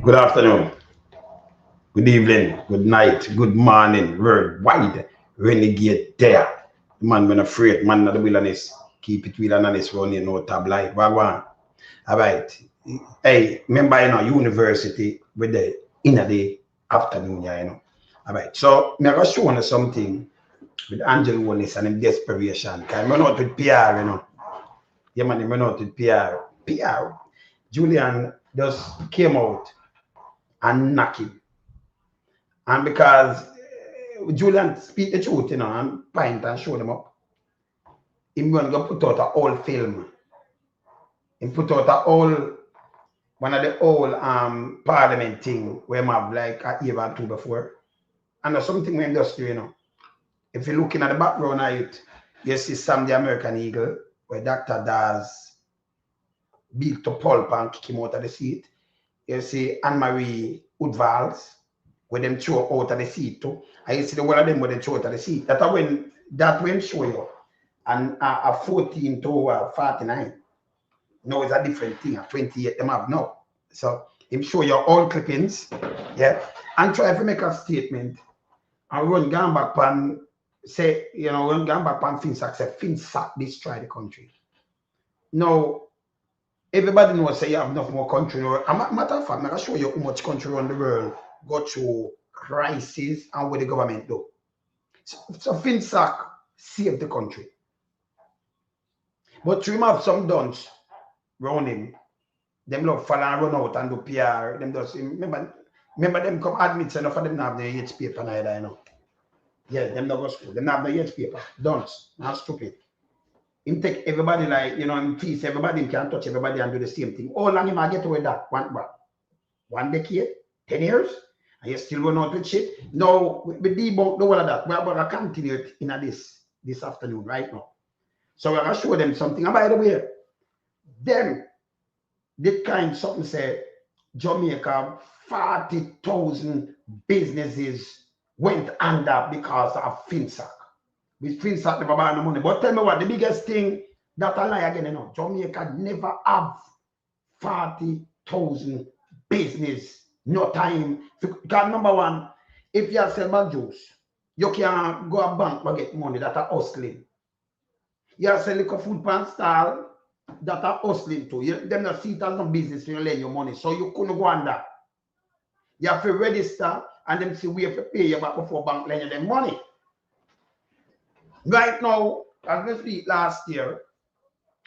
Good afternoon, good evening, good night, good morning, worldwide. Renegade there. Man, when afraid, man, not the wilderness. Keep it real and honest, running no tab light. Wagwan. All right. Hey, remember, university with the in the afternoon, All right. So, I'm going to show you something with Angel Holness and him desperation. Because I'm not with PR. Yeah, man, I'm not with PR. PR. Julian just came out and knocked him. And because Julian speak the truth, and point and show them up, him going to put out a whole film. He put out a whole, one of the whole parliament thing where I have like a year or two before. And there's something we just do. If you're looking at the background of it, you see Sam the American Eagle, where Dr. Daz beat to pulp and kick him out of the seat. You see Anne-Marie Woodvalls, where them throw out of the seat too. And you see the one of them where they throw out of the seat. That when show you. And a 14 to 49. No, it's a different thing. A 28 them have no. So him show your all clippings, yeah, and try to make a statement and run gone back and say, run gone back and Finsack say Finsack destroy the country. Now, everybody knows say you have enough more country. Matter of fact, I'm going to show you how much country around the world go through crisis and what the government do. So Finsack saved the country. But to him have some dons around him. Them love fall and run out and do PR. Them just remember them come admit enough of them not have the H paper neither, Yeah, them not go school. Them not have the H paper. Dunce, not stupid. Him take everybody like, him tease everybody, him can touch everybody and do the same thing. How long him I get away that? One decade? 10 years? And you still run out with shit? No, we debunk the whole of that. We're going to continue it in this afternoon right now. So we're going to show them something. And by the way, them did kind something say Jamaica 40,000 businesses went under because of Finsack. With Finsack never buy no money. But tell me what the biggest thing that I lie again, Jamaica never have 40,000 business. No time. Because number one, if you sell bad juice, you can go a bank and get money that are hustling. You sell liquor food pan stall that are hustling too. Them not see it as no business when you lend your money. So you couldn't go under. You have to register and them see we have to pay you back before bank lend you them money. Right now, as we speak last year,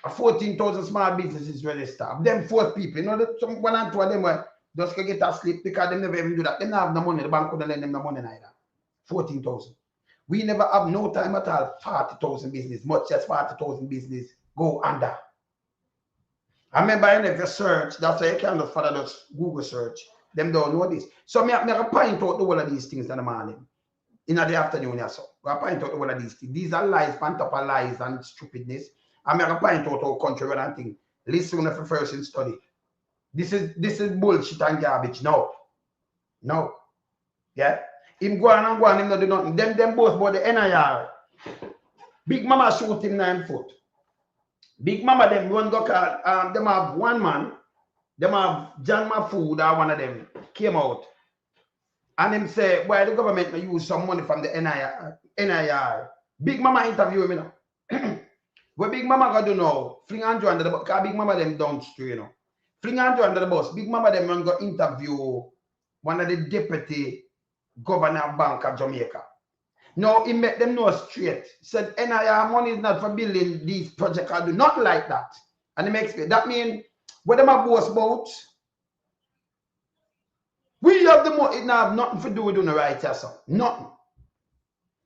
14,000 small businesses registered. Them 4 people, some 1 and 2 of them were just going to get a slip because they never even do that. They don't have no money. The bank couldn't lend them no money neither. 14,000. We never have no time at all 40,000 business, much as 40,000 business go under. I remember in the search, that's why you can't just follow those Google search. Them don't know this. So I point out the whole of these things in the morning. In the afternoon, I point out the whole of these things. These are lies, pant up lies and stupidness. I'm going to point out our country and thing. Listen to the first in study. This is bullshit and garbage. No. Yeah. Him go on and go on, him not do nothing. Them both about the NIR. Big Mama shoot him 9 foot. Big Mama them one go call, them have one man, them have John Mafood or one of them came out. And him say, why the government may use some money from the NIR. Big Mama interview him, What Big Mama got to do now, fling Andrew under the bus, because Big Mama them don't straight, Fling Andrew under the bus, Big Mama them run go interview one of the deputy governor of Bank of Jamaica. Now, he make them know straight. Said, NIR money is not for building these projects. I do not like that. And he makes it. That means, what them are boast about, we have the money. It now have nothing to do with doing the right here, so. Nothing.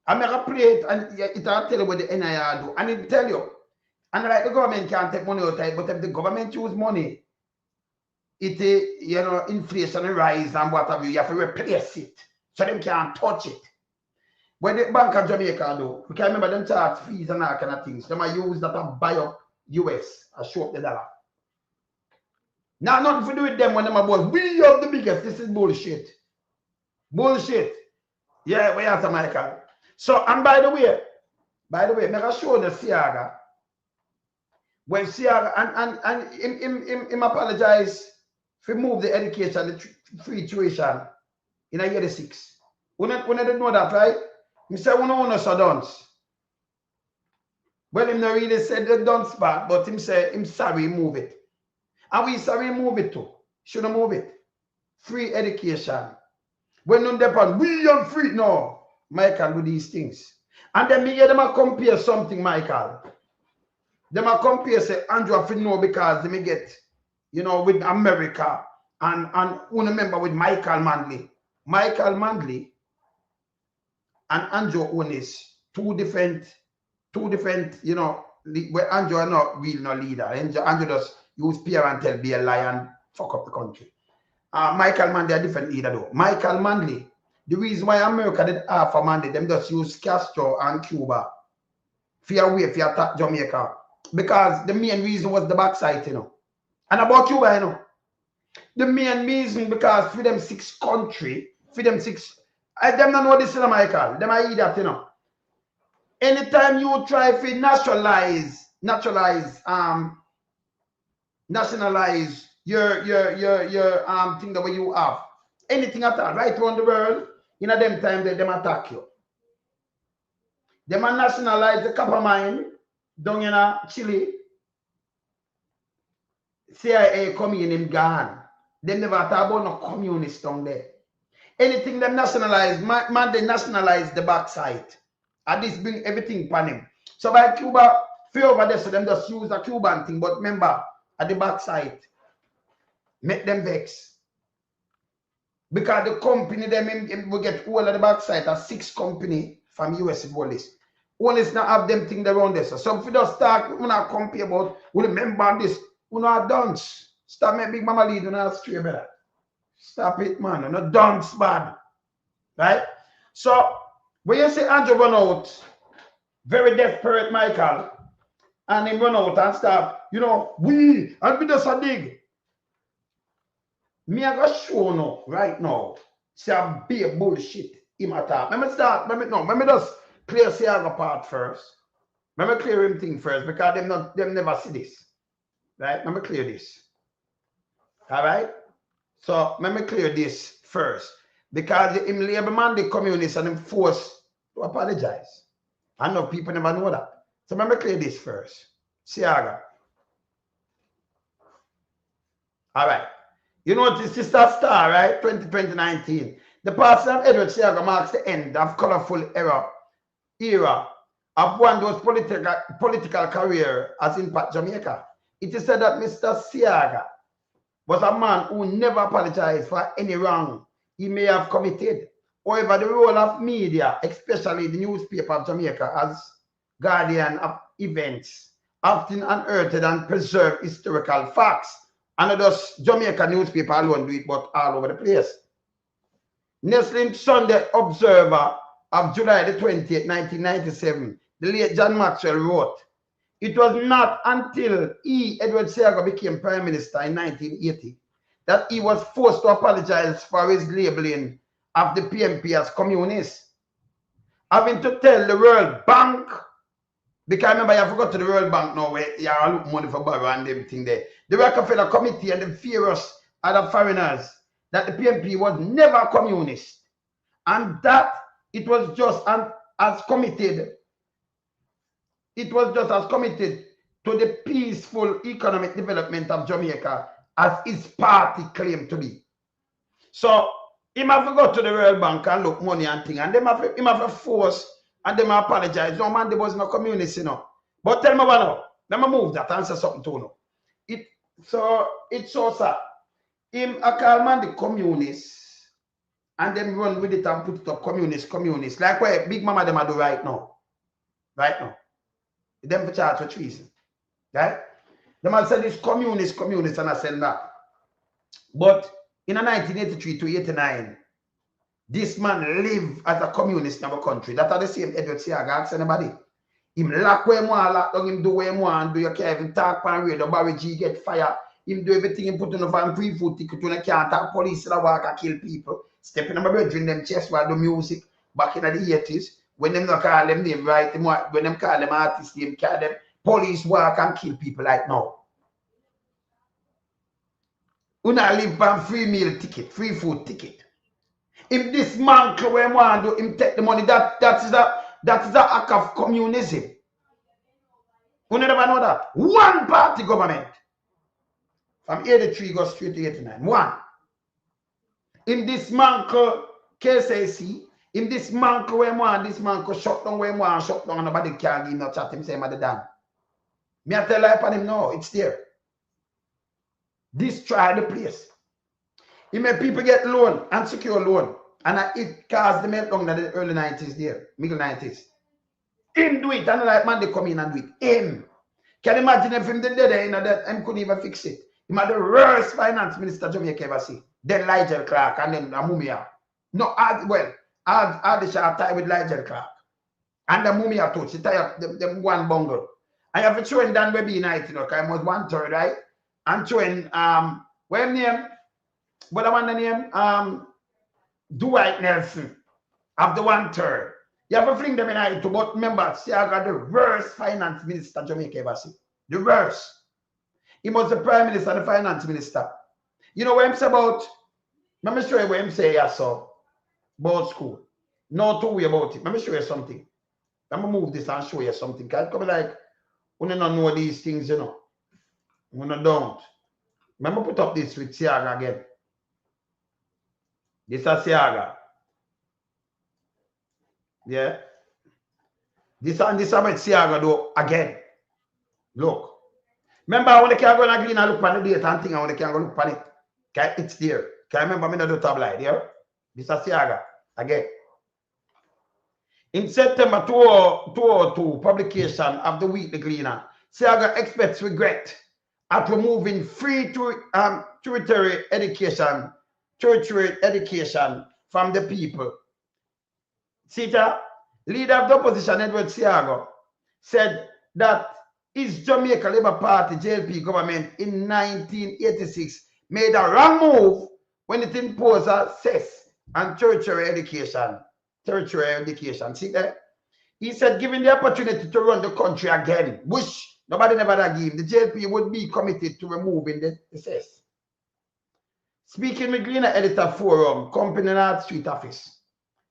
I'm going to play it, and it'll tell you what the NIR do. And it'll tell you. And like the government can't take money out of it, but if the government use money, it, inflation rise and what have you, you have to replace it. So them can't touch it. When the Bank of Jamaica do, we can remember them charge fees and all kind of things. Them are use that to buy up US and show up the dollar. Now nothing to do with them when them are boys. We have the biggest. This is bullshit. Bullshit. Yeah, we have to Michael. So, and by the way, make I show the Seaga. When Seaga and him apologize if we move the education, the free tuition in a year 6. We don't know that, right? He said, we don't want us to dance. Well, him not really said the dance part, but him say, him sorry, move it. And we sorry, move it too. Shouldn't move it. Free education. When none depend, we on free. No, Michael do these things. And then me hear them a compare something, Michael. Them a compare say Andrew have to know because they may get, you know, with America and who remember with Michael Manley. Michael Manley and Andrew Holness, two different, you know, where Andrew are not real no leader. Andrew just use peer and tell be a lie and fuck up the country. Michael Manley a different leader though. Michael Manley, the reason why America did half a Manley, them just use Castro and Cuba for way for attack Jamaica. Because the main reason was the backside, you know. And about Cuba, you know. The main reason because for them 6 country, for them 6, them don't know this, you know, Michael. Them are idiot, you know. Anytime you try to nationalize your thing that you have, anything at all, right around the world, in a them time they them attack you. Them a nationalize the copper mine down in Chile. CIA come in Ghana. They never talk about no communists down there. Anything them nationalize, man, they nationalize the backside. And this bring everything upon him. So by Cuba, fear over there, so them just use the Cuban thing. But remember, at the backside, make them vex. Because the company, them will get all at the backside, a 6 company from US in Holness. Holness not have them thing around there. So if we just start, we not compare about, we remember this, we not dance. Stop making Big Mama lead, we not straight better. Stop it, man. We're not dance bad. Right? So, when you say Andrew run out, very desperate, Michael, and him run out and start, you know, and we just a dig. Me I got show now, right now, say a big bullshit him attack. Let me just clear Seaga part first. Let me clear him thing first because them never see this. Right? Let me clear this. Alright? So let me clear this first. Because him labor man, the communists and him forced to apologize. I know people never know that. So let me clear this first. Seaga. Alright. You know this is Sister Star, right? 2019. The passing of Edward Seaga marks the end of colorful era of one of those political career as in Jamaica. It is said that Mr. Seaga was a man who never apologized for any wrong he may have committed. However, the role of media, especially the newspaper of Jamaica as guardian of events, often unearthed and preserved historical facts. And not just Jamaica newspaper alone do it, but all over the place. Nestling Sunday Observer of July the 20th, 1997, the late John Maxwell wrote, "It was not until Edward Seaga became Prime Minister in 1980 that he was forced to apologize for his labeling of the PMP as communist, having to tell the World Bank," because remember, you forgot to the World Bank now where you are looking money for borrow and everything there. The Rockefeller Committee and the furious other foreigners that the PMP was never communist and that it was just as committed. It was just as committed to the peaceful economic development of Jamaica as his party claimed to be. So, him have to go to the World Bank and look money and thing, and him have to force and them apologize. No man, there was no communist, you know. But tell me what now. Let me move that and say something to you. It's so sad. Him a call man the communists and them run with it and put it up communist. Like what Big Mama them a do right now. Right now. Them for charge for treason. Right? The man said this communist, and I said that. But in 1983 to 89, this man lived as a communist in our country. That are the same Edward Seaga ask anybody. Him lock where him want, lock down him do where him want, do you can't even talk pan radio, Barry G get fire. Him do everything, him put on a van free food ticket when he can't talk police that walk and kill people. Stepping on my bedroom, them chest while the music back in the 80s. When them not call them name right, when them call them artists name, call them police walk and kill people like now. Una live on free meal ticket, free food ticket. If this man where want to him take the money, that is a act of communism. You never know that. One party government. From 83 go straight to 89. One. In this man KCC, in this man where want this man shut down where want shut down and nobody can give no chat him say mother done. Me I tell you upon him no, it's there. Destroy the place. He made people get loan and secure loan. And it caused the meltdown in the early 90s there, middle 90s. Him do it, and like man they come in and do it. Him. Can you imagine if him did that, you know, that him couldn't even fix it. He had the worst finance minister Jamaica ever see. Then Nigel Clark and then Mumia. No, I the shot tie with Nigel Clark. And the Mumia touch, he tie up them one bungle. I have a showing Dan Webby night, you know, because I was 1/3, right? And showing what name? What I want the name? Dwight Nelson of the 1/3. You have to fling them in eye to but remember, Seaga the worst finance minister Jamaica ever see. The worst. He was the prime minister and the finance minister. You know what I'm saying about? Let me show you what I'm saying I saw about school. No two way about it. Let me show you something. Let me move this and show you something. Because it could be like, we don't know these things, you know. We don't. Let me put up this with Seaga again. This is Seaga. Yeah. This about Seaga though again. Look. Remember when they can go and agree and look at the data and thing and when they can go look at it. Okay, it's there. Can you remember me not do tabloid here? This is Seaga again. In September 2002, publication of the Weekly Gleaner, Seaga expects regret at removing free tertiary education from the people. Sita, leader of the opposition, Edward Seaga, said that his Jamaica Labour Party JLP government in 1986 made a wrong move when it imposed a cess on tertiary education. See that? He said, given the opportunity to run the country again, which nobody never gave, the JLP would be committed to removing the cess. Speaking with Gleaner Editor Forum, Company North Street office,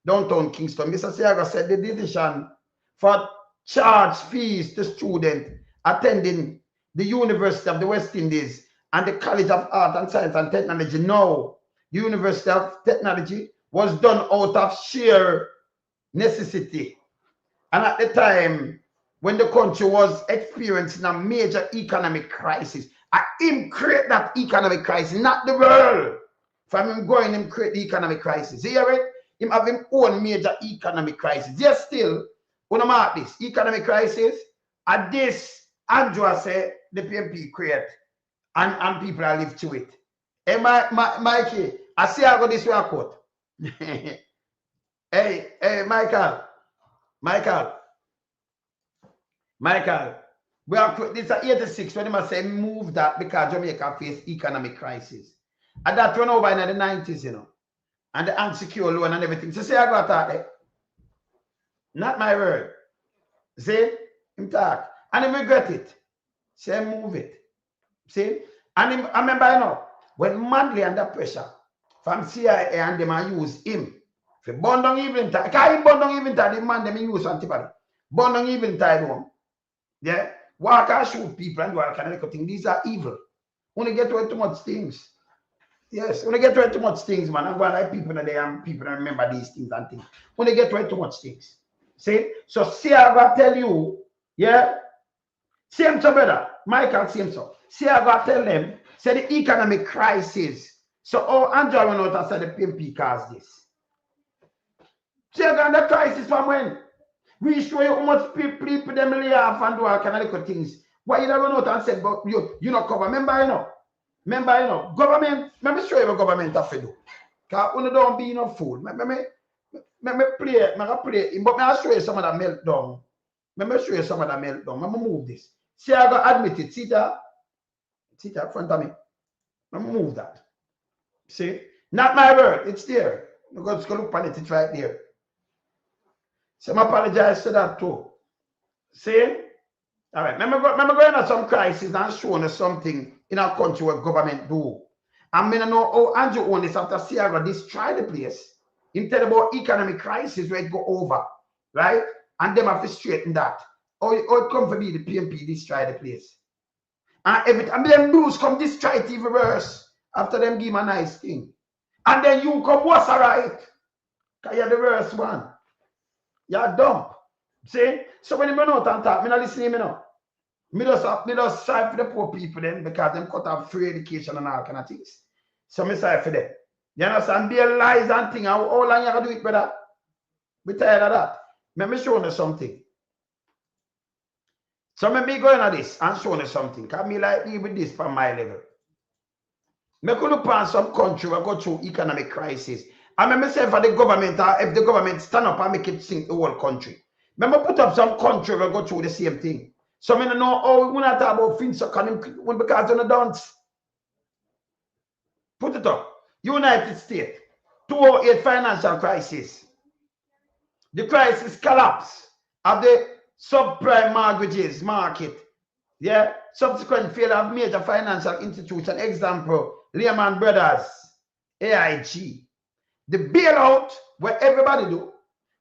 downtown Kingston, Mr. Seaga said the decision for charge fees to students attending the University of the West Indies and the College of Art and Science and Technology, now the University of Technology, was done out of sheer necessity. And at the time when the country was experiencing a major economic crisis, him create that economic crisis, not the world. From him going, him create the economic crisis. You hear it? Him have his own major economic crisis. Yes, still, when I'm at this economic crisis, at this, Andrew say the PMP create, and people are live to it. Hey, Mikey, I see I got this record. hey, Michael, we are this is 86 when they say move that because Jamaica face economic crisis. And that run over in the 90s, you know, and the unsecure loan and everything. So say I got that there. Not my word. See, him talk. And he regret it. Say move it. See? And I remember, you know, when Manley under pressure from CIA and them use him for burn down evening time. Because he burn down evening time, the man them use antibody. Burn down evening time home. Yeah? Walk and shoot people and do all kind of things. These are evil. When you get to too much things. Yes, when you get to too much things, man, I'm going like people there and people don't remember these things and things. When you get to too much things. See? So Seaga tell you, yeah? Same to brother. Michael, same so. Seaga tell them, say the economic crisis. So Andrew went out and said the PMP caused this. Seaga the crisis from when? We show you how much people them lay off and do all kind of things. Why you don't run out and said, but you not cover? Remember, you know, government, let me show you what government have to do. Because you don't be no fool. Let me play, but I'll show you some of that meltdown. Let me show you some of that meltdown. Let me move this. See, I got admit it. See that in front of me. Let me move that. See? Not my word. It's there. You got to look on it. It's right there. So I apologize to that too. See? All right. Remember going on some crisis and showing us something in our country what government do. And I know how Andrew Holness after Seaga destroy the place. He tell about economic crisis where it go over, right? And them have to straighten that. Or it come for me, the PMP destroy the place. And every time them news come destroy it even worse. After them give him a nice thing. And then you come, what's alright? Because you're the worst one. You're dumb. See? So when you not and talk, me not listening, me no. Me just sorry for the poor people then because them cut off free education and all kind of things. So me sorry for them. You understand? Be lies and things. How long you gonna do it, brother? We tired of that. Let me show you something. So me go into this and show you something. Because me like deal with this from my level. Me could look on some country where go through economic crisis. And me say for the government, if the government stand up and make it sink the whole country. Me put up some country where go through the same thing. So I don't know how we not talk about things so because they don't dance. Put it up. United States, 2008 financial crisis. The crisis collapse of the subprime mortgages market. Yeah, subsequent failure of major financial institution. Example, Lehman Brothers, AIG. The bailout where everybody do.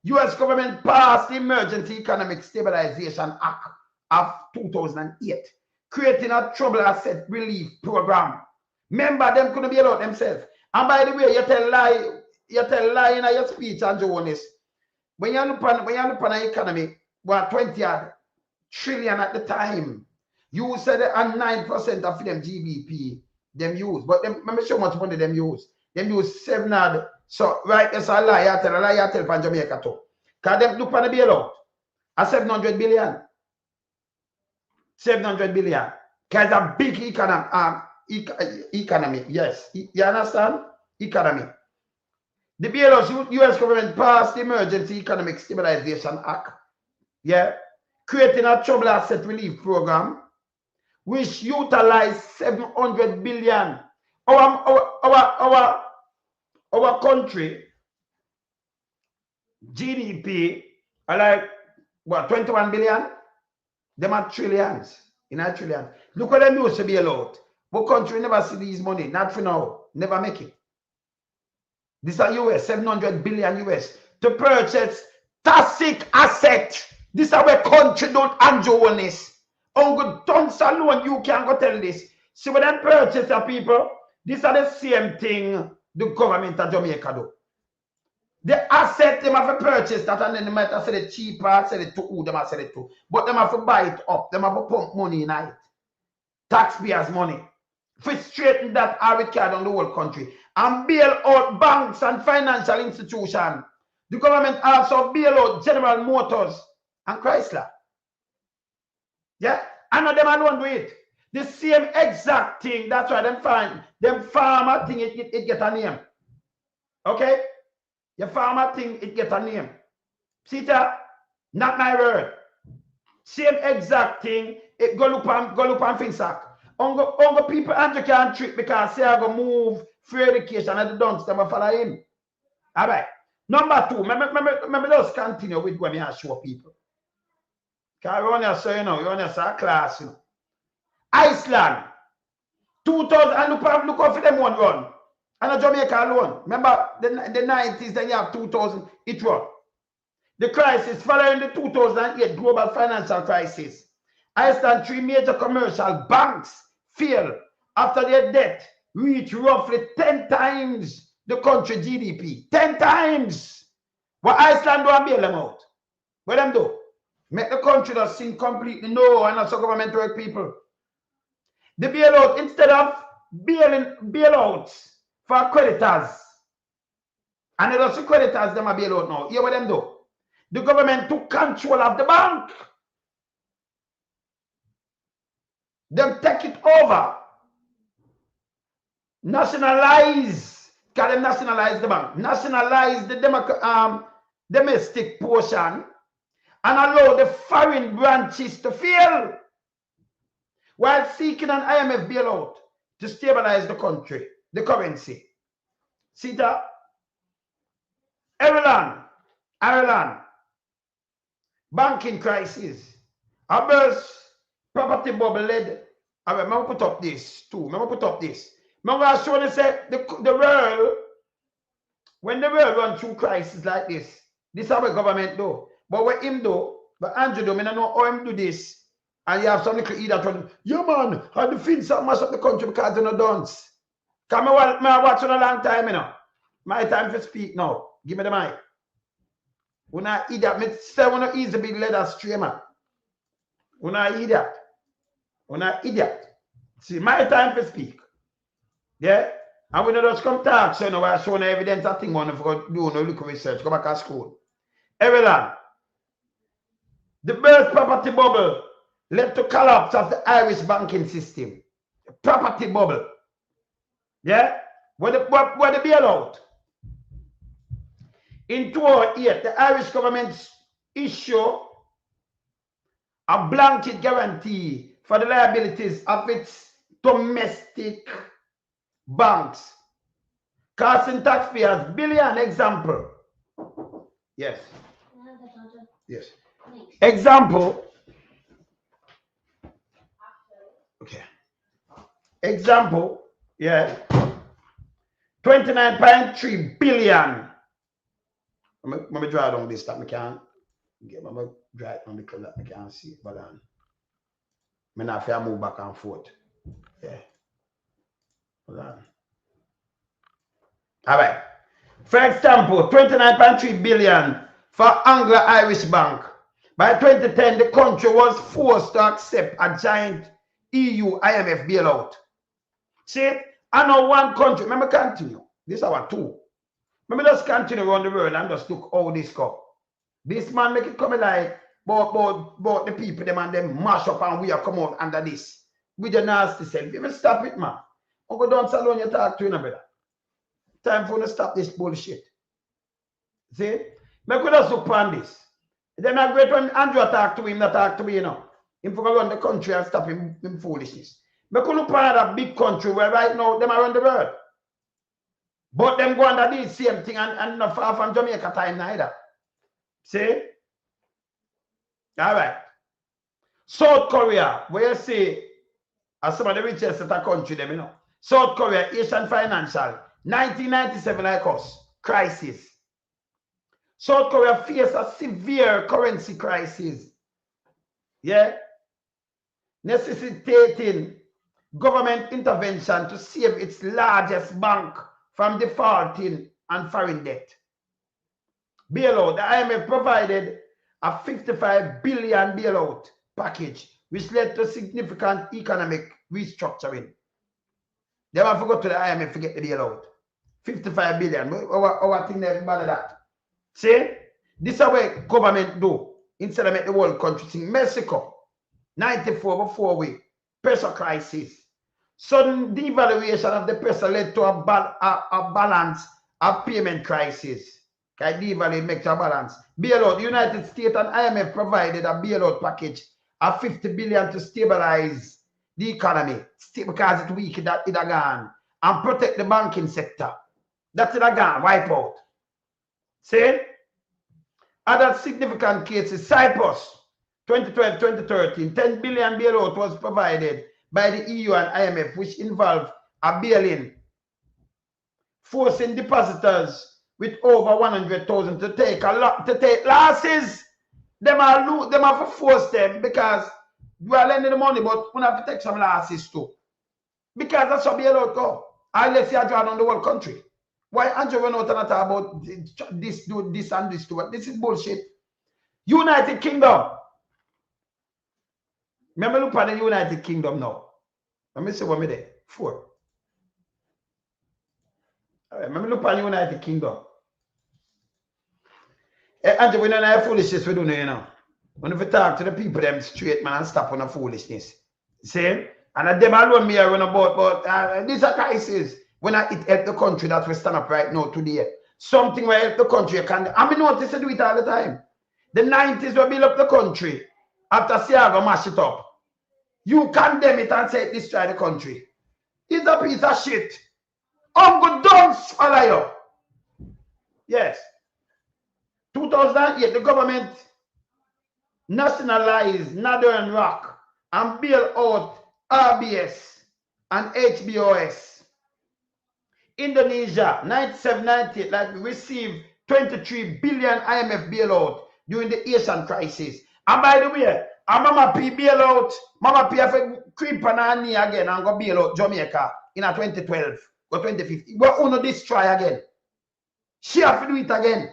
U.S. government passed the Emergency Economic Stabilization Act of 2008, creating a trouble asset relief program. Remember, them couldn't bail out themselves. And by the way, you tell lie in your speech, and Jonas. When you look on the economy, what 20 trillion at the time. You said that 9% of them GDP them use, but them, let me show how much money them use. Them use 7. So right, that's a lie. I tell from Jamaica too. Cause them look on the bailout. A 700 billion. 700 billion. Cause a big economy. Yes. You understand? Economy. The bailout, U.S. government passed the Emergency Economic Stabilization Act. Yeah. Creating a trouble asset relief program, which utilized 700 billion. Our country GDP are like what 21 billion? Them are trillions. In a trillion. Look what them used to be allowed. But country never see these money. Not for now. Never make it. These are US, 700 billion US to purchase toxic asset. This is where country don't enjoy this. On good tons alone, you can go tell this. See when they purchase the people, these are the same thing the government of Jamaica do. The asset them have to purchase that and then they might have said it cheaper, sell it to who them have said it to. But them have to buy it up. Them have to pump money in it. Taxpayers' money. For straighten that average card on the whole country. And bail out banks and financial institutions. The government also bail out General Motors and Chrysler. Yeah? And not them alone do it. The same exact thing. That's why them farmer thing it get a name. Okay? Your farmer thing it get a name. See that? Not my word. Same exact thing. It go look on Finsack. Ongo people Andrew can't trick because say I go move free education and the dunks them follow him. Alright. Number 2, remember just continue with when I show people. Because you only say, you know, you only say a class, you know. Iceland, 2000, and look out for them one run. And Jamaica alone. Remember the 90s, then you have 2000, it run. The crisis following the 2008 global financial crisis. Iceland 3 major commercial banks failed after their debt reached roughly 10 times the country GDP. 10 times. What Iceland do and bail them out? What them do? Make the country just sink completely. No, and also government work people. The bailout, instead of bailouts for creditors, and it also creditors them a bailout now. Hear what them do? The government took control of the bank. Them take it over. Nationalize. Can them nationalize the bank? Nationalize the domestic portion and allow the foreign branches to fail while seeking an IMF bailout to stabilize the country, the currency. See that? Ireland, banking crisis, a burst property bubble led. I remember put up this too. Remember put up this. I'm going to show you say the world, when the world runs through crisis like this is how the government do. But what him do, but Andrew do, I don't know how him do this. And you have some little idiot on, yeah man, how the Finns have mash up the country because they're not dance. Come I watch on a long time, you know. My time to speak now. Give me the mic. When I idiot, me say when I easy big leather streamer. When I idiot. When I idiot. See, my time to speak. Yeah? And when I just come talk, so you know, I show no evidence, I think one of do no look research, go back to school. Everyone, the birth property bubble led to collapse of the Irish banking system. The property bubble. Yeah? What the bailout? In 2008, the Irish government issued a blanket guarantee for the liabilities of its domestic banks, costing taxpayers billion. Example. Yes. Yes. Example. Okay. Example. Yeah. 29.3 billion. Let me draw down this that I can't get. Let me draw it on the color I can't see it, but I have to move back and forth. Yeah. Hold on. All right. For example, 29.3 billion for Anglo-Irish Bank. By 2010, the country was forced to accept a giant EU IMF bailout. See, I know one country. Let me continue. This is our two. Let me just continue around the world and just look how this go. This man make it come like about the people, them and them mash up and we are come out under this. With the nasty self. Even stop it, man. Uncle Don Salon, you talk to you, brother. Time for you to stop this bullshit. See? Make we just look on this. Then I great when Andrew talk to him, not talk to me, you know. Him for run the country and stop him foolishness. Make we look on that big country where right now them around the world. But them go under this same thing and not far from Jamaica time neither. See? All right. South Korea, where you see as some of the richest of the country, them, you know. South Korea, Asian Financial, 1997 like us, crisis. South Korea faced a severe currency crisis. Yeah? Necessitating government intervention to save its largest bank from defaulting and foreign debt. Bailout. The IMF provided a 55 billion bailout package, which led to significant economic restructuring. They have forgot to the IMF to get the bailout. 55 billion. Our thing there about that. See? This is what government do. Instead of make the whole country sing. Mexico, 94 before we. Peso crisis. Sudden devaluation of the peso led to a balance of payment crisis. Can devalue make a balance. Bailout. The United States and IMF provided a bailout package of 50 billion to stabilize the economy. Because it's weak, that it gone. And protect the banking sector. That's it gone. Wipe out. See? Other significant cases, Cyprus, 2012-2013, 10 billion bailout was provided by the EU and IMF, which involved a bail-in, forcing depositors with over 100,000 to take losses. Them have to force them because we are lending the money, but we have to take some losses too. Because that's what bailout go. Unless you are drawn on the whole country. Why Andrew went out and talk about this, do this and this, do this is bullshit. United Kingdom. Let me look at the United Kingdom now. Let me see what me there. 4. All right, let me look at the United Kingdom. Andrew, we don't have foolishness we do now, you know. When we talk to the people, them straight, man, and stop on the foolishness. See? And them alone me run about, but this is a crisis. When it help the country that we stand up right now today. Something will help the country. I notice they do it all the time. The 90s will build up the country after Seaga mash it up. You condemn it and say it destroy the country. It's a piece of shit. Uncle don't follow you. Yes. 2008, the government nationalized Northern Rock and bailed out RBS and HBOS. Indonesia, 97, 98, like we received 23 billion IMF bailout during the Asian crisis. And by the way, Mama P bailout, Mama P have a creep on her knee again and go bailout Jamaica in a 2012 or 2015. But Uno destroy again. She have to do it again.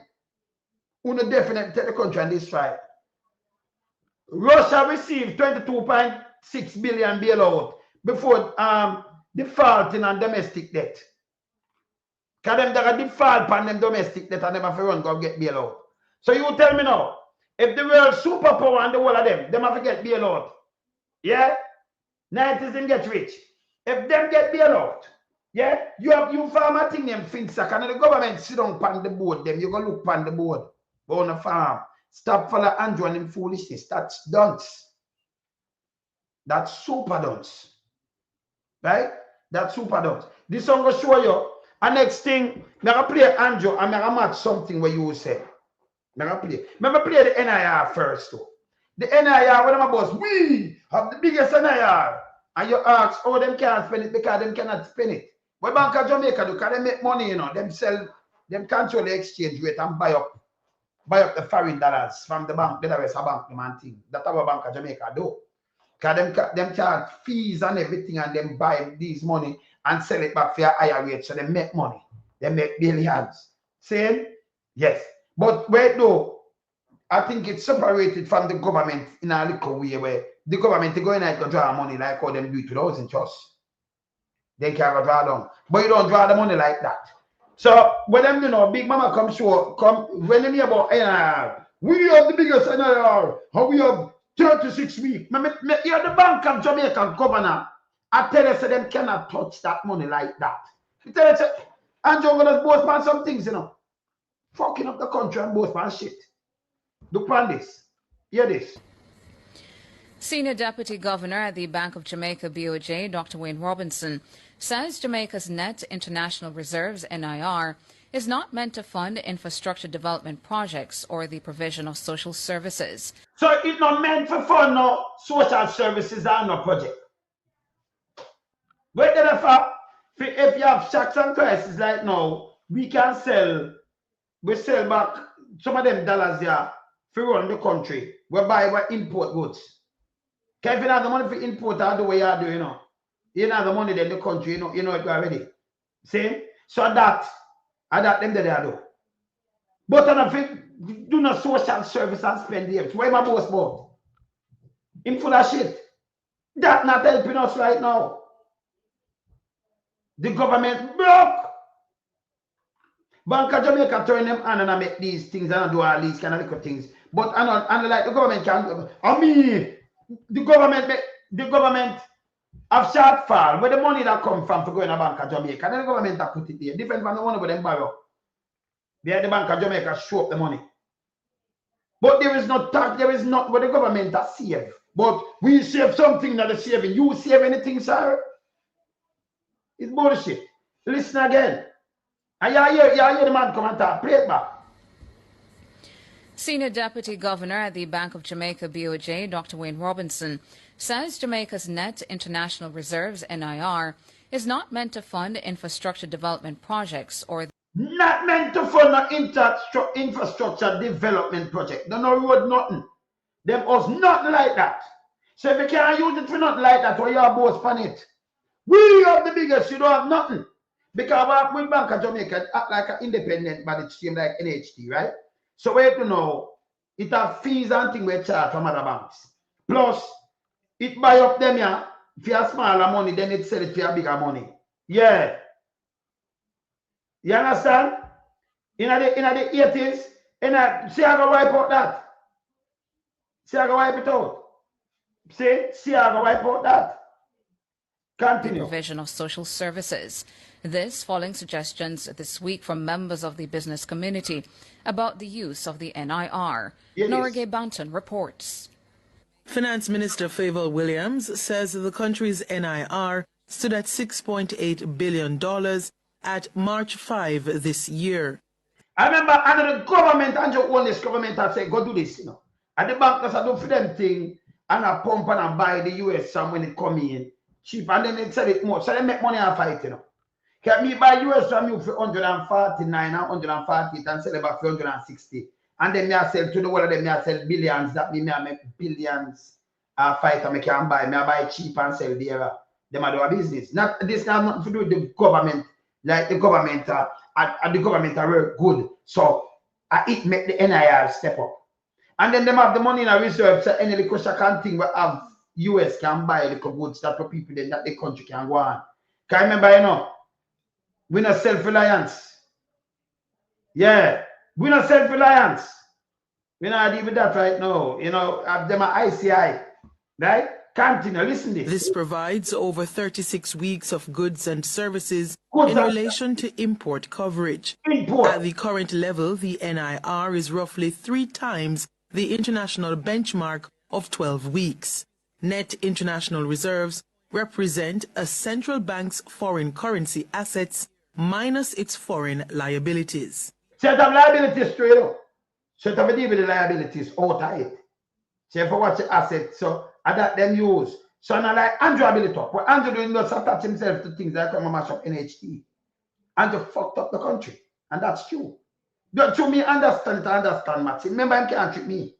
Uno definitely take the country and destroy it. Russia received 22.6 billion bailout before defaulting on domestic debt. Because them that default on them domestic debt and them have to run go get bailout. So you tell me now, if the world superpower and the whole of them have to get bailout. Yeah? 90s them get rich. If them get bailout, yeah, you farmer thing them FinSac and the government sit down on the board, them you go look on the board. Go on the farm. Stop follow Andrew and them foolishness. That's dunce. That's super dunce. Right? That's super dunce. This song will show you. And next thing, I'm going to play Andrew and I'm going to match something where you say. I'm going to play. Remember play the NIR first too. The NIR, when I'm boss, we have the biggest NIR. And you ask, oh, them can't spend it because them cannot spend it. What Bank of Jamaica do? Because they make money, you know. Them sell, them control the exchange rate and buy up the foreign dollars from the bank, the rest of the bank, the man thing. That's what Bank of Jamaica do. Because them charge fees and everything and them buy these money and sell it back for a higher rate. So they make money. They make billions. Same? Yes. But wait though, I think it's separated from the government in a little way where the government is going to draw money like how them do it with housing trust. They can't draw down. But you don't draw the money like that. So when them, you know, Big Mama come when they hear about NIR, we have the biggest NIR, how we have 36 weeks. You're the Bank of Jamaica governor. I tell you, so them cannot touch that money like that. I tell you, and you're going to boast on some things, you know. Fucking up the country and boast on shit. Look on this. Hear this. Senior Deputy Governor at the Bank of Jamaica BOJ, Dr. Wayne Robinson, says Jamaica's net international reserves, NIR, is not meant to fund infrastructure development projects or the provision of social services. So it's not meant to fund no social services and no project. But therefore, if you have shocks and crises like now, we sell back some of them dollars here to run the country. We import goods. Because if you have the money for import, that's the way you do, you know. You have the money in the country, you know it already. See? So that them they do. But if you do no social service and spend here, where my boss about? In full of shit. That's not helping us right now. The government broke. Bank of Jamaica turn them on and make these things and do all these kind of little things. But and like the government can. I mean, the government have shortfall where the money that come from to go in a Bank of Jamaica. And then the government have put it there. Different from the money where them borrow. There the Bank of Jamaica show up the money. But there is no tax, there is not what the government has saved. But we save something that is saving. You save anything, sir? It's bullshit. Listen again. And you hear the man come and talk. Play it back. Senior Deputy Governor at the Bank of Jamaica BOJ, Dr. Wayne Robinson, says Jamaica's net international reserves, NIR, is not meant to fund infrastructure development projects or... Not meant to fund no infrastructure development project. No road, nothing. Them was nothing like that. So if you can't use it for nothing like that, or you are both on it. We have the biggest, you don't have nothing. Because when Bank of Jamaica act like an independent body, same like NHT, right? So we have to know, it have fees and things we charge from other banks. Plus, it buy up them, yeah. If you have smaller money, then it sell it for bigger money. Yeah. You understand? In the 80s, Seaga wipe out that. Seaga wipe it out. Seaga wipe out that. Continue. Provision of social services. This following suggestions this week from members of the business community about the use of the NIR. Yes. Norgay Banton reports. Finance Minister Favour Williams says the country's NIR stood at $6.8 billion at March 5 this year. I remember under the government, and your Holness government had said, go do this, you know. And the bankers had do for them thing and a pump and buy the US some when it come in cheap and then they sell it more. So they make money off it, you know. Can me buy US from you for 149 and 148 and sell it back for 160. And then me I sell to the world, then me I sell billions. That means me I make billions fight and me can buy. Me I buy cheap and sell there. Them I do a business. Not this has nothing to do with the government. Like the government the government are very good. So it make the NIR step up. And then them have the money in a reserve, so any little can thing we have US can buy the goods that for people then that the country can go on. Can you remember, you know, we're not self-reliance. Yeah, we're not self-reliance. We're not dealing with that right now. You know, have them at ICI, right? Continue, listen to this. This provides over 36 weeks of goods and services in relation to import coverage. At the current level, the NIR is roughly 3 times the international benchmark of 12 weeks. Net international reserves represent a central bank's foreign currency assets minus its foreign liabilities. Set up liabilities straight up. Set up a deal with the liabilities out of it. So if I watch the assets, so that them use. So now like Andrew ability up. What Andrew doing not attach himself to things that come mash up NHT. Andrew fucked up the country. And that's true. Don't to me understand it, understand Max. Remember him can't trick me.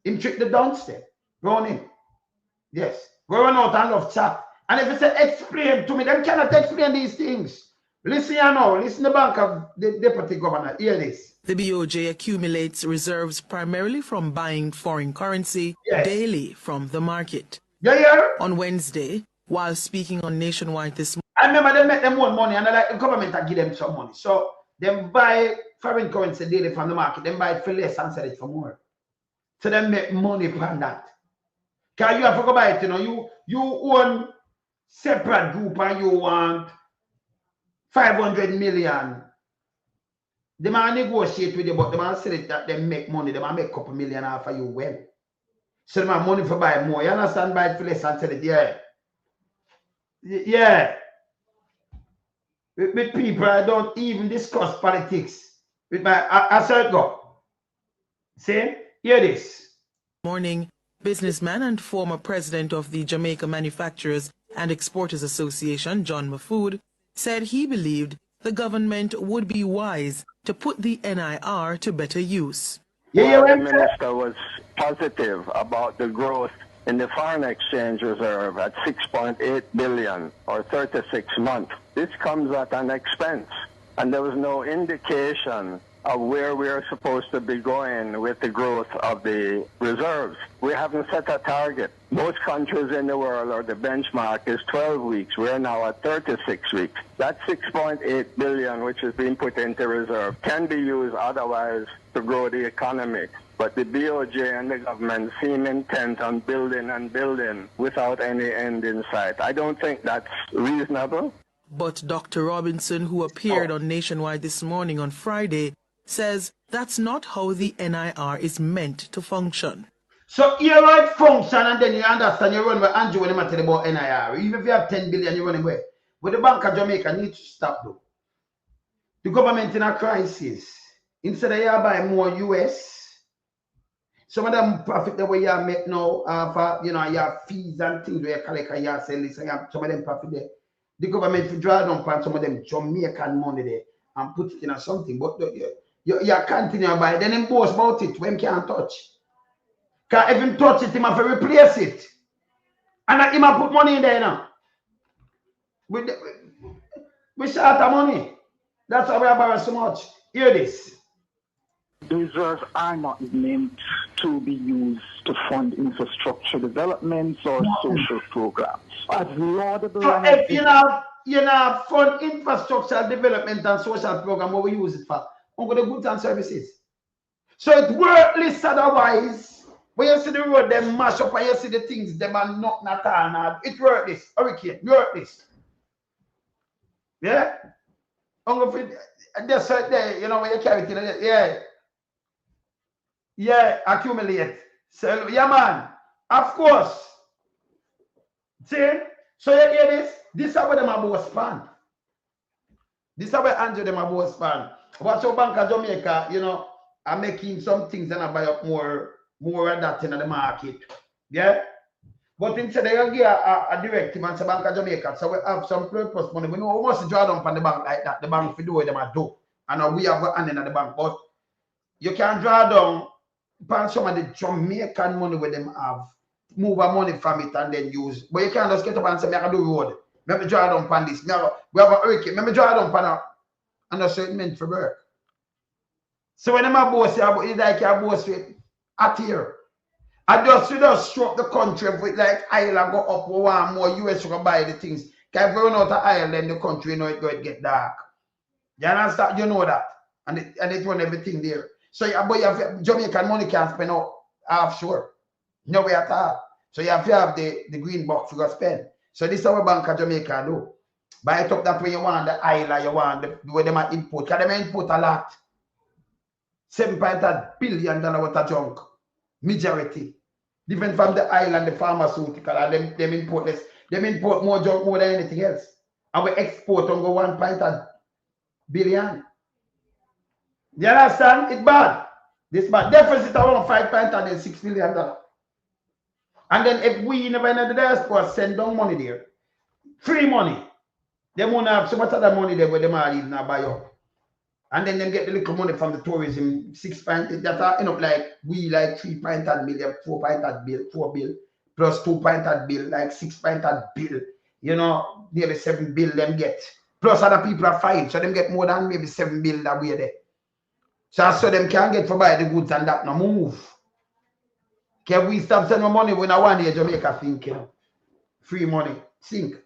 Him trick the downstairs. Go on him. Yes. Go on out and love chat. And if you say explain to me, them cannot explain these things. Listen here now. Listen to the bank of the deputy governor. Hear this. The BOJ accumulates reserves primarily from buying foreign currency daily from the market. On Wednesday, while speaking on Nationwide this morning, I remember they make them one money and like the government to give them some money. So they buy foreign currency daily from the market. They buy it for less and sell it for more. So they make money from that. Because you have to go buy it, you know, you own separate group and you want 500 million. They might negotiate with you, but they might sell it that they make money. They might make a couple million off of you well. So they might money for buy more. You understand? Buy it for less and sell it. Yeah. Yeah. With people, I don't even discuss politics. With my, I said go. See? Hear this. Morning, businessman and former president of the Jamaica Manufacturers and Exporters Association, John Mafood, said he believed the government would be wise to put the NIR to better use. The minister was positive about the growth in the foreign exchange reserve at 6.8 billion or 36 months. This comes at an expense, and there was no indication of where we are supposed to be going with the growth of the reserves. We haven't set a target. Most countries in the world, or the benchmark, is 12 weeks. We're now at 36 weeks. That 6.8 billion, which is being put into reserve, can be used otherwise to grow the economy. But the BOJ and the government seem intent on building and building without any end in sight. I don't think that's reasonable. But Dr. Robinson, who appeared on Nationwide this morning on Friday, says that's not how the NIR is meant to function. So you right function and then you understand you run where Andrew when you tell about NIR. Even if you have 10 billion, you run away. But the Bank of Jamaica needs to stop though. The government in a crisis. Instead of you buy more US, some of them profit the way you make now for you know your fees and things where you collect and you sell this and some of them profit there. The government will draw down from some of them Jamaican money there and put it in something. But you continue to buy, then him boast about it when he can't touch. Because if him touch it, he have to replace it. And he have put money in there now. We short of money. That's why we borrow so much. Hear this. The reserves are not meant to be used to fund infrastructure developments or social programs. As laudable so if you know fund infrastructure development and social program, what we use it for? On the goods and services. So it's worthless otherwise. When you see the road, them mash up and you see the things, them are not all. It's worthless. Hurricane, worthless. Yeah? That's right there, you know, when you carry it, yeah. Yeah, accumulate. So, yeah, man. Of course. See? So you hear this? This is where them are both span. This is where Andrew them are both span. Watch your Bank of Jamaica, you know, are making some things and I buy up more of that in the market. Yeah? But instead they give a directive and say Bank of Jamaica, so we have some purpose money. We know we must draw down from the bank like that. The bank for do what them do. And we have got hand in the bank. But you can draw down upon some of the Jamaican money where them have. Move a money from it and then use. But you can't just get up and say, I can do road. Let me draw down upon this. We have a hurricane. Let me draw down upon a and that's what it meant for work. So when I'm a boss, it's like a boss with a tier. I just stroke the country with like Ireland go up one more US to buy the things. Because if we run out of Ireland, the country, you know it going to get dark. You understand? You know that. And it run everything there. So but you have Jamaican money can't spend out offshore. No way at all. So you have to have the green box to spend. So this is how Bank of Jamaica do. Buy it up that way you want the island, you want the way they might import. Because they import a lot. $7.8 billion worth of junk. Majority. Different from the island, the pharmaceutical, and them import less. Them import more junk more than anything else. And we export on go $1.8 billion. You understand? It's bad. This bad. Deficit around $5.6 billion. And then if we never in the diaspora send down money there, free money, they won't have so much other money there where they might even buy up. And then they get the little money from the tourism, 6 point, that are up like we like 3.8 million, 4.8 bill, 4 bill, plus 2.8 bill, like 6.8 bill, you know, nearly 7 bill them get. Plus other people are fine, so them get more than maybe 7 bill that way there. So them can't get for buy the goods and that no move. Can we stop sending money when I want to Jamaica think, you know? Free money, sink.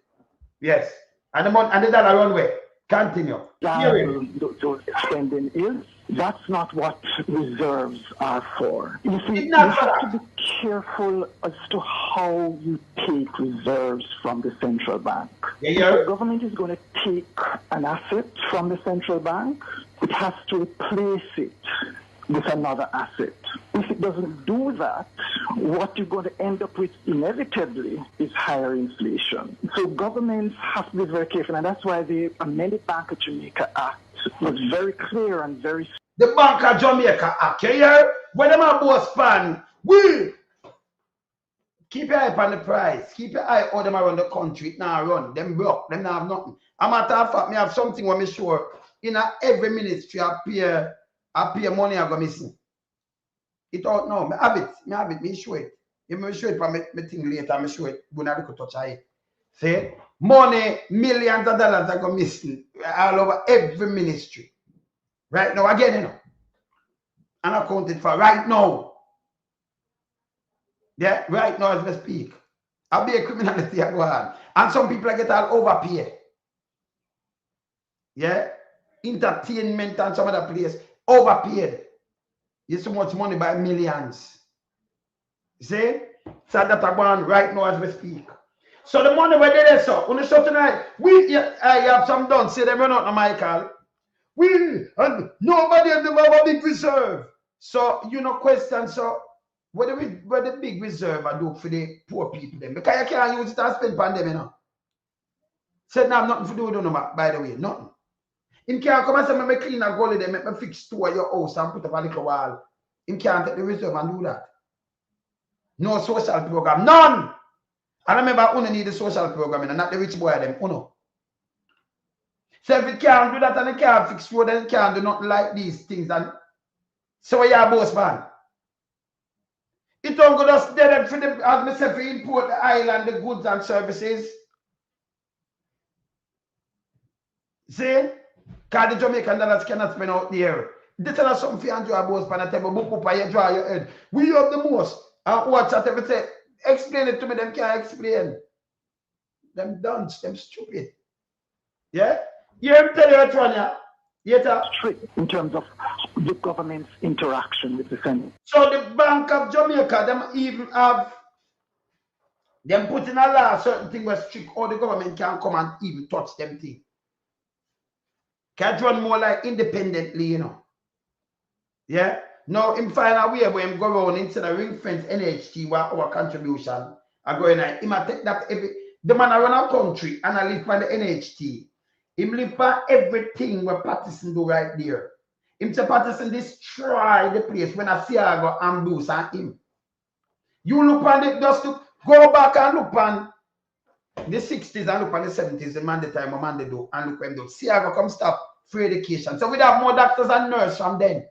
Yes. And the money and the dollar runway. Continue. Those spending is. That's not what reserves are for. You see, you have to be careful as to how you take reserves from the central bank. If the government is going to take an asset from the central bank, it has to replace it with another asset. If it doesn't do that, what you're going to end up with inevitably is higher inflation. So governments have to be very careful, and that's why the amended Bank of Jamaica Act was very clear and very... The Bank of Jamaica Act, you hear? When them are both span, we keep your eye on the price. Keep your eye on them around the country. It now run. Them broke. Them now have nothing. A matter of fact, me have something where me sure in every ministry appear money I go missing. It out now. Me have it. Me show it. If me show it for me thing later, me show it. Gonna look touch it. See? Money, millions of dollars are go missing all over every ministry. Right now, again, you know. And accounted for right now. Yeah, right now as we speak. I'll be a criminality go on. And some people get all overpaid. Yeah? Entertainment and some other place. Overpaid. You so much money by millions. See? So that are going right now as we speak. So the money where they there, so when you show tonight, I have some done, say them run out of Michael. And nobody has them have a big reserve. So you know question, so what the big reserve I do for the poor people then? Because you can't use it and spend on them, you know. Said now nothing to do with them, by the way, nothing. Him can't come and say, me clean a gully, then make me fix two of your house and put up a little wall. Him can't take the reserve and do that. No social program, none. And I remember only need the social program and not the rich boy them, uno. So if it can't do that and it can't fix road, then it can't do nothing like these things. And so you are boss man. It don't go just dead for them, as me say, for import the island, the goods and services. See? Because the Jamaican dollars cannot spend out there. This is something for you and draw boss pan and table, book up and you draw your head. We have the most. And watch that every say, explain it to me, them can't explain. Them dunce, them stupid. Yeah? You hear me tell you which one, yeah? Strict in terms of the government's interaction with the Senate. So the Bank of Jamaica, them even have them put in a law certain thing where strict or the government can come and even touch them thing. Can run more like independently, you know. Yeah? Now him find a way where him go around instead of ring fence NHT where our contribution are going on. He might take that the man around our country and I live by the NHT. Him live by everything where Patterson do right there. Him say Patterson destroy the place when a Seaga ambush on him. You look on it just to Go back and look on the 60s and look on the 70s, the man the time a man they do, and look when they do. Seaga come stop free education. So we'd have more doctors and nurses from then.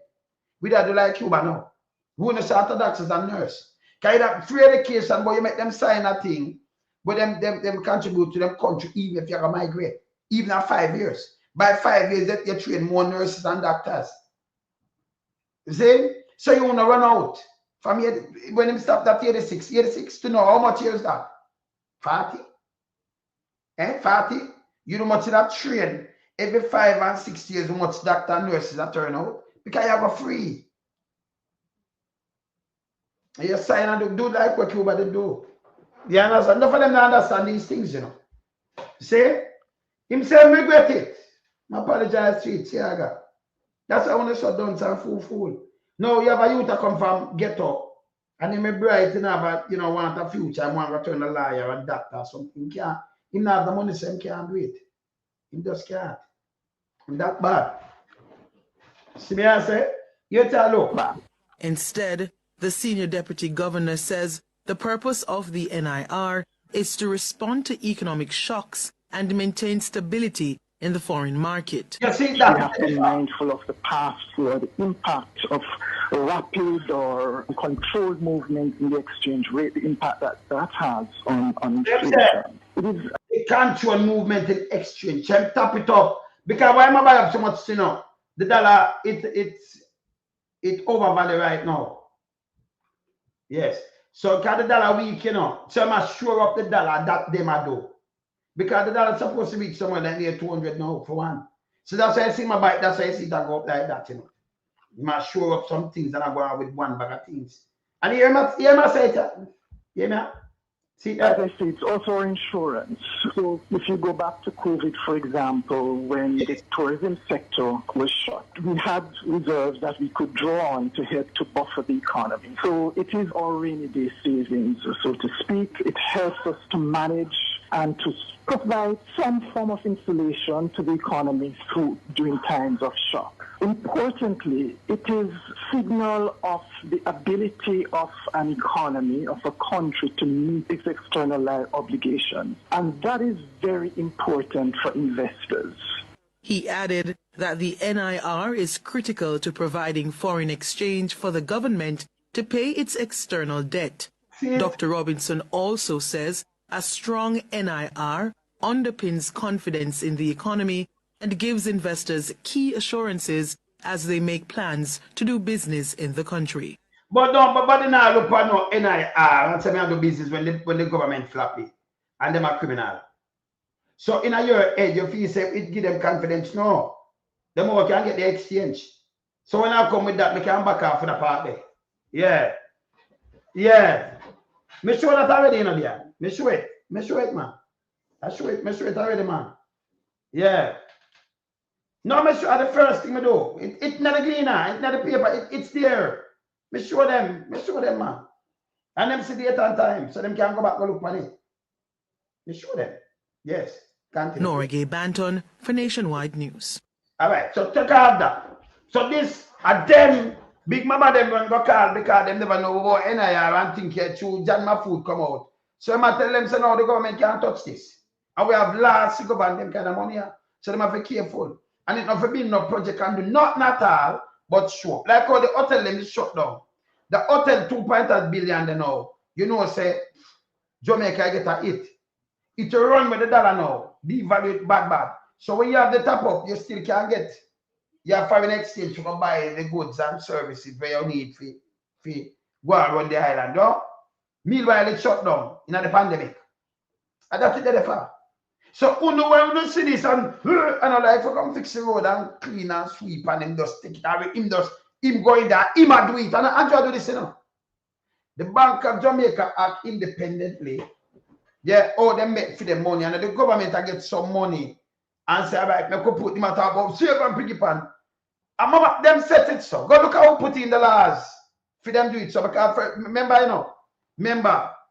We'd have do like Cuba now. We want to start doctors and nurses. Kind of free education, but you make them sign a thing, but them contribute to them country even if you're going to migrate. Even at 5 years. By 5 years, you train more nurses and doctors. You see? So you want to run out. From here, when him stop that 86 to know how much years that? 40? 40? You know much that train every 5 and 6 years, how much doctor and nurses that turn out? Because you have a free. And you sign and do like what Cuba they do. You understand? Enough of them don't understand these things, you know. See? Him say regret it. I apologize to it, Seaga. That's why I want to shut down some fool. No, you have a youth that come from ghetto. And he may bright enough, you know, want a future and want to turn a lawyer or a doctor or something. He can't. He not have the money, so he can't do it. He just can't. And that bad. See me I say? You tell look. Instead, the senior deputy governor says the purpose of the NIR is to respond to economic shocks and maintain stability in the foreign market. You see We that? have to be mindful of the past or the impact of rapid or controlled movement in the exchange rate, the impact that has on inflation. It is the control movement in exchange. Top it up. Because why am I buying so much, you know? The dollar, it overvalued right now. Yes. So because the dollar weak, you know, so I must shore up the dollar that they might do. Because the dollar is supposed to reach somewhere like near 200 now for one. So that's why I see my bike, that's why I see that go up like that, you know. You must shore up some things that are going on with one bag of things. And you hear me say it? You hear me? See that? As I say, it's also insurance. So if you go back to COVID, for example, when the tourism sector was shut, we had reserves that we could draw on to help to buffer the economy. So it is our rainy day savings, so to speak. It helps us to manage and to provide some form of insulation to the economy during times of shock. Importantly, it is a signal of the ability of an economy, of a country to meet its external obligations. And that is very important for investors. He added that the NIR is critical to providing foreign exchange for the government to pay its external debt. Dr. Robinson also says a strong NIR underpins confidence in the economy and gives investors key assurances as they make plans to do business in the country. But they now look at no NIR and say me do business when the government flappy and them are criminal. So in a year head, you feel say it give them confidence. No. The more can get the exchange. So when I come with that, we can back off for the part there. Yeah. Yeah. Me show that already, you know, there. Me show it, man. Me show it already, man. Yeah. No, me show the first thing me do. It's not a cleaner, it's not a paper, it's there. Me show them, man. And them see date and time, so them can go back and look on it. Me show them. Yes. Continue. Norgay Banton for Nationwide News. All right, so take out that. So this, and them, big mama them run go call because them never know about NIR and think here through John my food come out. So I tell them, say no, the government can't touch this. And we have laws to govern them kind of money here. So they have to be careful. And it not for being no project can do nothing at all, but sure. Like how the hotel them is shut down. The hotel 2.8 billion they know. You know, say Jamaica get a hit. It will run with the dollar now. Devalue it bad. So when you have the top up, you still can get your foreign exchange to buy the goods and services where you need for go around the island. No? Meanwhile, it's shut down in the pandemic. And that's it there for. So when you see this and I like for come fix the road and clean and sweep and him just take it away. Him going there, him a do it. And I do this, you know. The Bank of Jamaica act independently. Yeah, oh, they make for the money, and the government get some money and say, all right, I could put them at about save and piggy pan. And mama, them set it so. Go look how put in the laws for them do it. So because remember, you know,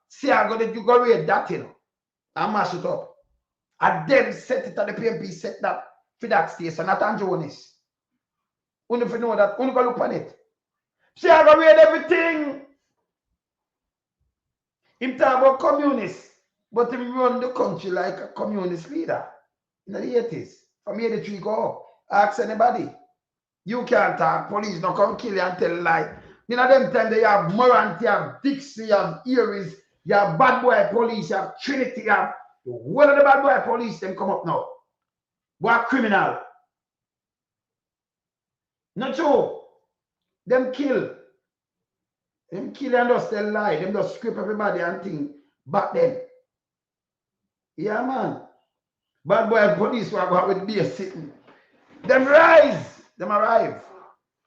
Seaga, you go read that, you know, and mash it up. And them set it, and the PMP set that for that station, not on Jonas. Only if you know that, only go look on it. Seaga read everything. Him talk about communists, but him run the country like a communist leader in the 80s. From 83 go up. Ask anybody. You can't talk. Police don't come kill you and tell a lie. You know them time they have Morant, you have Dixie, you have Eries, you have bad boy police, you have Trinity, you have one of the bad boy police them come up now. What criminal? Not true. Them kill. Them kill and just tell lie. Them just scrape everybody and think back then. Yeah, man. Bad boy police were going with beer sitting. Them rise. Them arrive.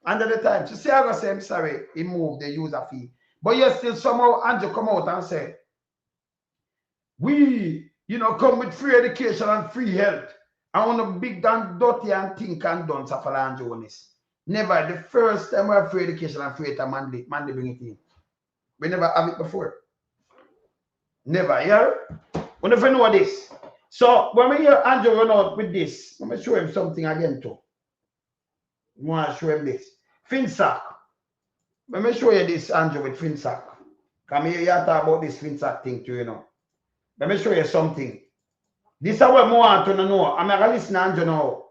Under the time. So Seaga say, I'm sorry, he moved the user fee. But yet still somehow Andrew come out and say, we, come with free education and free health. I want to big and dirty and think and done for Andrew Holness. Never. The first time we have free education and free health, Manley bring it in. We never have it before. Never, yeah? We never know this. So when we hear Andrew run out with this, let me show him something again too. I want to show him this. Finsack. Let me show you this, Andrew, with Finsack. Come here, you talk about this Finsack thing too, Let me show you something. This is what I want to know. I'm going to listen to Andrew now.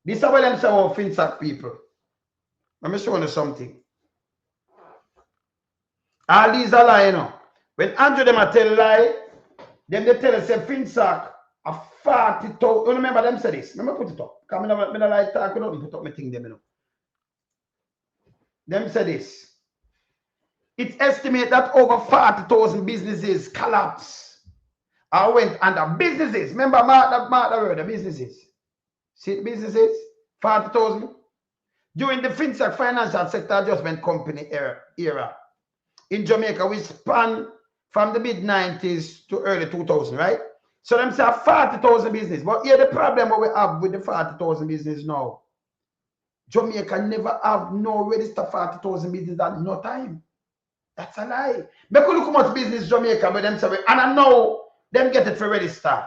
This is what them say about Finsack people. Let me show you something. All these are lie, When Andrew them a tell lie, them they tell us say Finsack a 40,000. You remember them say this? Let me put it up. Come in, I like talk, put up my thing them, Them say this. It's estimated that over 40,000 businesses collapse or went under. Businesses. Remember, mark the word, the businesses. See businesses? 40,000. During the Finsack Financial Sector Adjustment Company era in Jamaica, we span from the mid-90s to early 2000, right? So them say 40,000 business. But here the problem we have with the 40,000 business now. Jamaica never have no register 40,000 business at no time. That's a lie. Because look how much business Jamaica with them say, and I know them get it for register.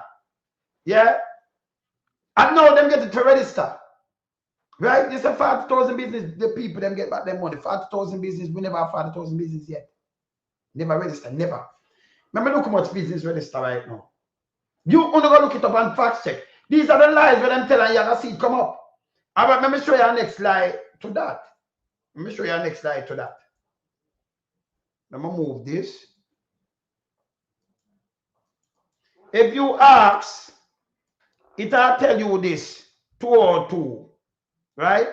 Yeah? I know them get it for register. Right? This is 40,000 business, the people them get back their money. 40,000 business, we never have 40,000 business yet. Never register, never. Remember, look how much business register right now. You only go look it up and fact check. These are the lies where I'm telling you, I see it come up. All right, let me show you our next lie to that. Let me show you our next lie to that. Let me move this. If you ask, it'll tell you this 202, right?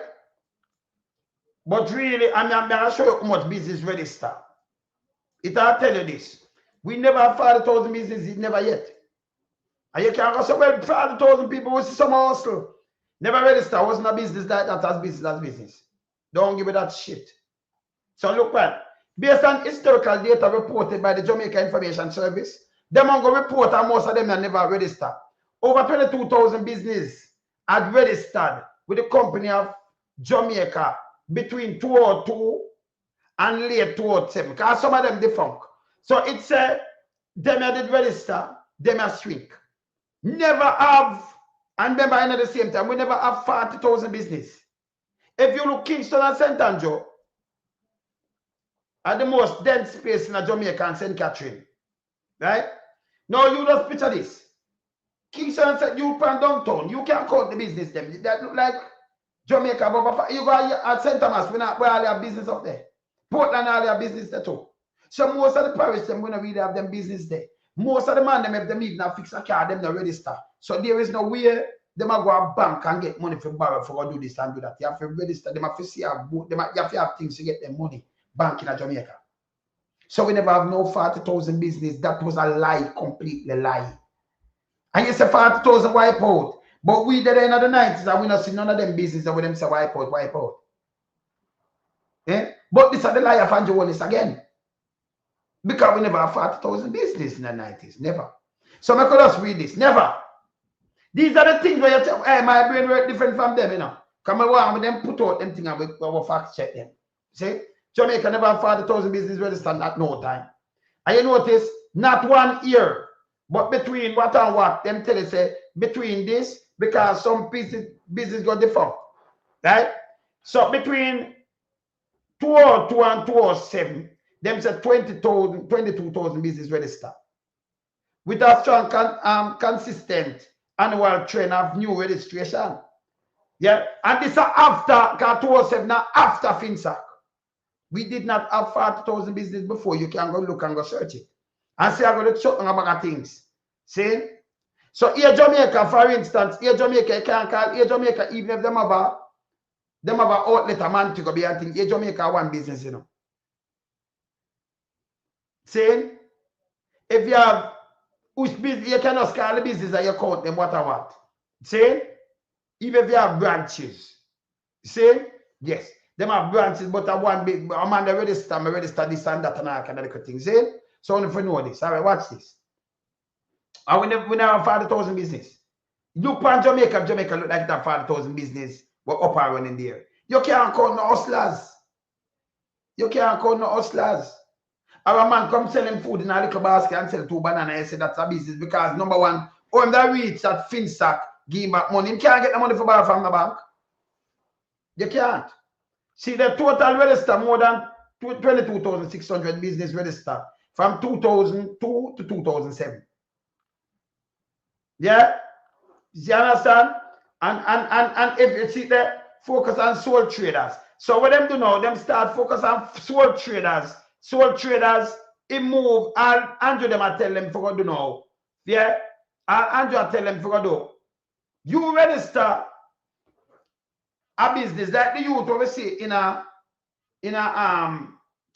But really, I'm going to show you how much business register. It'll tell you this. We never have 40,000 businesses, never yet. And you can go somewhere 40,000 people with some hustle. Never register, wasn't a business like that as business. Don't give me that shit. So look, man, based on historical data reported by the Jamaica Information Service, them on go report and most of them are never registered. Over 22,000 businesses had registered with the company of Jamaica between 2002 and late 2007. Because some of them defunct. So it's them did register, them are shrink. Never have, and remember at the same time, we never have 40,000 business. If you look Kingston and St. Andrew, are the most dense place in Jamaica and St. Catherine. Right? Now you just picture this. Kingston and St. You pan downtown, you can't count the business them. That look like Jamaica, but you go at St. Thomas, we all have business up there. Portland all have business there too. So most of the parish them gonna really have them business there. Most of the man them have them even fix a car, them not register. So there is no way them go a bank and get money for borrow for do this and do that. You have to register, them have to see a boat, you have to have things to get them money bank in Jamaica. So we never have no 40,000 business. That was a lie, completely lie. And you say 40,000 wipe out. But we did in the 90s and we not see none of them business that with them say wipe out. Eh? But this is the lie of Andrew Holness again. Because we never have 40,000 business in the 90s. Never. So I could just read this. Never. These are the things where you tell, hey, my brain work different from them, Come on with them, put out them things and we fact check them. See? Jamaica never have 40,000 business registered at no time. And you notice, not 1 year, but between what and what, them tell you say, between this, because some business got defunct. Right? So between 2002 and 2007, them said 20,000, 22,000 business register. With a strong, consistent annual trend of new registration. Yeah, and this is after, 207 now after FinSac. We did not have 40,000 business before. You can go look and go search it. And see, I'm going to show you about things. See? So here Jamaica, for instance, here Jamaica, you can't call here Jamaica, even if them have an outlet a man to go be and think, here Jamaica one business, you know. See? If you have which business, you cannot call the business and you count them what I want. See? Even if you have branches. See? Yes. Them have branches, but I one big I'm on the register this and that and all kind of little things. See? So only for know this. All right, watch this. And we never have 40,000 business. Look on Jamaica look like that 40,000 business. We're up and running there. You can't count no hustlers. You can't count no hustlers. Our man come selling food in a little basket and sell 2 bananas. I say that's a business because number one, when they reach that FinSac, give him back money. You can't get the money for borrow from the bank. You can't. See, the total register more than 22,600 business register from 2002 to 2007. Yeah? You understand? And if you see the focus on sole traders. So what them do now, them start focus on sole traders. Sole traders, it move, and Andrew them I tell them for what do now. Yeah? And Andrew I tell them for what do. You register a business like the youth over see in a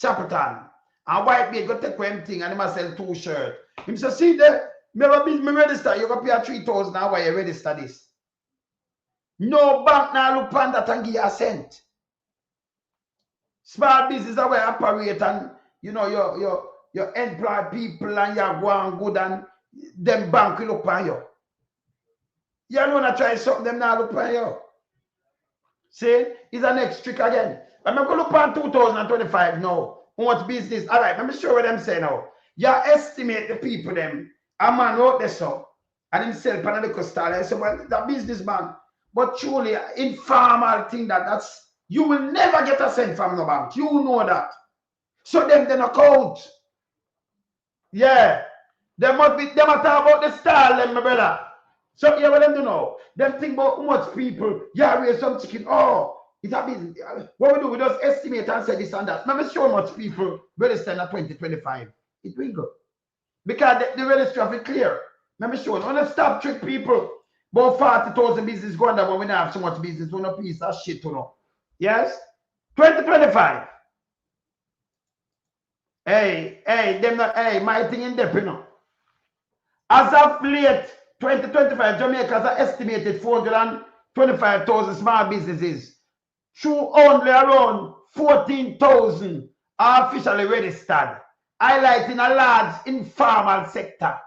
Chapelton. And white beard go take one thing and he must sell 2 shirts. Him say, see there, me register, you go pay 3,000 now why you register this. No bank now look on that and give you a cent. Small business are where operate and you know you employ people and you go on good and them bank will look on you. You don't want to try something, them now look on you. See, it's the next trick again. I'm going to look on 2025 now. What business? All right, let me show what them say now. You estimate the people them. A man wrote this up and himself and a little style. I said, well, the businessman. But truly, informal thing that's you will never get a cent from the bank. You know that. So them account. Yeah. They must talk about the style, them, my brother. So yeah, what them do now? Them think about how much people, yeah, raise some chicken. Oh, it's a business. What we do, we just estimate and say this and that. Let me show how much people register in 2025. It will go. Because the register is clear. Let me show you. I want to stop trick people. About 40,000 business going down when we don't have so much business. We're not piece of shit, you know. Yes? 2025. Hey, my thing in depth, you know. As of late, 2025, Jamaica has estimated 425,000 small businesses. Through only around 14,000 are officially registered, highlighting a large informal sector.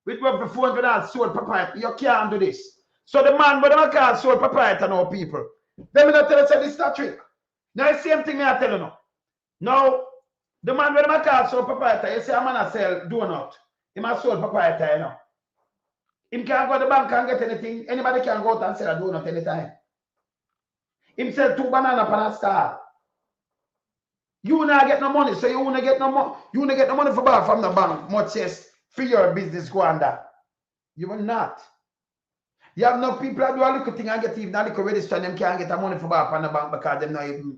With roughly 400 sole proprietor. You can't do this. So the man, but they can't sole proprietor now, people. Let me not tell you this is a trick. Now, the same thing I tell you now. Now, the man when I call sole proprietor, you say a man a sell donut. He must sole proprietor, you know. Him can't go to the bank and get anything. Anybody can go out and sell a donut anytime. Him sell 2 bananas per a stall. You not get no money, so you won't get no money. You won't get no money for back from the bank, much as for your business go under. You will not. You have no people that do a little thing and get even a little register and them can't get the money for back from the bank because them not even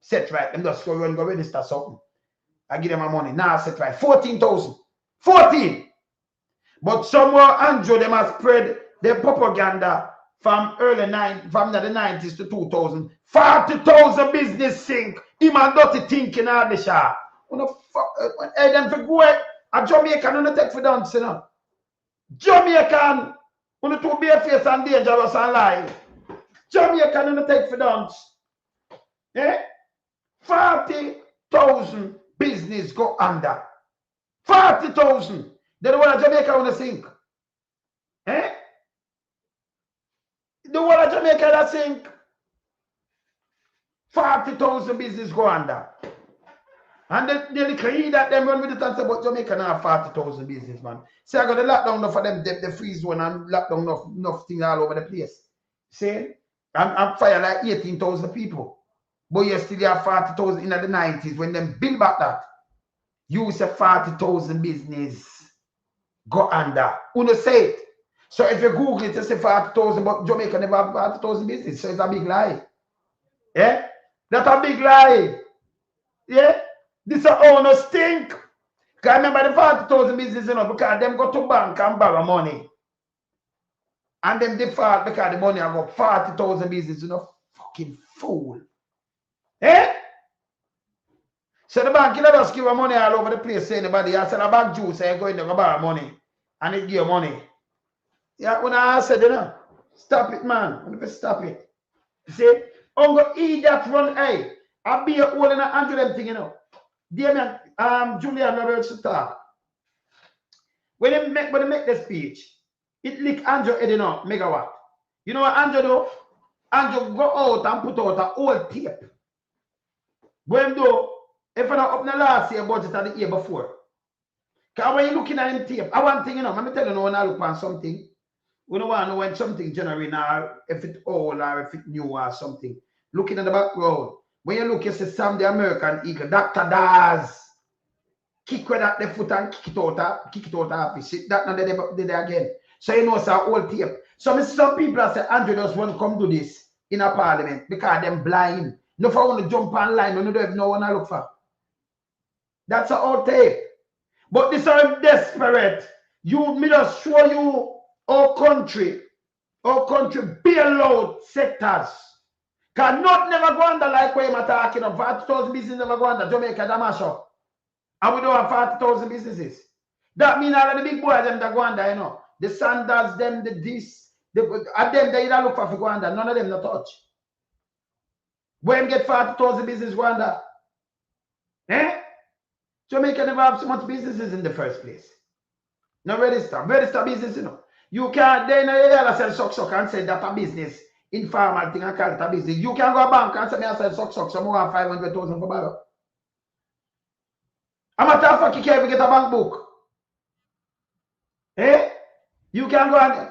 set right. Them just go run go register something. I give them my money. Now set right. 14,000. 14. But somewhere Andrew them has spread their propaganda from the 90s to 2000. 40,000 business sink. Him and dirty thinking all the shop. Hey, them for go a Jamaican on take for dance, you know. Jamaican on the 2 bare face and dangerous and lie. Jamaican on take for dance. Eh? 40,000 business go under. 40,000. Then what Jamaica on the sink. Eh? The whole of Jamaica that sink. 40,000 business go under. And they create that them run with it and say, but Jamaica now have 40,000 business, man. See, I got the lockdown for them, the freeze one and lockdown enough things all over the place. See? I'm fire like 18,000 people. But you still have 40,000 in the 90s when them build back that. You say 40,000 business go under. Uno say it. So if you Google it, you say 40,000, but Jamaica never have 40,000 business. So it's a big lie. Yeah? That's a big lie. Yeah? This is a stink. Because remember the 40,000 business, because them go to bank and borrow money. And them default because the money I got 40,000 business, fucking fool. Eh? So the bank, just give money all over the place, say anybody, I said a bank juice, say go in there, go borrow money. And it give you money. Yeah, when I said, stop it, man. Stop it. You see? I'm going to eat that run, hey. I'll be all in 100 thing, Dear man, Julian Roberts to talk. When they make the speech, it lick Andrew head, megawatt. You know what Andrew do? Andrew go out and put out an old tape. When do, if I don't open the last year budget or the year before. Because when you're looking at him tape, I want thing, let me tell you when I look on something, we don't want to know when something generating or if it's old or if it's new or something. Looking at the background. When you look, you see Sam the American Eagle, Dr. Daz. Kick with that the foot and kick it out of office. That now they did again. So you know it's an old tape. So some people say Andrew just want to come do this in a parliament because them blind. No for want to jump online, you don't even know what I look for. That's an old tape. But this are desperate. Me just show you our country bail out sectors. Because not never go under like where you're talking of 40,000 business never go under Jamaica, Damasha. And we don't have 40,000 businesses. That means all of the big boys them that go under, The Sanders, them, the this, them they either look for go under. None of them not touch. When get 40,000 business go under? Eh? Jamaica never have so much businesses in the first place. Now register business, You can't then sell suck and say that a business, informal thing and call it a business. You can go to a bank and say me I sell suck, so more than 500,000 for borrow. I'm a tough fuck you can't even get a bank book. Eh? You can go and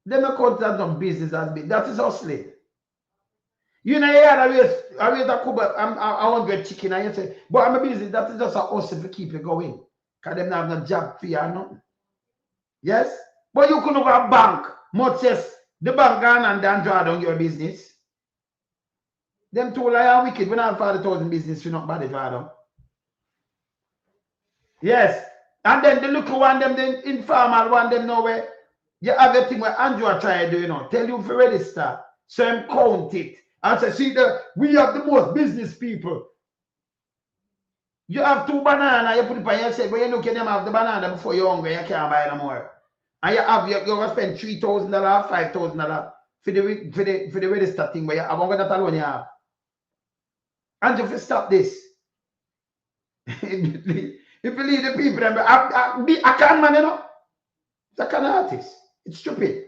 them not count that no business as big. That is hustling. You know, I raise a couple, I 100 chicken, and you say, but I'm a business, that is just a hustle to keep you going. Because them not have no job for you or nothing. Yes? But you couldn't have a bank, much as the bank gone and then draw down your business. Them two are wicked. When I have 40,000 business, you're not bad at draw. Yes. And then the little one, them the informal one, them know where you have everything where Andrew try to do, tell you to register. So I'm count it. And say, see, we have the most business people. You have 2 bananas, you put it on yourself, but you look at them have the banana before you're hungry, you can't buy no more. And you're going to spend $3,000, $5,000 for the register thing, but you have that alone you have. And if you stop this, if you leave the people, I can't man, It's a kind of artist. It's stupid.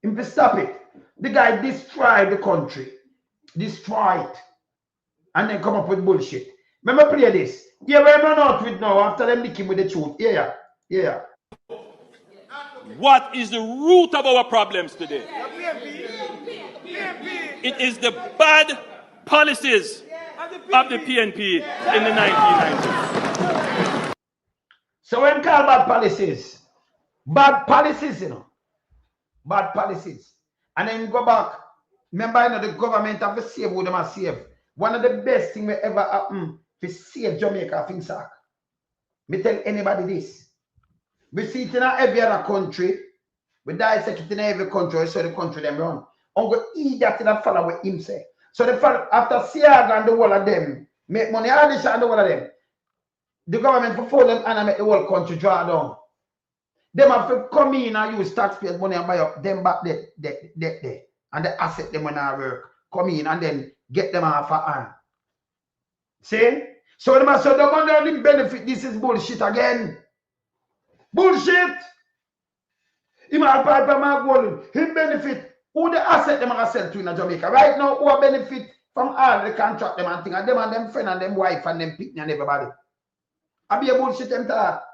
If you stop it, the guy destroyed the country. Destroy it. And then come up with bullshit. Remember play this. Yeah, we're run out with now after them licking with the truth. Yeah. What is the root of our problems today? It is the bad policies of the PNP in the 1990s. So when call bad policies, bad policies, and then go back. Remember, the government have to save who them have save. One of the best things that ever happened to save Jamaica, things like. Me tell anybody this. We see it in every other country. We dissect it in every country, so the country them run. I'm going to eat that in a follow what him say. So the follow, after Seaga and the whole of them make money, all this and the whole of them, the government for them and make the whole country draw down. Them have to come in and use taxpayers' money and buy up them back there. And the asset them when I work. Come in and then get them off a hand. See? So the master the money only benefit. This is bullshit again. Bullshit! He might pipe my gold. He benefit. Who the asset them are sell to in Jamaica? Right now, who benefit from all the contract them and thing and them friend and them wife and them pitney and everybody. I be a bullshit them talk.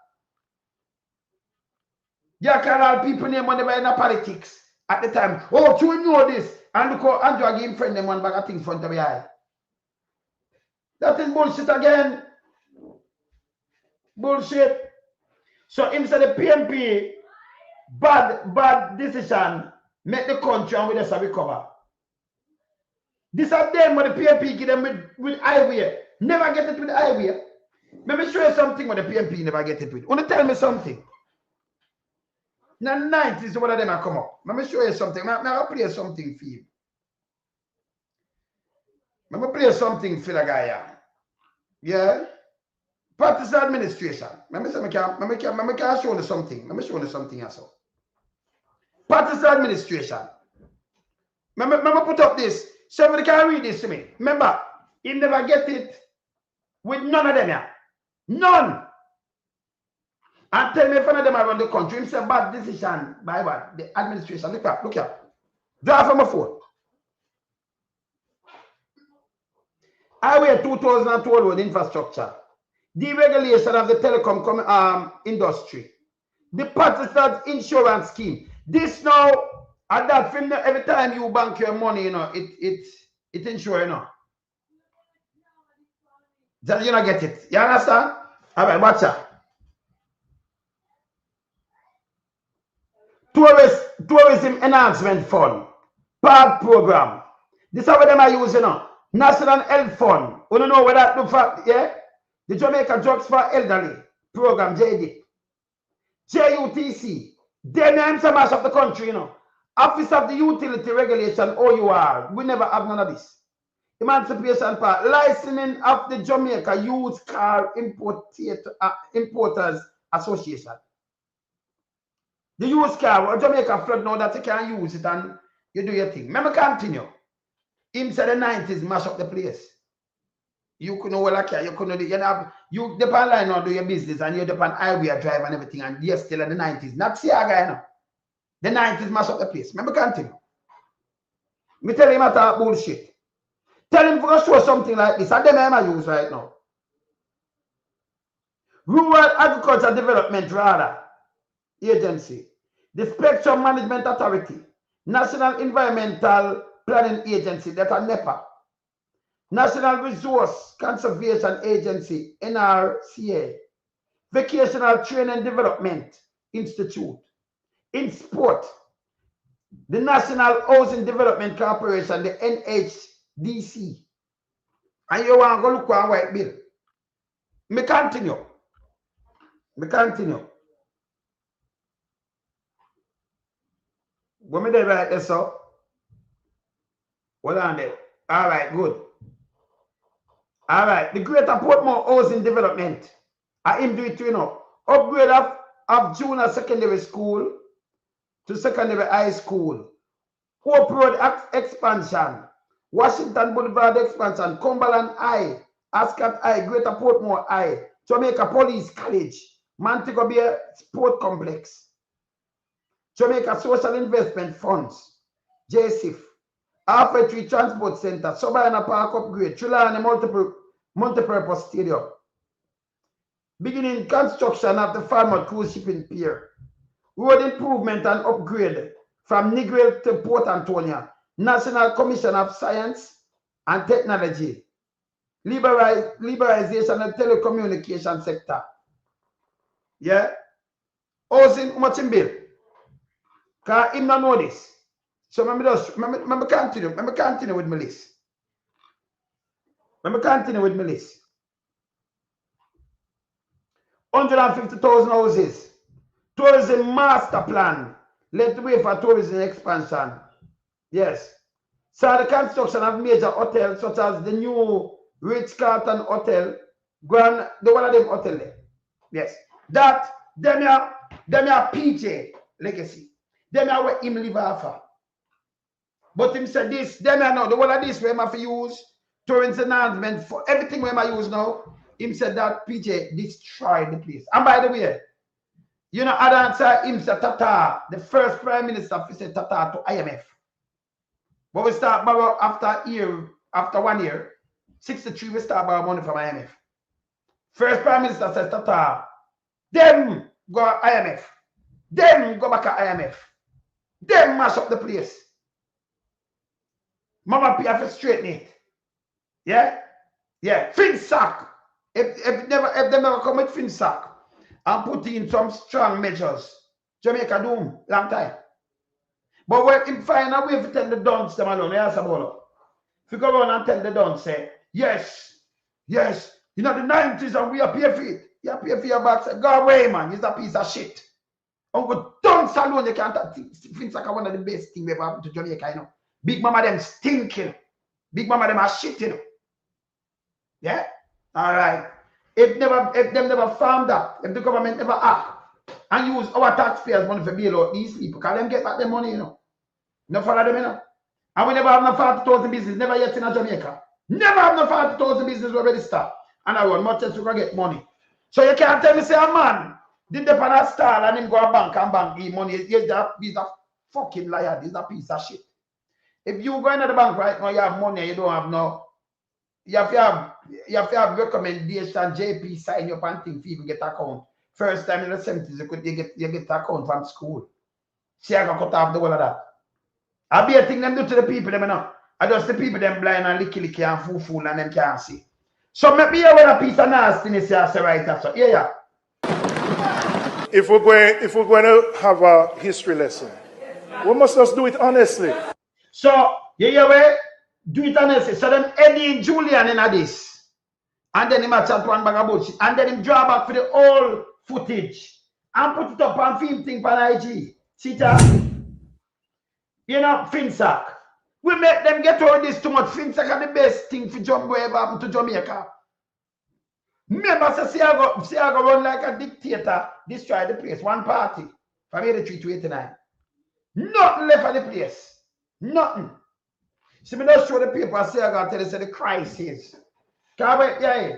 You can all people name when they were in the politics at the time. Oh, you know this. And look how Andrew give friend them one bag of things front of your eye. That is bullshit again. Bullshit. So him say the PNP bad decision make the country and we just recover. This are them what the PNP give them with highway. Never get it with highway. Let me show you something what the PNP never get it with. Want to tell me something? Now 90s one of them are come up. Let me show you something. I'll play something for you. Let me play something for the guy here. Yeah? Practice administration. Let me show you something. Let me show you something also. Practice administration. Let me put up this. Somebody can read this to me. Remember, he never get it with none of them here. None. And tell me if none of them around the country. It's a bad decision by what? The administration. Look up, look up. Draw from my phone. Highway 2012 with infrastructure. Deregulation of the telecom industry. The Partisans insurance scheme. This now, at that film, every time you bank your money, you know, it insure, you know. That you not get it. You understand? All right, watch out. Tourism Enhancement Fund. Park Program. This is what them are using, you know. National Health Fund. You don't know what that do for, yeah? The Jamaica Drugs for Elderly Program, JD. JUTC. They name some mass of the country, you know. Office of the Utility Regulation, OUR. We never have none of this. Emancipation Park. Licensing of the Jamaica Used Car Importers Association. The used car, Jamaica flood now that you can use it and you do your thing. Remember, continue. Him said the 90s mash up the place. You couldn't well care, you couldn't do you depend line now do your business and you depend highway drive and everything, and you're still in the 90s. Not Seaga, you know. The 90s mash up the place. Remember, continue. Me tell him about bullshit. Tell him to show something like this. And them I use right now. Rural Agriculture Development rather Agency. The Spectrum Management Authority. National Environmental Planning Agency, that are NEPA. National Resource Conservation Agency, NRCA. Vocational Training Development Institute. In sport, the National Housing Development Corporation, the NHDC. And you want to go look at white bill. Me continue. When me there right there, so. Hold on there. All right, good. All right, the Greater Portmore Housing Development. I am doing it, you know. Upgrade of junior secondary school to secondary high school. Hope Road expansion. Washington Boulevard expansion. Cumberland High. Ascot High. Greater Portmore High. Jamaica Police College. Montego Bay Sport Complex. Jamaica Social Investment Funds. JSIF. Halfway Tree Transport Center. Subayana Park Upgrade. Chulani Multipurpose Stadium. Beginning construction of the Farmer Cruise Shipping Pier. Road improvement and upgrade from Negril to Port Antonio. National Commission of Science and Technology. Liberalization of telecommunication sector. Yeah? Housing, much in bill. Because him not know this. So let me continue with my list. Let me continue with my list. 150,000 houses. Tourism master plan. Led the way for tourism expansion. Yes. So the construction of major hotels such as the new Ritz-Carlton Hotel, the one of them hotel there. Yes. That them are PJ legacy. Them are where him live after. But him said this, them are now the one of this where I have to use tourism enhancement for everything where I use now. Him said that PJ destroyed the place. And by the way, you know, other answer him said Tata, the first prime minister, he said Tata to IMF. But we start borrow after 1 year, 63 we start borrow money from IMF. First prime minister said Tata, them go IMF, them go back to IMF, them mash up the place. Mama P have to straighten it. Yeah? Yeah. Finsack. If they never come with Finsack, and put in some strong measures. Jamaica doom, long time. But when him find a way to tell the dons them alone, yes, about if you go around and tell the dons, say, yes, yes, you know the 90s and we are pay for it. You pay for your back, say, go away, man, it's a piece of shit. Uncle dons alone, you can't think like one of the best things ever happened to Jamaica, you know. Big mama them stinking. Big mama them are shit, you know. Yeah? Alright. If them never found that, if the government never act and use our taxpayers' money for bail out these people, can them get back their money, you know? No follow them, you know. And we never have no 40,000 business, never yet in Jamaica. Never have no 40,000 business already start. And I want much as we can get money. So you can't tell me, say, a man did the pan a stall and him go a bank and bank give money. He's a fucking liar. He's a piece of shit. If you go into the bank right now, you have money, you don't have no. You have to have recommendation, JP sign your panting fee to get account. First time in the 70s, you get account from school. Seaga cut off the whole of that. I be a thing them do to the people, them know. I just the people them blind and licky and fool and them can't see. So maybe you with a piece of nastiness you say right after. Yeah. If we're going to have a history lesson, we must just do it honestly. So yeah, do it honestly. So then Eddie Julian in this. And then him a chat one bag of bullshit. And then him draw back for the old footage. And put it up on film thing on IG. See that? You know, Finsack. We make them get all this too much. Finsack are the best thing for Jumbo ever happened to Jamaica. Remember, Seaga run like a dictator, destroy the place. One party from 83 to 89. Nothing left of the place. Nothing. See, me just show the people Seaga tell us the crisis. Yeah.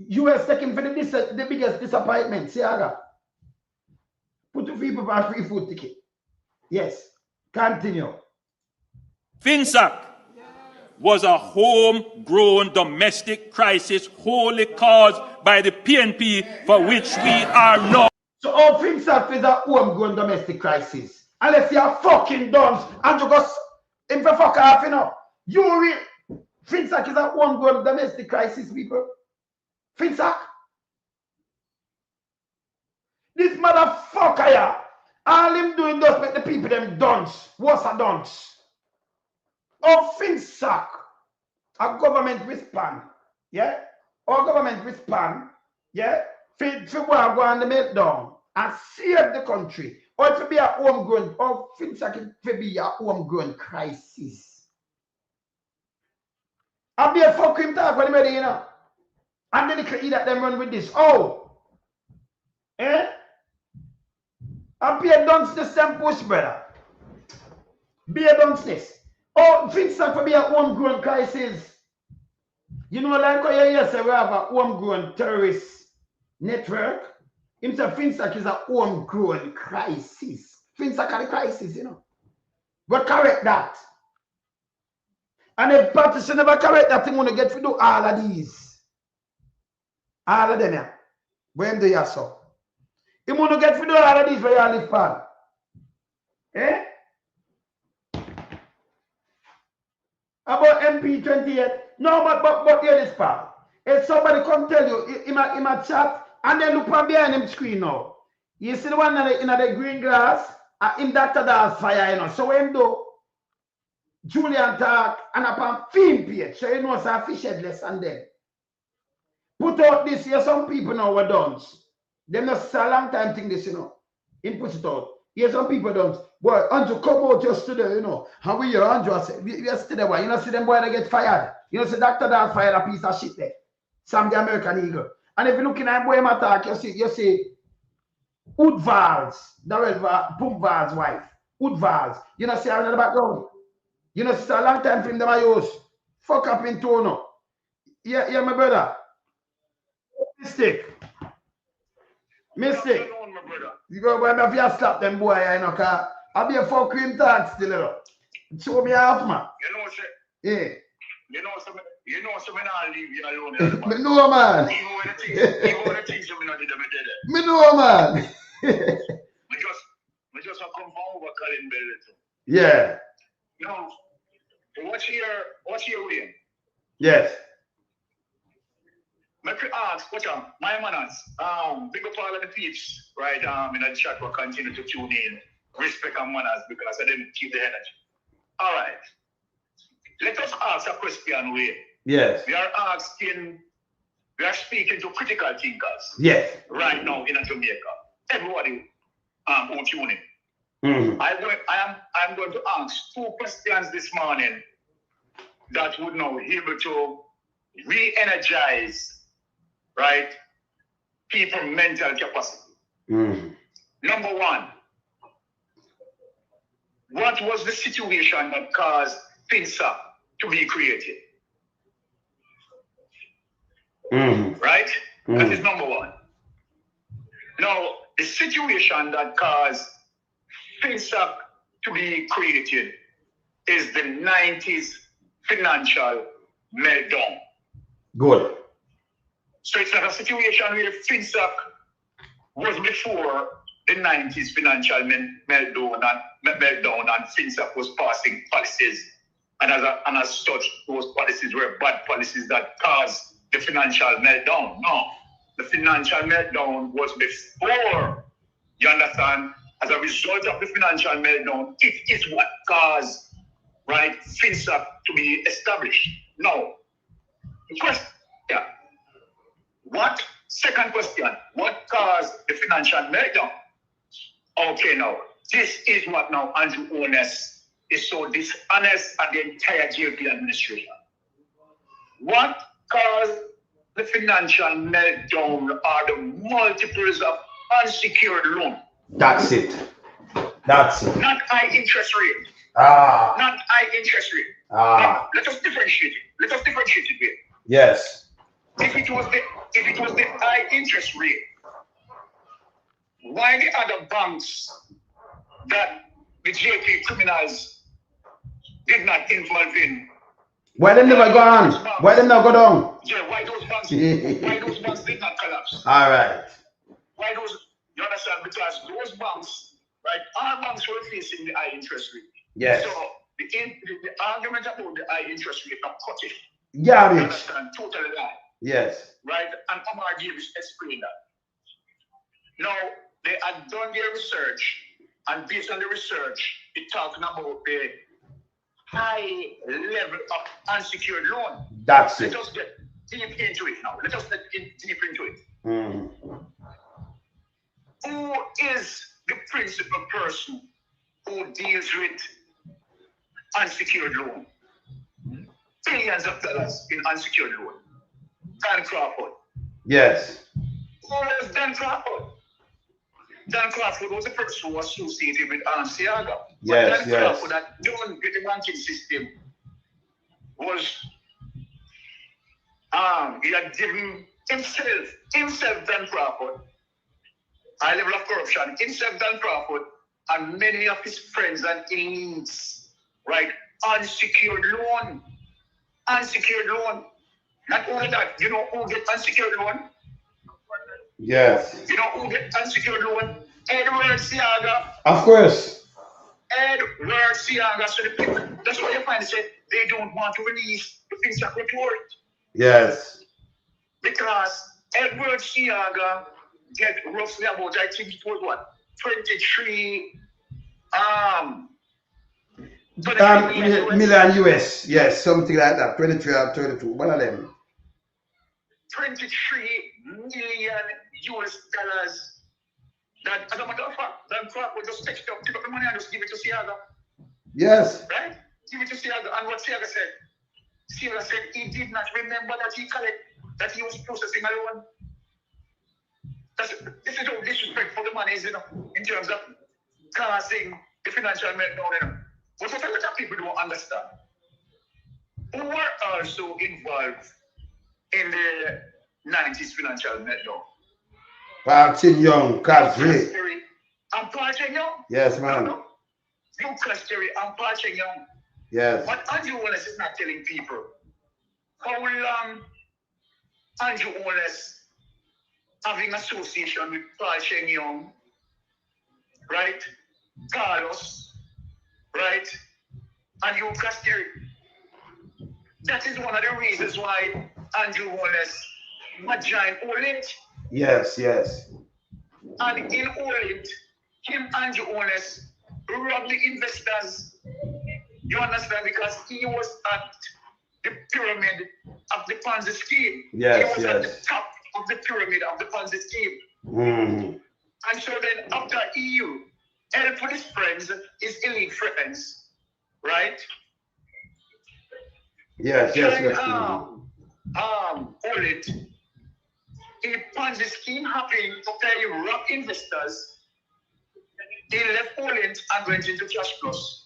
US taking for the biggest disappointment, Seaga. Put the people for a free food ticket. Yes. Continue. Finsack was a homegrown domestic crisis wholly caused by the PNP for which we are now. So all Finsack is a homegrown domestic crisis. Unless you are fucking dumb and you go in for fuck off, you know. Finsack is a homegrown domestic crisis, people. Finsack. This motherfucker, yeah. All him doing does make the people them dunce. What's a dunce? Oh, Finsack. A government respond. Yeah? Our government respond. Yeah? For go on the meltdown and save the country. Or to be a homegrown, or Finsack to be a homegrown crisis. I'll be a fucking talk when ready, you know. And then they can eat at them run with this. Oh. Eh? I'll be a dunce the same push, brother. Be a dunce this. Oh, Finsack for be a homegrown crisis. You know, like how you say we have a homegrown terrorist network. Him say Finsack is a homegrown crisis. Finsack are the crisis, you know. But correct that. And if party should never correct that, thing, want to get to do all of these. All of them, yeah. When do you so? You want to get to do all of these where you live, pal. Eh? About MP28. No, but hear this part. If somebody come tell you, in a chat, and then look from behind him screen now. You see the one in the green glass, him Dr. Dawes fire, you know. So when do Julian talk and upon film page, so you know it's a fish headless and then. Put out this here, some people now were done. They not a long time thing this, you know. Him put it out. Here some people don't. Boy, Andrew come out yesterday, you know. And we hear Andrew say, we yesterday, boy. You know, see them boy they get fired. You know, see Dr. Dawes fired a piece of shit there. Sam the American Eagle. And if you look in that boy attack, you see Woodval's, Pumpval's wife. Woodval's. You know, see her in the background. You know, it's a long time film them I use. Fuck up in Tono. Yeah, my brother. Mistake. You go boy, if you slap them boy, you know, cause I'll be a fuck cream tag still, you know. Show me half, man. You know, sir. Yeah. You know, so I leave you alone. Me know, man. Even when the things you not did, me know, man. Me just come from over Colin Bell. Yeah. You know, what's your way? Yes. Make you ask watch out, my manners. Big up all of the peeps, right? In the chat will continue to tune in. Respect and manners because I didn't keep the energy. All right. Let us ask a question here. Yes. We are speaking to critical thinkers. Yes. Right now in Jamaica. Everybody who tune in. Mm-hmm. I'm going to ask 2 questions this morning that would now be able to re-energize, right, people's mental capacity. Mm-hmm. Number 1, what was the situation that caused FinSA to be created? Mm-hmm. Right? Mm-hmm. That is number 1. Now, the situation that caused FinSA to be created is the 90s financial meltdown. Good. So it's not a situation where FinSA was before the 90s financial meltdown and FinSA was passing policies. And as such, those policies were bad policies that caused the financial meltdown. No, the financial meltdown was before, you understand? As a result of the financial meltdown, it is what caused, right, FinSA to be established. Now, first, yeah. Second question, what caused the financial meltdown? Okay, now, this is what now Andrew Holness is so dishonest at the entire JP administration. What caused the financial meltdown are the multiples of unsecured loan. That's it. That's it. Not high interest rate. Not high interest rate. Now, let us differentiate it. Let us differentiate it here. Yes. If it was the high interest rate, why the other banks that the JP criminals did not involve in? Why them never go on? Why them not go down? Yeah, why those banks did not collapse? All right. Why those, you understand? Because those banks, right, our banks were facing the high interest rate. Yes. So the argument about the high interest rate are cut it. Yeah, You bitch. understand? Totally lie. Yes. Right? And Omar gave us explain that. Now, they had done their research, and based on the research, it's talking about the high level of unsecured loan. That's it. Let us get deep into it now. Let us get deep into it. Mm-hmm. Who is the principal person who deals with unsecured loan? Billions of dollars in unsecured loan. Dan Crawford. Yes. Who was Dan Crawford? Dan Crawford was the person who was associated with Seaga. Yes, Dan yes. Crawford that done with the banking system was he had given himself Dan Crawford, high level of corruption, himself Dan Crawford, and many of his friends and elites, right? Unsecured loan. Unsecured loan. Not only that, you know who get unsecured loan? Yes. You know who get unsecured loan? Edward Seaga. Of course. Edward Seaga. So the people, that's why you find they don't want to release the FinSA report. Yes. Because Edward Seaga get roughly about, I think it was what, 23 million US. Yes, something like that. 23 or 32. One of them. 23 million US dollars. That, as a matter of fact, Dan Crawford just pick up the money and just give it to Seaga. Yes. Right? Give it to Seaga. And what Seaga said he did not remember that that he was processing a loan. This is how disrespectful the money is, you know, in terms of causing the financial meltdown, you know. But what a lot of people don't understand. Who were also involved in the 90s financial meltdown? Park Chin Young, Kazri. And Paul Chen Young? Yes, man. No. Lucas Terry and Paul Chen Young. Yes. But Andrew Holness is not telling people how long Andrew Holness having association with Paul Chen Young, right? Carlos, right? And Lucas Terry. That is one of the reasons why Andrew Holness giant Holness. Yes, yes. And in Holness, him and Holness robbed the investors. You understand? Because he was at the pyramid of the Ponzi scheme. Yes, he was yes. at the top of the pyramid of the Ponzi scheme. Mm. And so then after EU, help with his friends, his elite friends, right? Yes, yes, yes. Audit, a Ponzi scheme happening to pay rob investors. He left Holness and went into Cash Plus.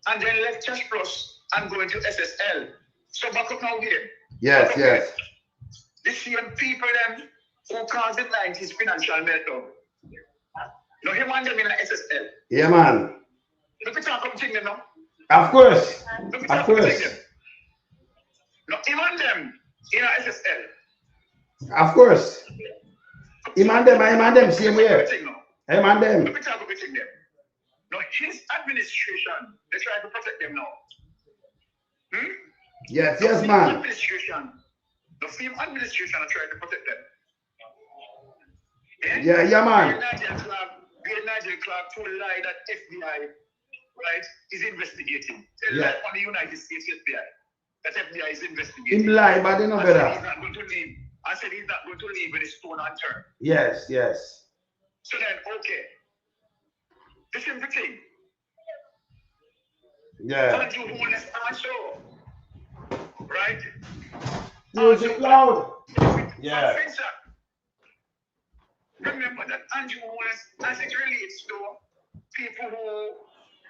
And then left Cash Plus and go into SSL. So back up now here. Yes, yes. The same people them who caused the 90s financial meltdown. Now him and them in SSL. Yeah, man. Look at how come thing them now. Of course. Of course. Now him and them in SSL. Of course. Him and them same way. Him and them. Look at how come thing them. Now his administration, they try to protect them now. Yes, yes, man. Administration. The same administration are trying to protect them. Yeah, man. Nigel Clark told a lie that FBI, right, is investigating. Tell Yeah. lie on the United States FBI that FBI is investigating. Him lie, but they know better. He's not going to leave. I said he's not going to leave with his stone unturned. Yes, yes. So then, okay. The simple thing. Yeah. Andrew Holness also, right? Music loud. Yeah. Remember that Andrew Holness, as it relates to people who,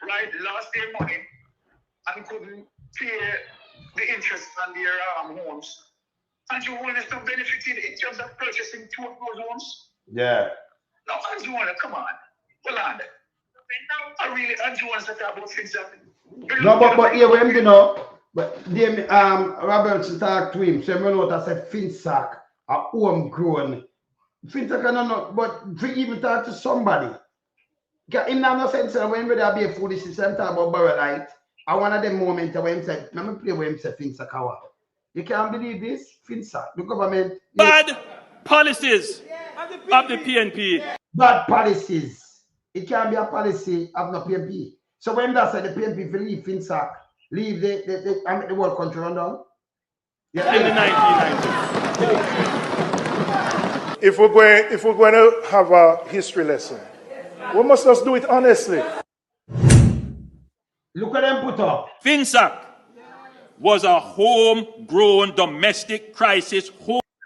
right, lost their money and couldn't pay the interest on their homes. Andrew Holness not benefited in terms of purchasing 2 of those homes. Yeah. Now, Andrew Holness, come on. Hold on. I really, Andrew Holness talk about things that... No, but yeah, when you know, but them Robertson talk to him, so you know that said Finsack are homegrown. Finsack I don't know, but even talk to somebody. In no sense when we be a foolish system talk about Barrelite, I one of them moments when him said, let me play where him say Finsack our. You can't believe this? Finsack, the government. Bad policies of the PNP. Bad policies. It can't be a policy of the PNP. So when that said the PNP will leave Finsack, leave the world country run down? Yeah. In the 1990s. If we're going to have a history lesson, we must just do it honestly. Look at them put up. Finsack was a homegrown domestic crisis.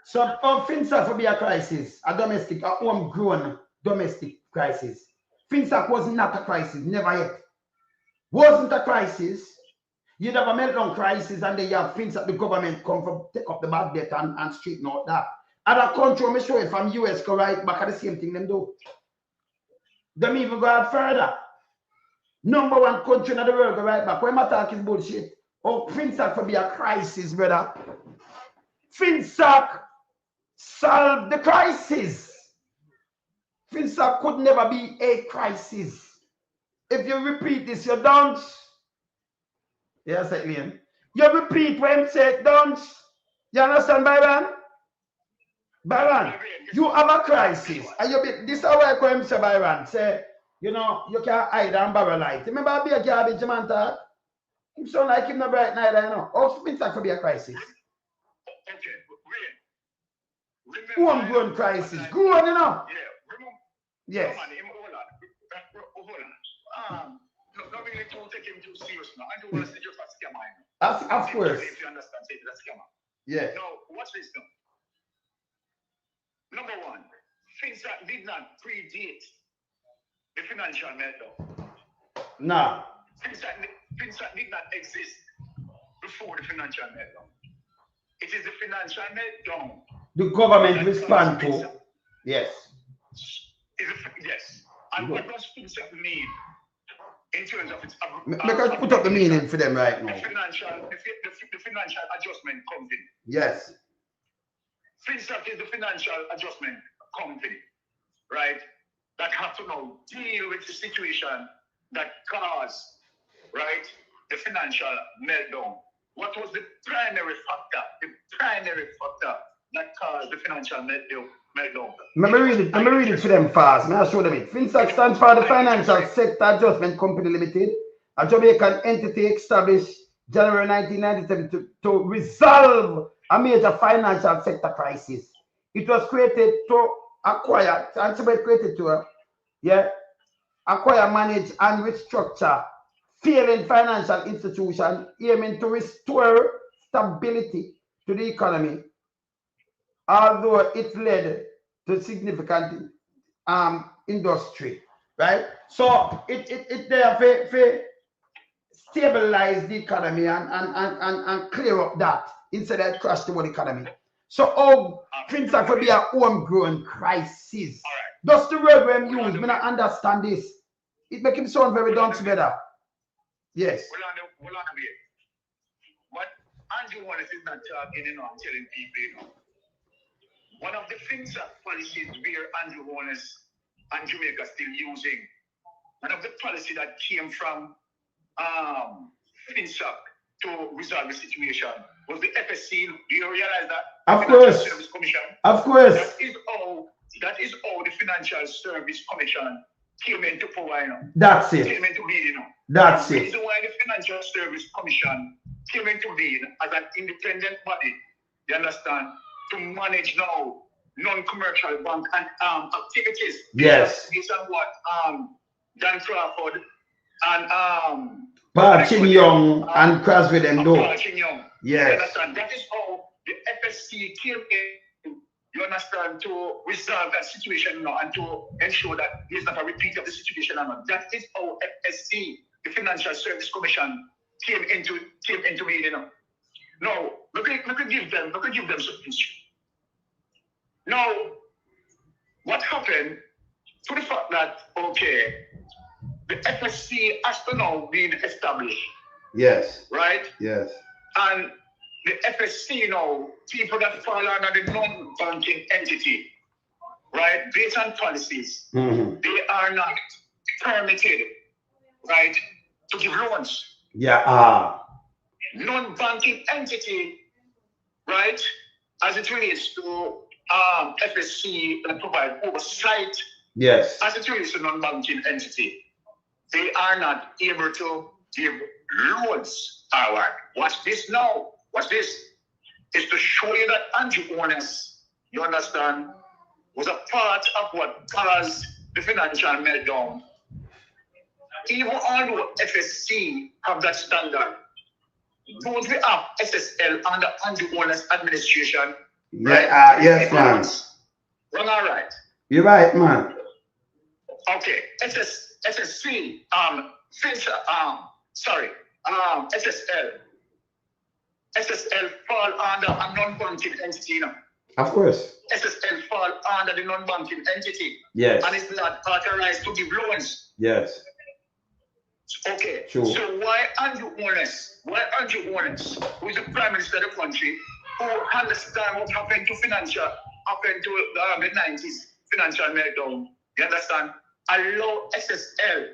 So Finsack will be a crisis, a homegrown domestic crisis. Finsack was not a crisis, never yet. Wasn't a crisis. You'd have a meltdown crisis and then you have Finsack, the government come from take up the bad debt and straighten out that. Other country, me show it from US go right back at the same thing them do. Them even go out further. Number 1 country in the world go right back. When my talk is bullshit. Oh, Finsack for be a crisis, brother. Finsack solved the crisis. Finsack could never be a crisis. If you repeat this, you don't. Yes, Liam. You repeat when you say don't. You understand, Byron? Byron, you have a crisis. And you be, this is how I come say, Byron. Say, you know, you can't hide and borrow light. Remember, I be a garbage man talk? Him sound like him no bright night, I know. Oh, Finsack could be a crisis. Okay, Homegrown crisis. Go on, you know. Yeah, yes. Hold on. Not really to take him too serious now. I don't want to say just a scammer. Of course. If you understand, say that's a scammer. Yeah. Now, watch this now. Number 1, Finsack did not predate the financial meltdown. No. Finsack did not exist before the financial meltdown. It is the financial meltdown. The government respond to. Yes. Yes. And what does Finsack mean in terms of its... Because put up the meaning for them right now. The financial adjustment company. Yes. Finsack is the financial adjustment company, right? That have to now deal with the situation that caused, right, the financial meltdown. What was the primary factor? The primary factor that caused the financial meltdown. Let me read it for them fast. May I show them it. FinSAC stands for the Financial Sector Adjustment Company Limited, a Jamaican entity established January 1997 to resolve a major financial sector crisis. It was created to acquire, acquire, manage, and restructure failing financial institutions, aiming to restore stability to the economy, although it led to significant industry, right? So it there for stabilize the economy and clear up that instead of crash the whole economy. So FinSAC will be a homegrown crisis. That's the word we use. Me not understand this. It make him sound very done together. Yes. But Andrew Holness is not talking, I'm telling people, one of the FinSAC policies where Andrew Holness and Jamaica still using, one of the policy that came from FinSAC to resolve the situation was the FSC. Do you realize that? Of course. Service Commission. Of course. That is how the Financial Service Commission came into power. That's it. Came into being. That's it. The reason why the Financial Service Commission came into being as an independent body, you understand, to manage now non-commercial bank and activities. Yes. Based on what Dan Crawford and Paul Chin Young and Crosby them do. Paul Chin Young. Yes. You understand? That is how the FSC came in, you understand, to resolve that situation now and to ensure that there's not a repeat of the situation. That is how FSC, the Financial Service Commission, came into being. Now, we could give them something. Now, what happened to the fact that, okay, the FSC has to now be established. Yes. Right? Yes. And the FSC now, people that fall under the non-banking entity, right, based on policies, they are not permitted, right, to give loans. Yeah. Non-banking entity, right, as it relates to FSC that provide oversight. Yes. As it relates to non-banking entity, they are not able to give loans. All right. Watch this now. Watch this. It's to show you that Andrew Holness, you understand, was a part of what caused the financial meltdown. Even although FSC have that standard, don't we have SSL under Andrew Holness administration? Yeah, right? Yes, man. Well, all right. You're right, man. Okay, SSC, SSL fall under a non-banking entity, Of course. SSL fall under the non-banking entity. Yes. And it's not authorized to give loans. Yes. Okay. Sure. So why Andrew Holness, who is the Prime Minister of the country, who understand what happened to the 90s financial meltdown, you understand? Allow SSL,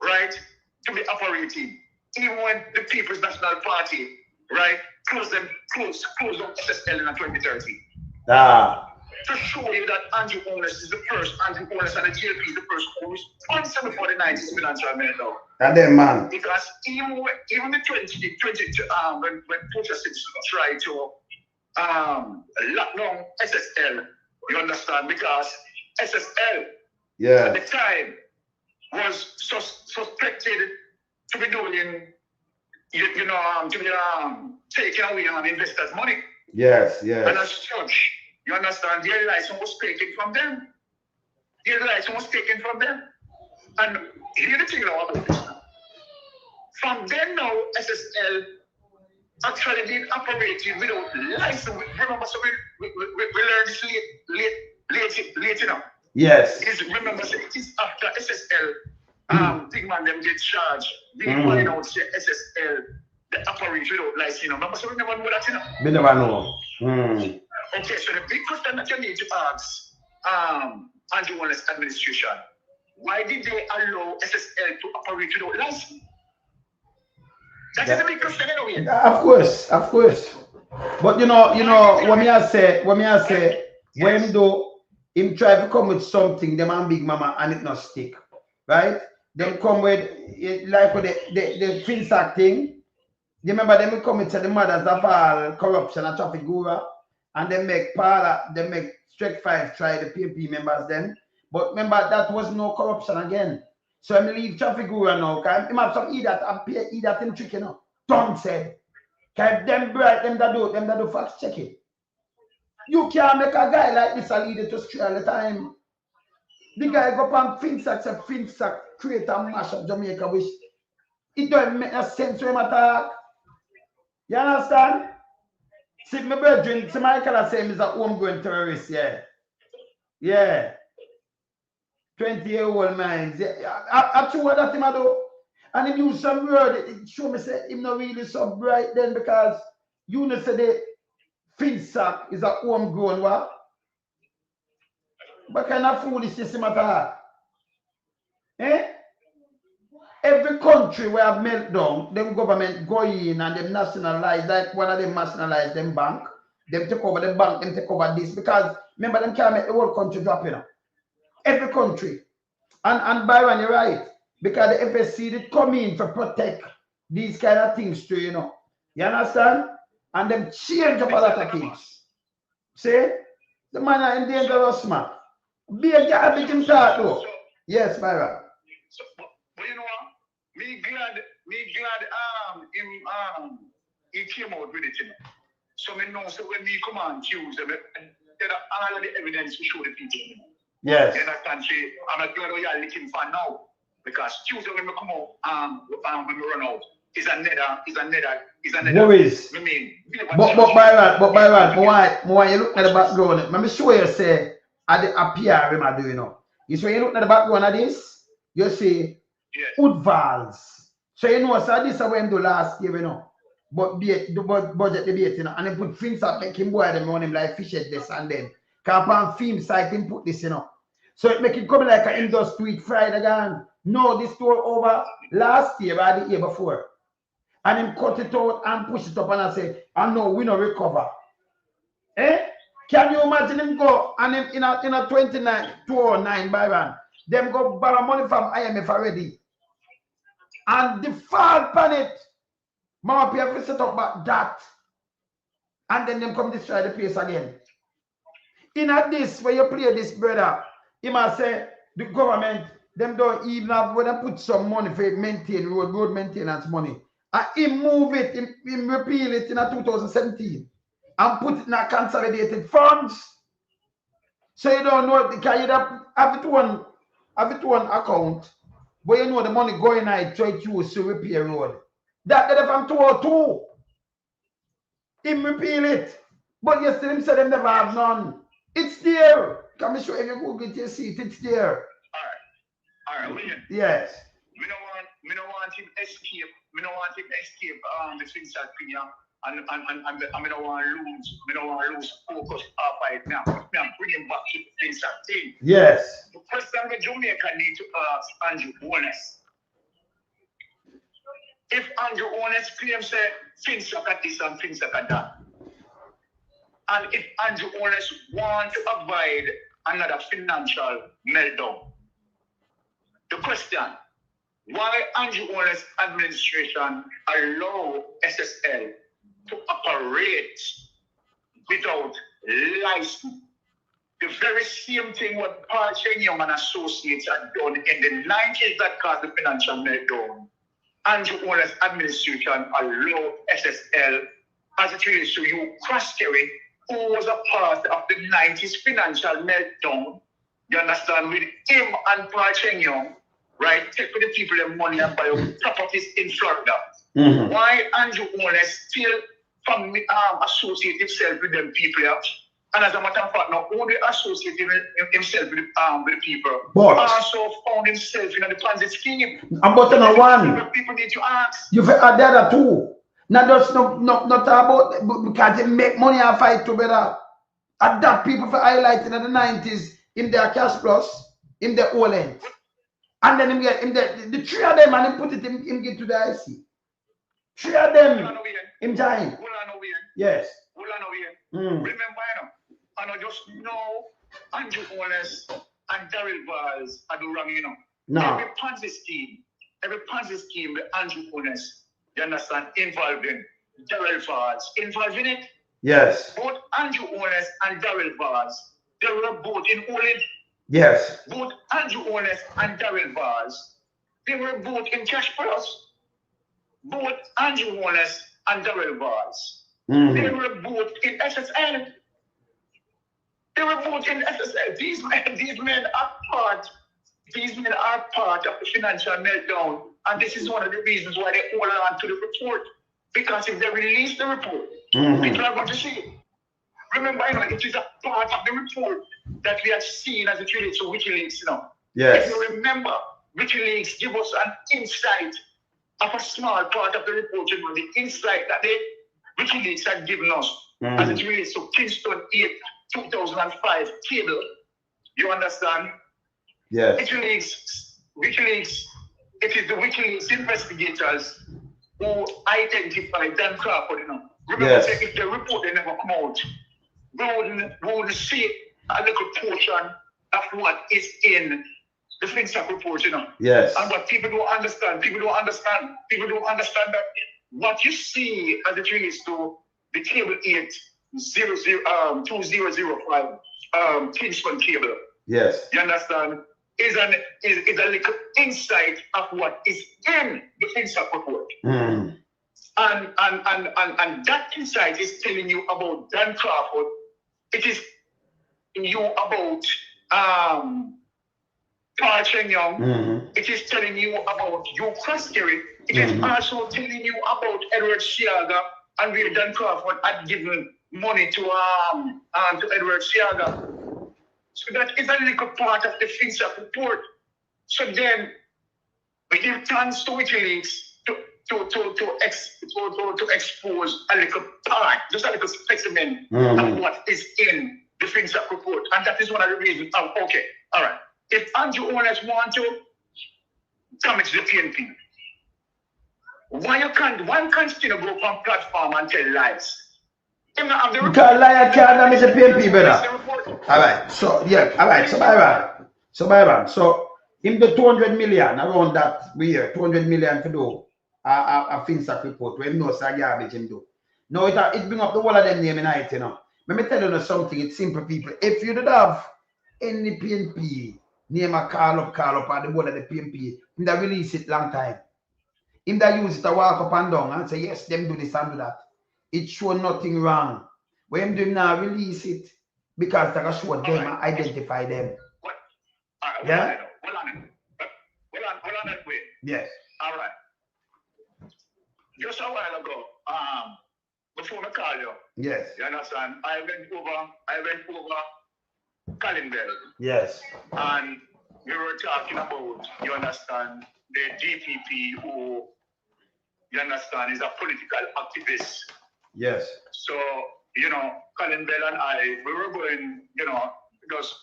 right, to be operating. Even when the People's National Party, right, close up SSL in 2030. To show you that Andrew Holness is the first, Andrew Holness and the GLP is the first who is responsible for the 90s financial meltdown. And then, man. Because even the 2020, when Portia Simpson tried to lock down SSL, you understand, because SSL at the time was suspected to be doing, to be taking away investors' money. Yes. And as such, you understand, their license was taken from them. And here's the thing about this. From then now, SSL actually been operating without license. Remember, so we learned this late enough. Yes. Remember, so it is after SSL, big man them get charged. They find out SSL, the operate without license. Remember, so we never know that, We never know. Okay, so the big question that you need to ask Andrew Holness administration, why did they allow SSL to operate without license? That is a big question anyway. Of course. But you know, what me I say, when do him try to come with something, them and Big Mama, and it not stick, right? Them come with it, like with the FinSac thing. You remember them come with the mothers of all corruption and traffic guru, and they make Strike 5 try the PMP members then. But remember that was no corruption again. So I leave traffic guru now. Cause him have some idiot and pay idiot him trick, you know. Don't say. Cause them bright, them that do fact checking. You can't make a guy like this a leader to stray all the time. The guy go up and FinSac create a mash of Jamaica, which it don't make no sense when I talk. You understand? See, my brethren, see, Michael say he's a homegrown terrorist, yeah. Yeah. 20-year-old minds. Yeah. Actually, what that him do? And he use some word, it show me say him not really so bright then because you know say the FinSac is a homegrown what? What kind of foolishness him at? Eh? Every country where have meltdown, them government go in and them nationalize, like one of them nationalize them bank, them take over the bank, them take over this, because remember them can't make the whole country drop, you know. Every country. And Byron, you're right. Because the FSC did come in to protect these kind of things too, you know. You understand? And them change up a lot of things. See? The man are in dangerous, man. Be a garbage himself though. Yes, Byron. But you know what? Me glad he came out with it, you know. So me know so when we come on Tuesday, there are all of the evidence we show the people. You know. Yes. You understand? I'm not glad we are looking for now. Because Tuesday when we come out, when we run out, is another worries. I mean, but Byron, why you look at the background? Let me show you say at the appear I do, you know. You see when you look at the background of this, you see Woodvalls. So you know, so this is what I do last year, you know. But budget debate, you know, and they put things up, make him boy them on him like fish at this and then. Can't on film site him put this, you know. So it make it come like an industry fried again. No, this tour over last year or the year before. And him cut it out and push it up and I say, I know we no recover. Eh? Can you imagine him go and him in a 2009 Byron? Them go borrow money from IMF already. And default on it. Markie have to set up back that. And then them come destroy the place again. In a this, where you play this, brother, he must say the government, them don't even have when they put some money for maintain road maintenance money. And he move it, he repeal it in 2017 and put it in a consolidated funds. So you don't know, because you have it one account, but you know the money going out try to use to repair road. That they from 202. Him repeal it. But yesterday him said them never have none. It's there. Can I show you Google it, you see it, it's there. All right, William. Yes. We don't want him escape. We don't want him escape the FinSac thing, and we don't want to lose focus off it now. We are bringing back to the FinSac thing. Yes. The question that Jamaica need to ask Andrew Holness. If Andrew Holness claims that FinSac at this and FinSac at that, and if Andrew Holness wants to avoid another financial meltdown, the question, why Andrew Holness administration allow SSL to operate without license? The very same thing what Paul Chenyong and Associates had done in the 90s that caused the financial meltdown. Andrew Holness administration allow SSL as it relates to you cross-carry who was a part of the 90s financial meltdown, you understand, with him and Paul Chenyong, right, take for the people their money and buy properties in Florida. Mm-hmm. Why Andrew Holness still associate himself with them people, and as a matter of fact, not only associate himself with the people, but also found himself in the transit scheme. But no one. People need to ask. You've had the other two. Not just not about because they make money and fight together. Adapt people for highlighting in the 90s in their cash plus, in the whole end. And then him get the three of them and him put it him get to the IC. Three of them him giant. Yes. Remember, and I just know Andrew Holness and Daryl Valls are the wrong, No. Every Ponzi scheme, the Andrew Holness, you understand, involved in Daryl Valls, involved in it. Yes. Both Andrew Holness and Daryl Valls, they were both in Olin. Yes. Both Andrew Holness and Daryl Valls, they were both in Cash Plus. Both Andrew Holness and Daryl Valls, they were both in SSL. They were both in SSL. These men are part of the financial meltdown, and this is one of the reasons why they hold on to the report. Because if they release the report, people are going to see it. Remember, it is a part of the report that we have seen as it relates to WikiLeaks, Yes. If you remember, WikiLeaks give us an insight of a small part of the report, the insight that the WikiLeaks had given us as it relates to Kingston 8 2005 cable. You understand? Yes. WikiLeaks, it is the WikiLeaks investigators who identified Dan Crawford, Remember, Yes. if the report they never come out, we wouldn't see a little portion of what is in the FinSac report, Yes. And what people don't understand that what you see as it relates to the cable 2005 Kingston cable. Yes. You understand? Is a little insight of what is in the FinSac report. And that insight is telling you about Dan Crawford. It is telling you about Paul Chen Young. It is telling you about Hugh Croskery. It is also telling you about Edward Seaga and where Dan Crawford had given money to Edward Seaga. So that is a little part of the FinSac report. So then we give thanks to WikiLeaks to expose a little part, just a little specimen of what is in the FinSac report. And that is one of the reasons. Okay, all right. If Andrew Holness wants to damage the PNP, one can't still go from platform and tell lies. You can't lie, can't damage the PNP, brother. All right, so, yeah, all right, so Byron, so in the 200 million around that year, 200 million to do a FinSac report, where no garbage him do. No, it bring up the whole of them name in it, Let me tell you something, it's simple, people. If you did have any PNP, name a call up at the whole of the PNP, him that release it long time. Him that use it to walk up and down and say, yes, them do this and do that. It show nothing wrong. When him do now release it, because they can show them and identify them. Yeah? Hold on that way. Yes. All right. Just a while ago, before I call you, yes. You understand? I went over Calendar. Yes. And we were talking about, you understand, the DPP who, you understand, is a political activist. Yes. So, Colin Bell and I, we were going, just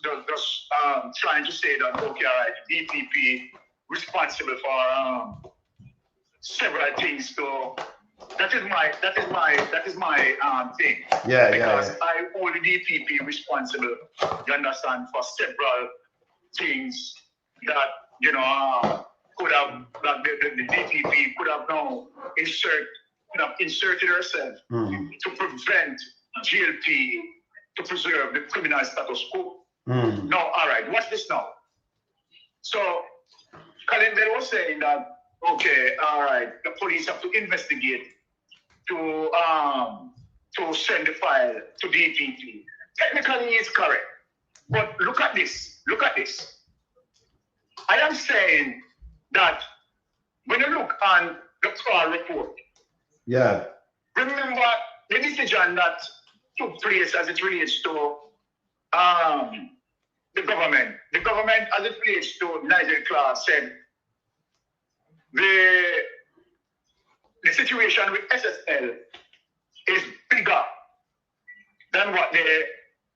trying to say that, okay, all right, DPP responsible for several things. So that is my thing. Yeah, because I hold the DPP responsible, you understand, for several things that, could have, that the DPP could have now inserted herself to prevent GLP to preserve the criminal status quo. No, all right, watch this now. So, Colin Bell was saying that, okay, all right, the police have to investigate to send the file to DPP. Technically, it's correct. But look at this. I am saying that when you look on the trial report, yeah. Remember the decision that took place as it relates to the government. The government, as it relates to Nigel Clark, said the situation with SSL is bigger than what they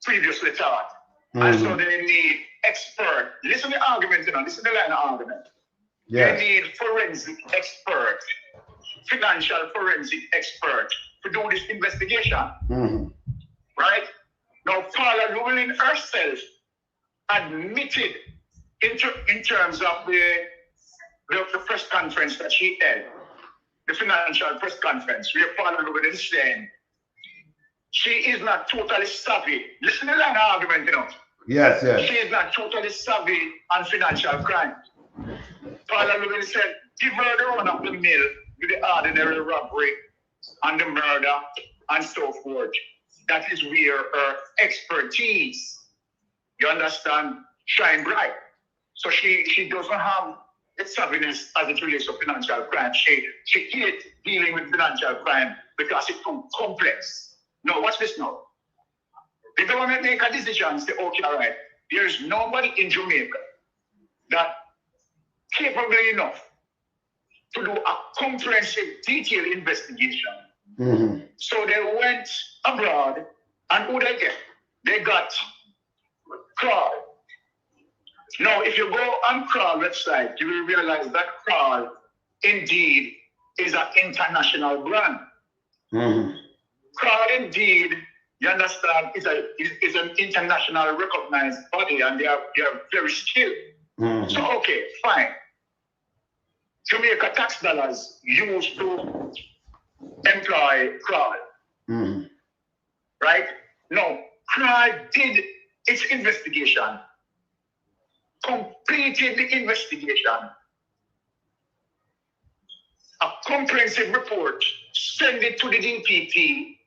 previously thought. And so they need expert. Listen to the argument, listen to the line of argument. Yes. They need forensic expert, financial forensic expert to do this investigation. Right? right? Now, Paula Llewellyn herself admitted in terms of the press conference that she held, the financial press conference, where Paula Llewellyn is saying she is not totally savvy. Listen to that argument, you know. Yes, yes. She is not totally savvy on financial crime. Paula Llewellyn said, give her the run of the mill with the ordinary robbery and the murder and so forth. That is where her expertise, you understand, shine bright. So she doesn't have the savviness as it relates to financial crime. She hates dealing with financial crime because it's too complex. Now, watch this now. The government make a decision and say, okay, all right, there is nobody in Jamaica that capable enough to do a comprehensive, detailed investigation. Mm-hmm. So they went abroad, and who they get? They got Crawl. Now, if you go on Crawl website, you will realize that Crawl indeed is an international brand. Mm-hmm. Crawl indeed, you understand, is an international recognized body, and they are very skilled. Mm-hmm. So okay, fine. Jamaica tax dollars used to employ Crawl. Mm-hmm. Right? No, Crawl did its investigation, completed the investigation, a comprehensive report, send it to the DPP.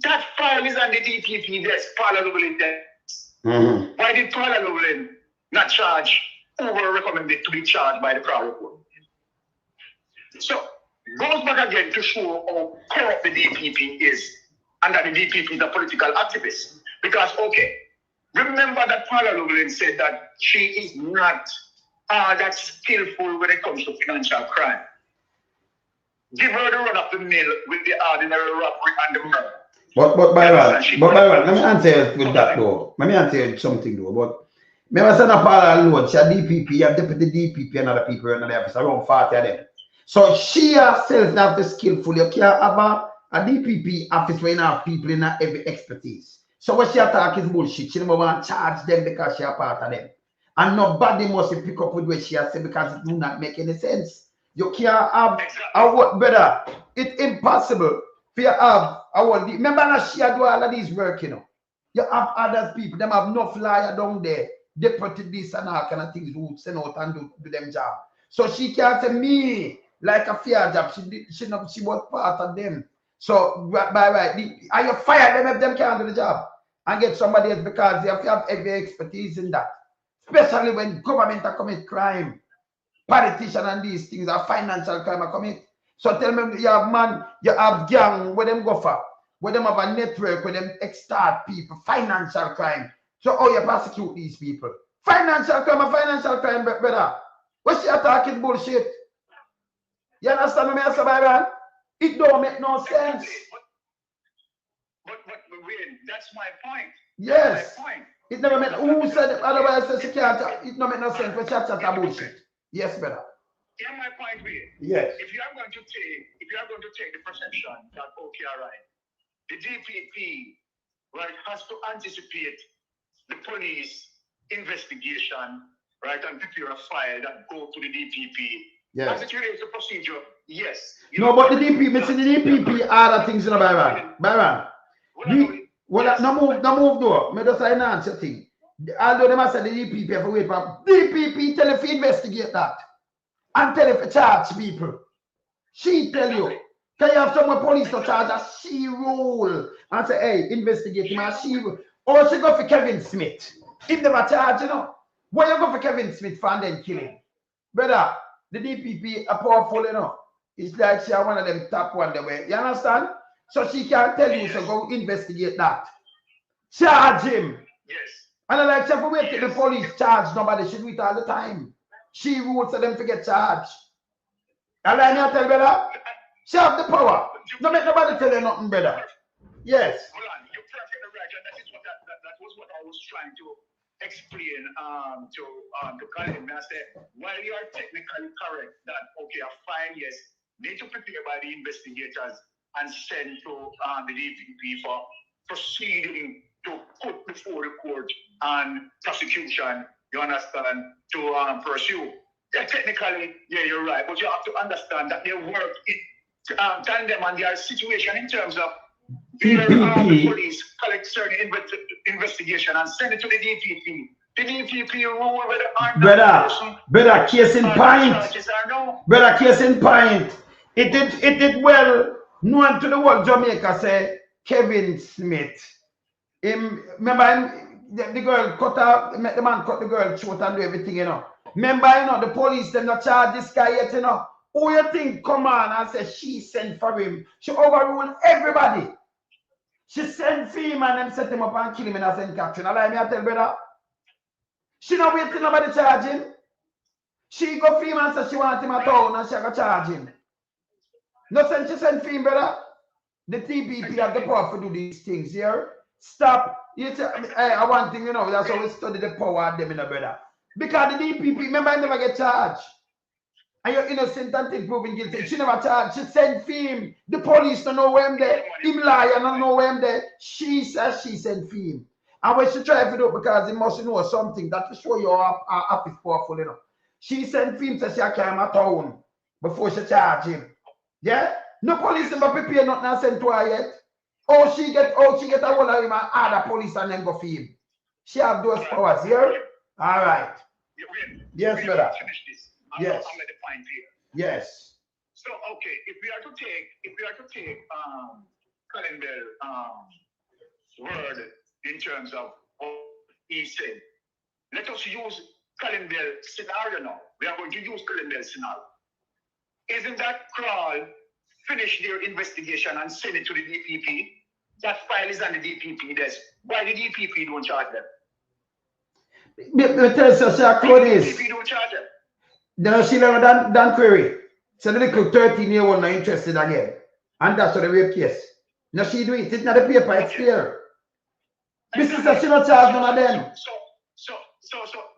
That file is on the DPP desk, Paula Llewellyn desk. Mm-hmm. Why did Paula Llewellyn not charge over recommended to be charged by the Crawl report? So, goes back again to show how corrupt the DPP is, and that the DPP is a political activist. Because, okay, remember that Paula Llewellyn said that she is not that skillful when it comes to financial crime. Give her the run of the mill with the ordinary robbery and the murder. But Byron, let me answer you with that though. Let me answer you something though. But remember, son of Paula Llewellyn, she a DPP, you have deputy DPP and other people in the office, around 40 of them. So she herself have the skillful. You can't have a DPP office where you have people in every expertise. So what she attack is bullshit. She never want to charge them because she a part of them. And nobody must pick up with what she has said because it do not make any sense. You can't have a what better. It's impossible for you have a what. Remember that she do all of these work, you know. You have other people, them have no flyer down there. Deputy this and all kind of things who send out and do them job. So she can't say me like a fair job. She was part of them. So by right, are you fire them if them can't do the job and get somebody else because they have to have every expertise in that. Especially when government are commit crime, politicians and these things are financial crime are commit. So tell me you have man, you have gang where them go for, where them have a network where them extort people, financial crime. So how you prosecute these people? Financial crime, brother. What's she attacking bullshit? You understand me, Mr. Byron? It don't make no sense. But wait, that's my point. Yes. That's my point. It never made. Who said it? Otherwise, she can't. It don't make no sense. But she chat bullshit. Yes, brother. Yeah, my point is. Yes. If you are going to take the perception that okay, all right, the DPP right has to anticipate the police investigation, right, and prepare a file that go to the DPP. Yes. As it relates to procedure, yes. No, but the DPP, see the DPP other things in the Byron. No move though. Me just finance your thing. Although they must say the DPP have to wait for DPP tell if you investigate that. And tell if you charge people. She tell you. Can you have someone police to charge a she rule and say, hey, investigate him and she rule. Or she go for Kevin Smith. If never charge, you know. Why you go for Kevin Smith for and then kill him? Brother, the DPP are powerful, you know. It's like she are one of them top one the way. You understand? So she can tell you, so go investigate that. Charge him. Yes. And I like, if we wait till the police charge, nobody should do it all the time. She rules for them to get charged. And I tell brother, she have the power. Don't make nobody tell you nothing, brother. Yes. Hold on, you're perfectly right, and that was what I was trying to explain to Colin. I said, while you are technically correct that okay, a file yes need to prepare by the investigators and send to the DPP for proceeding to put before the court and prosecution, you understand, to pursue. Yeah, technically, yeah, you're right, but you have to understand that they work in tandem and their situation in terms of the police collect certain investigation and send it to the DPP. The DPP rule whether brother, case in point. Brother, case in point. It did well known to the whole Jamaica say Kevin Smith. Remember him, the girl cut out, the man cut the girl throat and do everything, you know. Remember, you know, the police them not charge this guy yet, you know. Who you think come on and say she sent for him? She overruled everybody. She sent for him and them set him up and kill him in a send caption. I like me, I tell brother. She not waiting nobody charge him. She go for him and say she want him at town and she go charge him. No sense she sent for him, brother. The TPP have the power to do these things here. Stop. You say, hey, I want thing, you know, that's how we study the power of them, you know, brother. Because the DPP, remember, I never get charged. And you're innocent until proven guilty. She never charged. She sent for him. The police don't know where I'm there. Him liar don't know where I'm there. She says she sent for him. And when she tried to do it because he must know something that to show you how office powerful, you know. She sent for him to say she came at town before she charged him. Yeah? No police never prepare nothing and send to her yet. Oh, she get a hold of him and add a police and then go for him. She have those powers here. All right. Yes, brother. Yes. I'm at the point here. Yes. So okay, if we are to take Colin Bell's word in terms of what he said, let us use Colin Bell's scenario now. We are going to use Colin Bell's scenario. Isn't that Crawl finish their investigation and send it to the DPP? That file is on the DPP desk. Why the DPP don't charge them? Tell us, Claudius. DPP don't charge them. Then she never done query. So the little 13-year-old not interested again. And that's what the rape case. Now she do it. It's not the paper, it's here. This is a she not charge none of them. So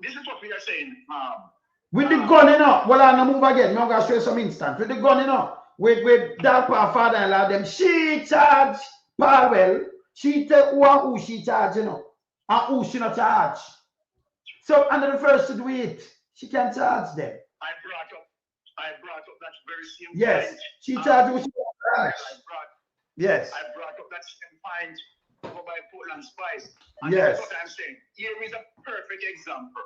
this is what we are saying. With the gun, you know. Well, I'm gonna move again. I'm gonna show you some instance. With the gun, you know. With that father-in-law, them, she charge Powell. She tell who she charge, you know. And who she not charge. So under the first to do it, she can charge them. I brought up that very same yes, point. She charged who she charge. Yes. I brought up that same point over by Portland Spice. And yes. That's what I'm saying. Here is a perfect example.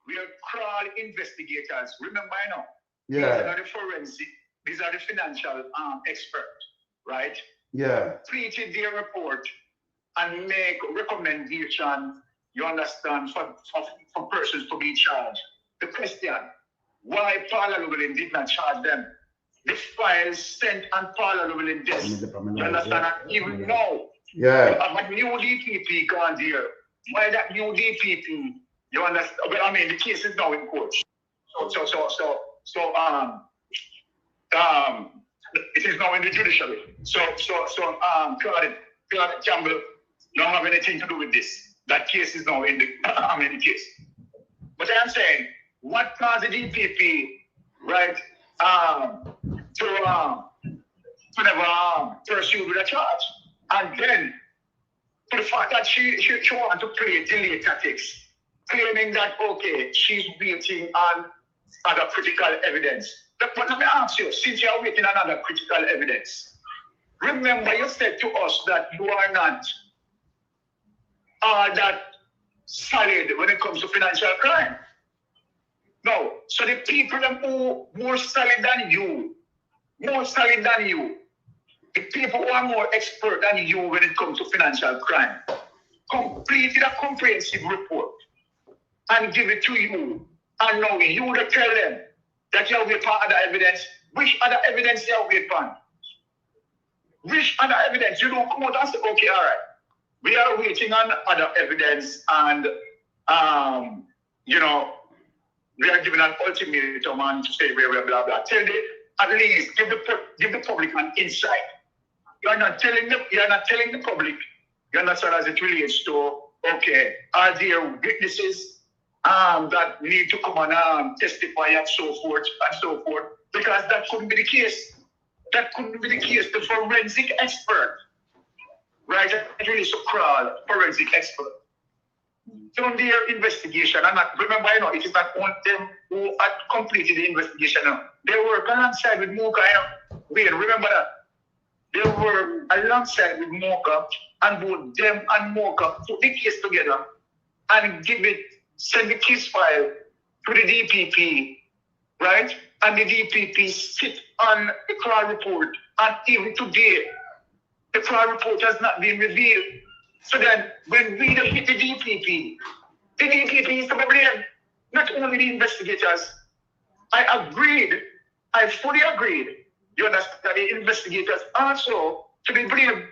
We are Crawl investigators. Remember, I know. Yeah. These are the forensic, these are the financial experts, right? Yeah. Completed their report and make recommendation, you understand, for persons to be charged. The question, why Paula Llewellyn did not charge them? The file sent and Paula Llewellyn this. You understand? And even now, yeah. You have a new DPP gone there. Why that new DPP? You understand? Well, I mean, the case is now in court. It is now in the judiciary. Claude Campbell don't have anything to do with this. That case is now in the case. But I'm saying, what caused the DPP, right, to never pursue with a charge? And then, to the fact that she wanted to play delay tactics, claiming that, okay, she's waiting on other critical evidence. But let me ask you, since you're waiting on other critical evidence, remember you said to us that you are not that solid when it comes to financial crime. No, so the people who are more solid than you, the people who are more expert than you when it comes to financial crime, completed a comprehensive report and give it to you. And now you to tell them that you have wait for other evidence. Which other evidence you have wait for? Which other evidence? You don't come out and say, okay, all right. We are waiting on other evidence and, we are giving an ultimatum and to say blah, blah, blah. Tell them, at least give the public an insight. You're not telling the public, you understand, as it relates to, okay, are there witnesses that need to come and testify and so forth, because that couldn't be the case. That couldn't be the case. The forensic expert right, and release a crawl forensic expert. From their investigation, and remember, you know, it is not only them who had completed the investigation now. They work alongside with Mocha, you know. Wait, remember that. They work alongside with Mocha, and both them and Mocha put the case together and send the case file to the DPP, right? And the DPP sit on the trial report, and even today, the trial report has not been revealed. So then, when we hit the DPP is to be blamed, not only the investigators. I fully agreed, you understand, that the investigators also to be blamed,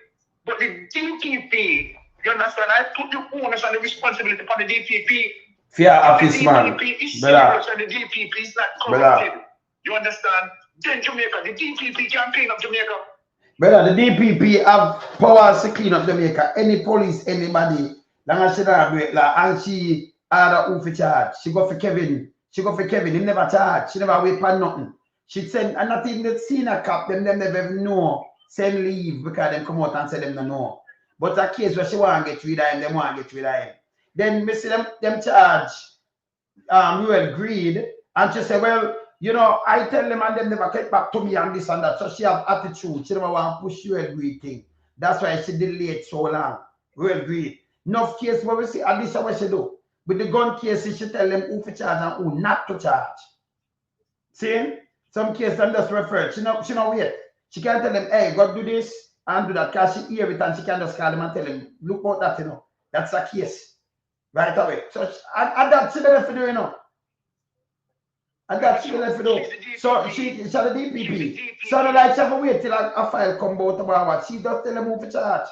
but the DPP, you understand, I put the onus and the responsibility upon the DPP. Fear office, man. The DPP is serious and the DPP is not corrupted. You understand? Then Jamaica, the DPP can clean up Jamaica. Brother, the DPP have powers to clean up Jamaica. Any police, anybody, long as she don't do it, like, and she had who for charge. She go for Kevin. She go for Kevin. He never charge. She never wait for nothing. She send, and not even the senior cop, them never even know. Send leave because them come out and say them no know. But a case where she want to get rid of him, them want to get rid of him. Then me see them charge Ruel Greed, and she say, well, you know, I tell them and them never get back to me and this and that. So she have attitude. She never want to push Ruel Greed thing. That's why she delayed so long. Ruel Greed. Enough case where we see Alicia what she do. With the gun cases, she tell them who to charge and who not to charge. See? Some cases them just refer. She no wait. She can't tell them, hey, go do this and do that. Because she hear it and she can just call them and tell them, look about that, you know. That's a case. Right away. So and that she left to do, you know. And that she left to do. So she's the DPP. So the like she have to wait till a file come out about what. She just tell them who to charge.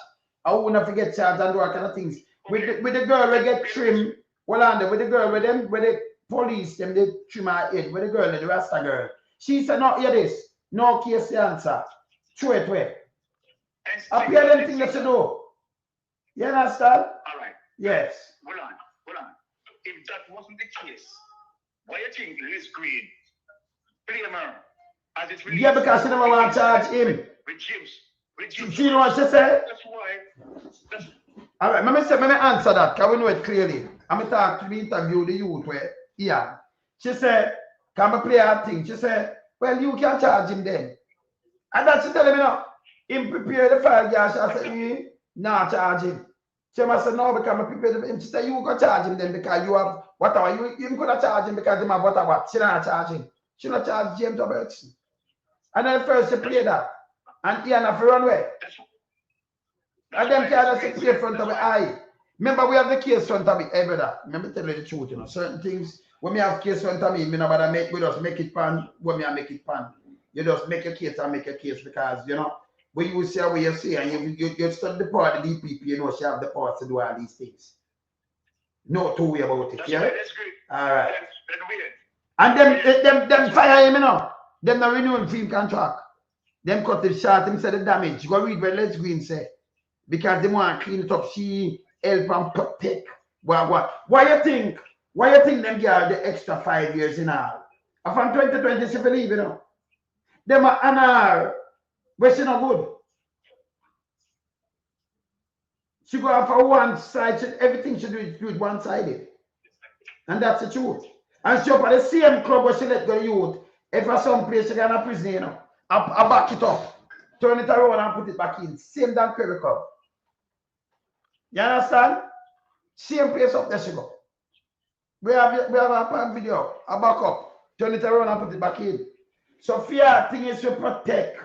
I won't not forget charge and do all kind of things. With the girl we get trim, well on with the girl with them, with the police, them they trim her head, with the girl, the Rasta girl. She said, no, hear this. No case the answer. Throw it away. Appear them thing that you do. You understand? All right. Yes. Hold on. If that wasn't the case, why you think Liz Green blame her as it really? Yeah, because she never want to charge him. With James. You know what she said? That's why. All right, let me answer that, because we know it clearly. I'm going to talk to the interview the youth where, yeah. She said, can we play her thing? She said, well, you can charge him then. And that she tell him, you know, him prepare the file, yeah. She said, nah, charge him. She must say, no, because I prepare him. She said, you can charge him then because you have whatever. You could have charged him because you have whatever. She not charge him. She not charge James Robertson. And then first she played that. And Ian have to run away. And them can't just play in front of the eye. Remember, we have the case front of me, hey brother. Remember, tell you the truth, you know. Certain things, when we have case front of me, we just make it pan when we make it pan. You just make a case and make a case because, you know, when you say what you say and you study the power of the DPP, you know, she have the power to do all these things. No two way about it, yeah? That's great. All right. That's And them fire him, you know. Them not renewing film contract. Them cut it short, him say the damage. You go read what Les Green say. Because they want to clean it up, she help and protect. Why you think them get the extra 5 years in all? And from 2020, she believe, you know. Them are an hour, but she not good. She go out for one side, everything she do it one-sided. And that's the truth. And she up at the same club where she let go youth. If for some place she got a prison, you know, I back it up, turn it around and put it back in. Same damn Curry Club. You understand? Same place up there she go. We have a video, a back up, turn it around and put it back in. So fear thing is to protect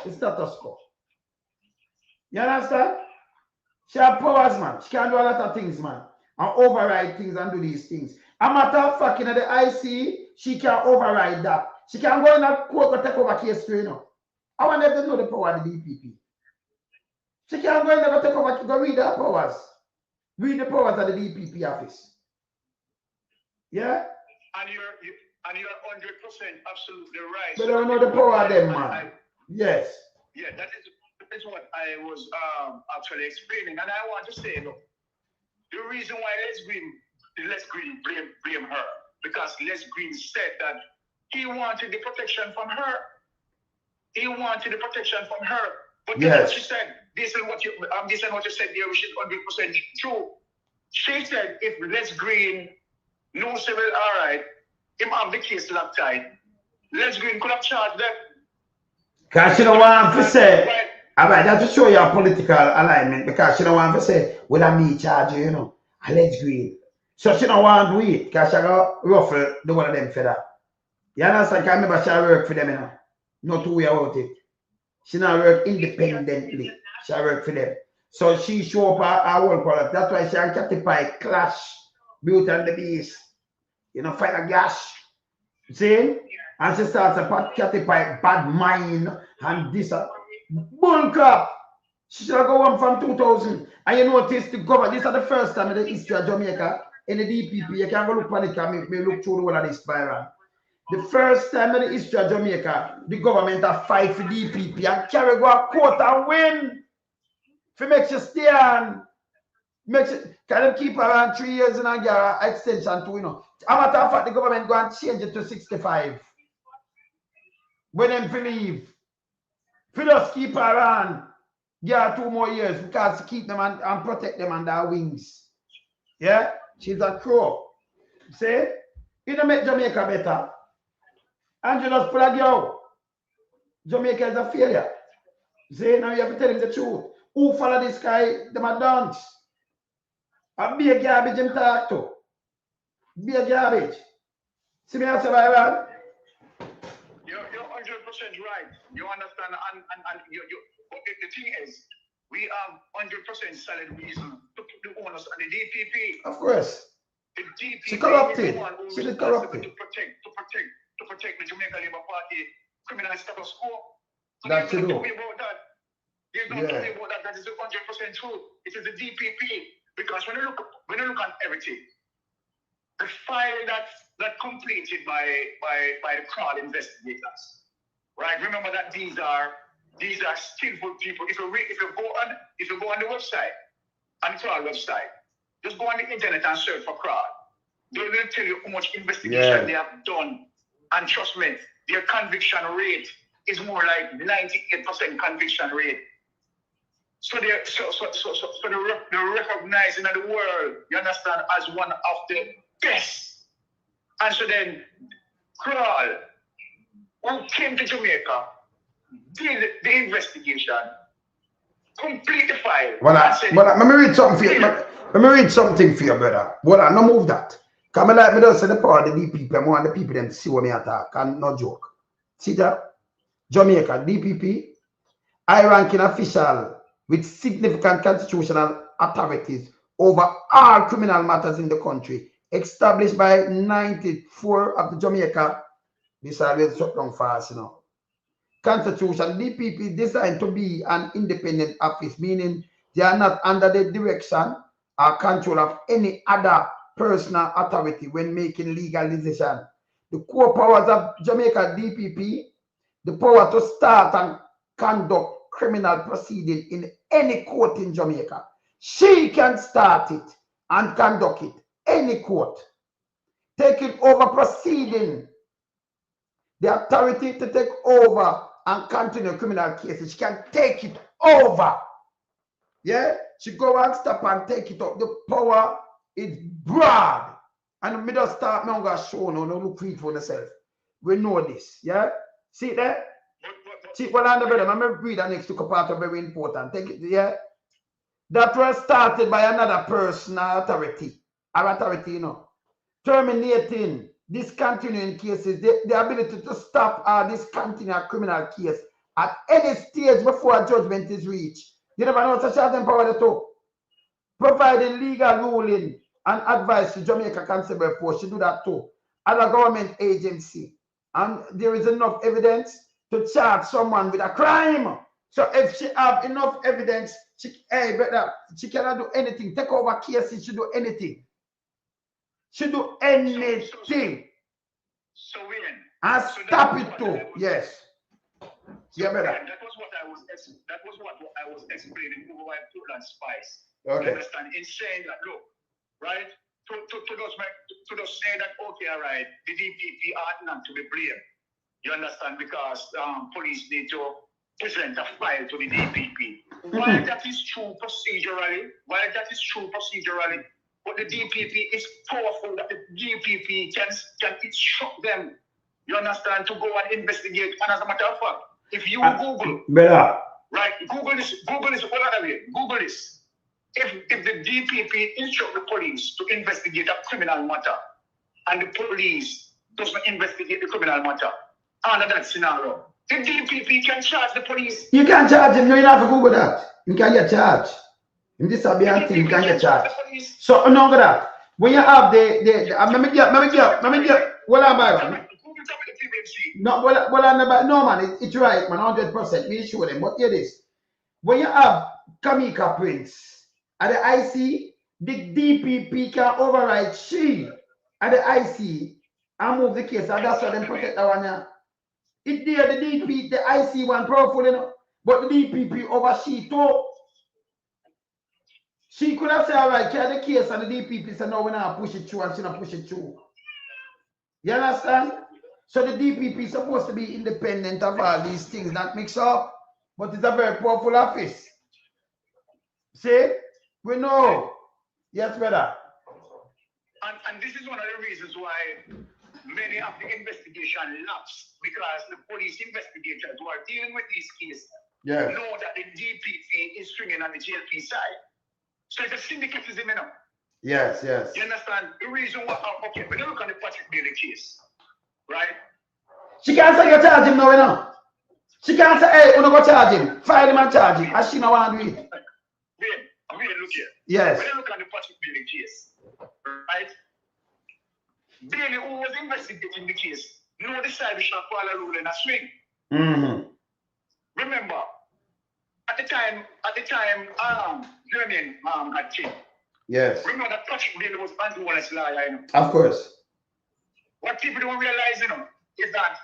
the status quo. You understand? She has powers, man. She can do a lot of things, man. And override things and do these things. A matter of fact, in the IC, she can override that. She can go in a court and take over case too, you know. I want them to know the power of the DPP. She can go in there and take over, go read her powers. Read the powers of the DPP office. Yeah? And you're 100% absolutely right. But I don't know the power of them, man. Yes. Yeah, that is what I was actually explaining. And I want to say, look, the reason why Les Green blame her, because Les Green said that he wanted the protection from her. He wanted the protection from her. But that's what she said. This is what you said there, which is 100% true. She said if Les Green no say, well, all right, him have the case locked tight. Les Green could have charged them. Because she don't want to say, alright, that's to show your political alignment, because she don't want to say, well, I'm me charge you, you know, Les Green. So she don't want to do it, because she got ruffle the one of them feather. You understand? Because I remember she work for them, you know. Not too way about it. She not work independently. She work for them. So she show up her whole product. That's why she can Catify clash, Beauty and the Beast. You know, fight a gash. See? And she starts a Catify bad mind and this bull crap. She should have go on from 2000. And you notice the government, this is the first time in the history of Jamaica, in the DPP, you can go look on it and me look through the whole of this spiral. The first time in the history of Jamaica, the government have fight for DPP and carry go a court and win. For make you stand. Make you, can them keep around 3 years and get an extension to, you know. A matter of fact, the government go and change it to 65. When them leave. For just keep around, get 2 more years because to keep them and protect them on their wings. Yeah? She's a crow. See? You don't make Jamaica better. And you just pull a girl. Jamaica is a failure. See, now you have to tell him the truth. Who follow this guy? Them a dance. And be a garbage and talk to. Be a garbage. See me answer by right? You're 100% right. You understand? And the thing is, we have 100% solid reason to put the onus on the DPP. Of course. The DPP she corrupted. Is the one who is responsible to protect the Jamaica Labour Party criminal status quo. So that's there's true. No talk about that. There's no talk about that. That is 100% true. It is the DPP. Because when you look at everything, the file that completed by the crowd investigators, right? Remember that these are skillful people. If you go on the website, on the crowd website, just go on the internet and search for crowd. They will tell you how much investigation they have done. And trust me, their conviction rate is more like 98% conviction rate. So they're recognized in the world, you understand, as one of the best. And so then, Crawl, who came to Jamaica, did the investigation, complete the file. Let me read something for you. Let me read something for you, brother. Well, no move that. Come and like me just say the power of the DPP. I want the people them to see what me attack. And no joke. See that? Jamaica, DPP, high-ranking official with significant constitutional authorities over all criminal matters in the country, established by 94 of the Jamaica. This always shut down fast, you know. Constitution, DPP designed to be an independent office, meaning they are not under the direction or control of any other personal authority when making legal decisions. The core powers of Jamaica DPP, the power to start and conduct criminal proceeding in any court in Jamaica. She can start it and conduct it, any court. Taking over proceeding, the authority to take over and continue criminal cases. She can take it over. Yeah? She go and stop and take it up. The power is broad. And me just start, me I'm going to show no look read for yourself. We know this. Yeah? See there? See, well, I'm going to read the next two part of very important. Take it, yeah? That was started by another person or authority. Our authority, you know. Terminating, discontinuing cases, the ability to stop or discontinue a criminal case at any stage before a judgment is reached. You never know such a power to talk. Providing legal ruling and advice to Jamaica Constable Force, she do that too. As a government agency. And there is enough evidence to charge someone with a crime. So if she have enough evidence, she cannot do anything. Take over cases, she do anything. She do anything. So when and so stop it too. Yes. Yeah, brother. That was what I was explaining over by Poland Spice. Okay. You understand? In saying that, look, right? To just say that, okay, all right, the DPP are not to be blamed. You understand? Because police need to present a file to the DPP. While that is true procedurally, but the DPP is powerful that the DPP can instruct them, you understand, to go and investigate. And as a matter of fact, if you Google, right, Google this, Google this. If the DPP instruct the police to investigate a criminal matter, and the police doesn't investigate the criminal matter, under that scenario, the DPP can charge the police. You can't charge him. No, you don't have to Google that. You can't get charged. In this abuse thing, you can't get charged. So, no, that. When you have let me get, well, I'm by. No, no, man, it's right, man, 100%. We show them. But here it is. When you have Kamika Prince at the IC, the DPP can override she at the IC and move the case. And that's why they protect that one here. It there, the DP, the IC one powerful, you know, but the DPP over she too. She could have said, all right, carry the case, and the DPP said, no, we're not push it through, and she not push it through. You understand? So the DPP is supposed to be independent of all these things that mix up, but it's a very powerful office. See? We know. Yes, brother. And this is one of the reasons why many of the investigation lapse, because the police investigators who are dealing with these cases know that the DPP is swinging on the GLP side. So it's a syndicatism, you know. Yes. You understand? The reason why, okay, when you look at the Patrick Bailey case, right? She can't say you charge him now, you know. She can't say, hey, we're not going to charge him. Fire him and charge him. And she don't want to do it. Wait, look here. Yes. When you look at the Patrick Bailey case, right? Bailey, who was investigating the case, no decided to follow rule in a swing. Remember, at the time, German had changed. Yes. Remember that Patrick Bailey was anti-Holness lawyer, you know. Of course. What people don't realize, you know, is that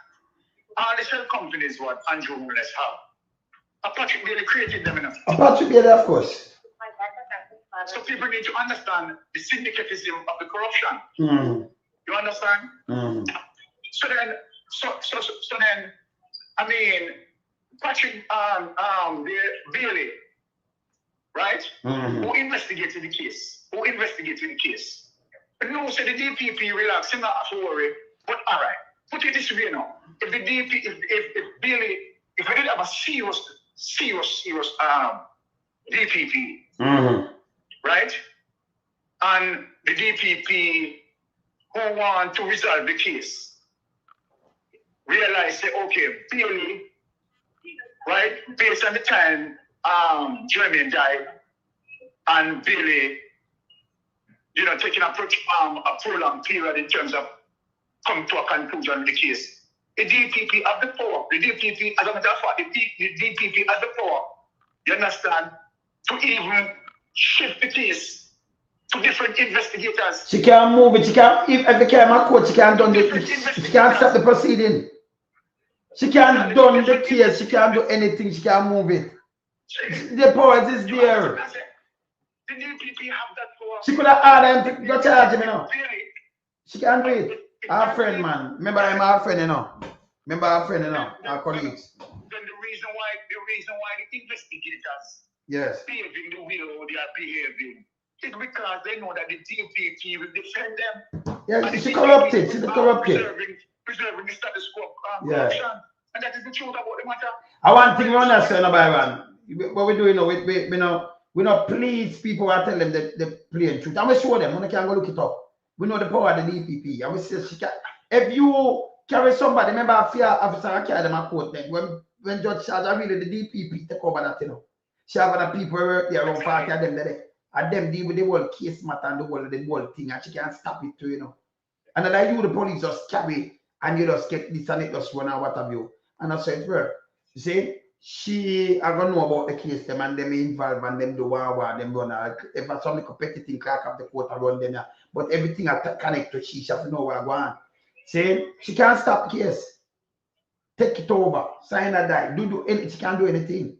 all the shell companies what Andrew Holness have, Patrick Bailey created them, you know. Patrick Bailey, of course. So people need to understand the syndicatism of the corruption. You understand? So then, I mean, Patrick Bailey, right? Who investigated the case? But no, so the DPP relax, you're not have to worry. But all right, put it this way now. If the DP, if Bailey, if we did have a serious DPP, right? And the DPP who want to resolve the case realize, say, okay, Bailey, right, based on the time Jeremy died, and Bailey, you know, taking a prolonged period in terms of coming to a conclusion of the case. The DPP have the power. The DPP, as a matter of fact, the DPP has the power, you understand, to even shift the case to different investigators. She can't move it. She can't, if the camera court, she can't do it. She can't stop the proceeding. She can't do the case. She can't do anything. She can't move it. The power is there. The DPP have that power. She could have asked them to go charge him, you know. She can't do it. Our friend, man. Remember, I'm our friend, you know. Our colleagues. Then the reason why the investigators behaving the way they are behaving is because they know that the DPP will defend them. Yeah, she's corrupted. She's corrupted. Preserving the status quo corruption. And that is the truth about the matter. I want to understand about what we do, you know, we not please people who tell them the plain truth. I'm going to show them when they can go look it up. We know the power of the DPP. I will say she can. If you carry somebody, remember a fear officer I carry them a court then. When Judge Seaga really the DPP take over that, you know. She have other people work there around 40 of them there. And them deal with the whole case matter and the whole thing, and she can't stop it too, you know. And then you the police just carry and you just get this and it just run and what have you. And I said, well, you see, she I don't know about the case, them and them involved and them do war, them run. If some competitive clerk of the court run them, but everything I connect to she have to know what going on. See, she can't stop the case. Take it over, sign or die. She can't do anything.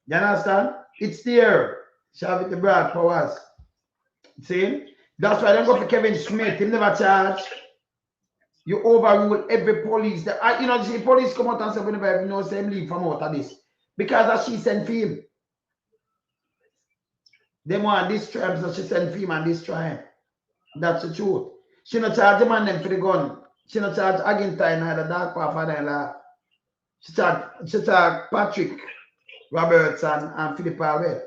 You understand? It's there. She have it the broad powers. See? That's why I don't go for Kevin Smith. He never charged. You overrule every police. You know, the police come out and say, whenever you know, say leave from out of this. Because as she sent for him. They want this tribe, so she sent for him and destroy him. That's the truth. She not charge the man them for the gun. She not charge Agintine or the dark father-in-law. She charge Patrick Roberts and Philip Powell.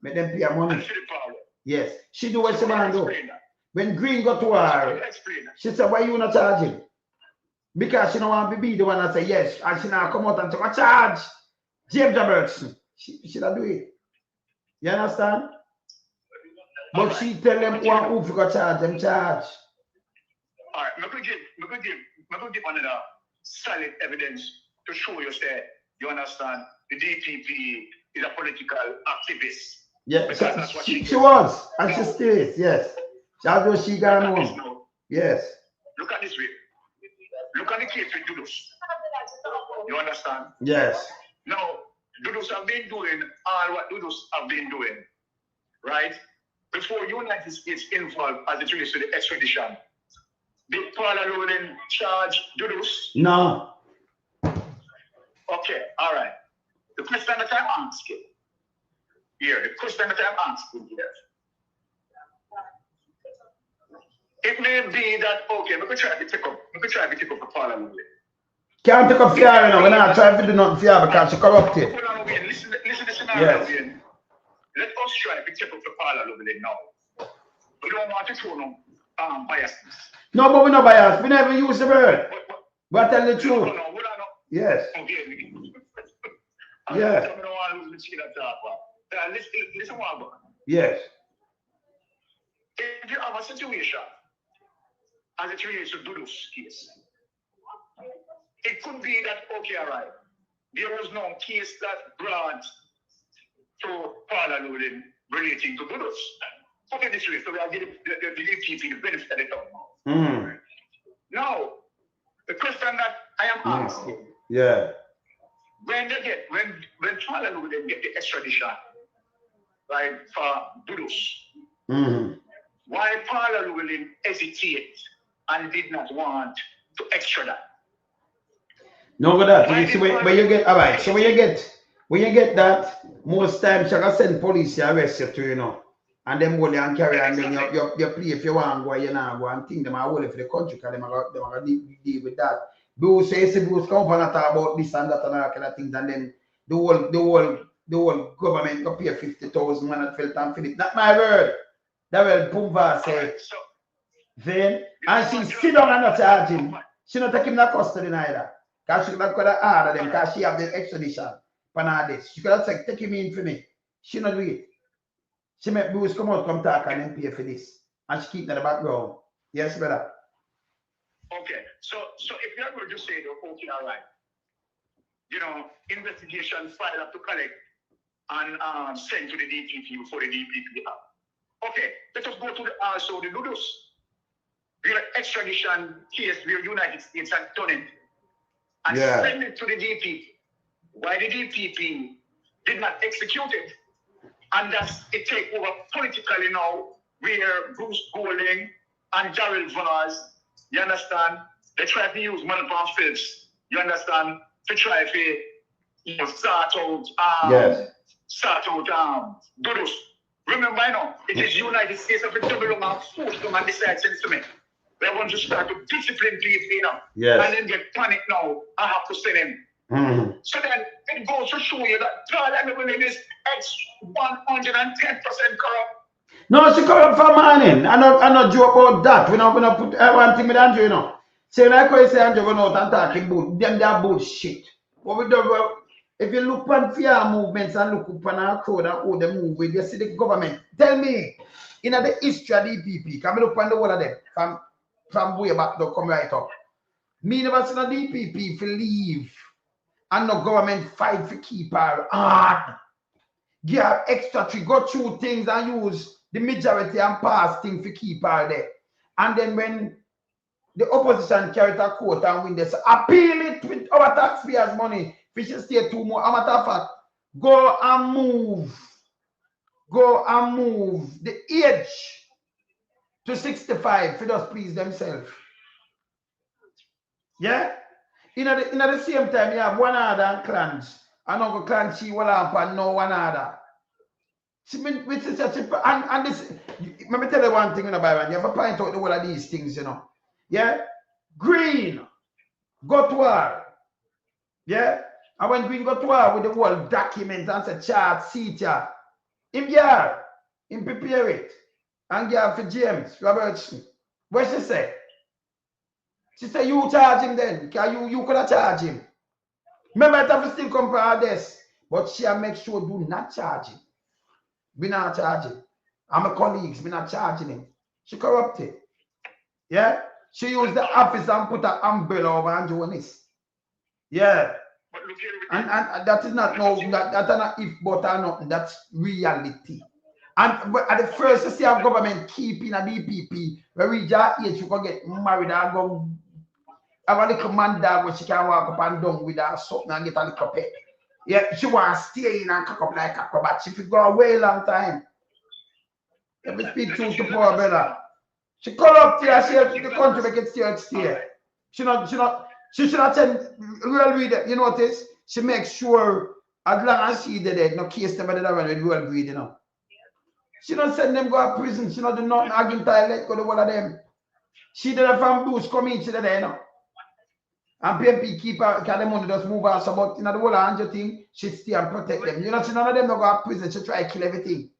Make them pay her money. Yes. She do what she want to do. When Green got to her, she said, why you not charging? Because she don't want to be the one that say yes. And she now come out and say, I charge James Robertson. She don't do it. You understand? But she tell them who forgot charge them charge. All right, I'm going to give another solid evidence to show you that you understand the DPP is a political activist. Yeah, that's what she was, and she stays, yes. That's what she got on. Yes. Look at this way. Look at the case with Dudus. You understand? Yes. Now, Dudus have been doing all what Dudus have been doing, right? Before United States involved as it relates to the extradition. Did Paul Loden charge Dudus? No. Okay, all right. The question that I'm asking here, it may be that, okay, we could try to take up the Paul Loden. Can't take up fear, you know, we're not trying to do nothing fear because she's corrupted. Listen to the scenario again. Let us try to take up the Paul Loden now. We don't want to show no biasness. No, but we're not biased. We never use the word. But tell the truth. Yes. Yes. Listen what about. Yes. If you have a situation as it relates to Dudus case, it could be that, okay, all right, there was no case that brought to Paula Loden relating to Dudus. Okay, this way, so we are giving the DPP the benefit of the doubt now. Mm. Now, the question that I am asking, when Paula Loden get the extradition, right, for Dudus, why Paula Loden hesitate and did not want to extradite? No, but that you see when you get all right. So when you get that, most times you can send police to arrest you too, you know. And them hold you and carry and then you play if you want to go, you know, go and think them are holding for the country because them are going to deal with that. Bruce says Bruce come and talk about this and that and all kind of things, and then the whole government go pay 50,000 man at Felt and Philip. Not my word. That will Pumba say. Then and she sit down and not charge him. She not take him to custody neither. Because she could have got order them because she have the extradition. Panades. She could have said, take him in for me. She not do it. She make Bruce come out, come talk and then pay for this. And she keep in the background. Yes, brother. Okay. So if you're going to say the okay, all right. You know, investigation file up to collect and send to the DPP before the DPP have. Okay, let us go to the also the Dudus. Real extradition case where United States had done it and send it to the DPP. Why the DPP did not execute it? And that's it take over politically now, where Bruce Golding and Darrell Vaz, you understand, they try to use money from Phillips, you understand, to try to start out Dudus. Remember, you know, it is United States of the double and force them and decide to instrument. They want to start to discipline people, you know. Yes. And then get panic now. I have to send him. So then it goes to show you that God everybody is 110% corrupt. No, she corrupt for morning. I not joke about that. We're not gonna put one thing with Andrew, you know. Say like I say Andrew going out and talking about them that bullshit. What we do, if you look on fear movements and look upon our crowd and how they move with, you see the government. Tell me, in the history of the DPP, can we look on the whole of them from way back to come right up. Me never seen a DPP for leave and no government fight for keep her hard. Give her extra to go through things and use the majority and pass things for keep her there. And then when the opposition carry to court and win this, appeal it with our taxpayers' money. We should stay 2 more. As a matter of fact, go and move the age to 65 for just please themselves. Yeah? In the same time, you have one other clans. And Uncle Clan she will have and no one other. See, which is such a and this let me tell you one thing in the Bible. You have to point out the whole of these things, you know. Yeah? Green go to war. Yeah? And when Green go to war with the whole document and say chart, see chart, him yeah, him prepare it. And yeah for James Robertson. What she say? She said, you charge him then. Because you could have charged him. Remember, it have to still come for this. But she make sure do not charge him. We not charging. I'm my colleagues, we not charging him. She corrupted. Yeah? She used the office and put an umbrella over and Jonas. Yeah. And that is not no that's not if but or nothing. That's reality. And but at the first you see our government keeping a DPP where we just age you can get married and go have a little man dog where she can walk up and down with her something and get a little pet. Yeah, she want to stay in and cock up like a but she could go away a long time. Let me speak to poor brother. She call up here, she the country make it stay. She should not send real reader. You notice? She makes sure as long as she did it, no case never did that with real breed, you know. She don't send them go to prison, she don't do nothing against let go to one of them. She did it from Bruce come in, she did it, you know. And PMP keep her, because the money just move her, so but you know the whole 100 thing, she stay and protect them. You know, she none of them don't go to prison, she try to kill everything.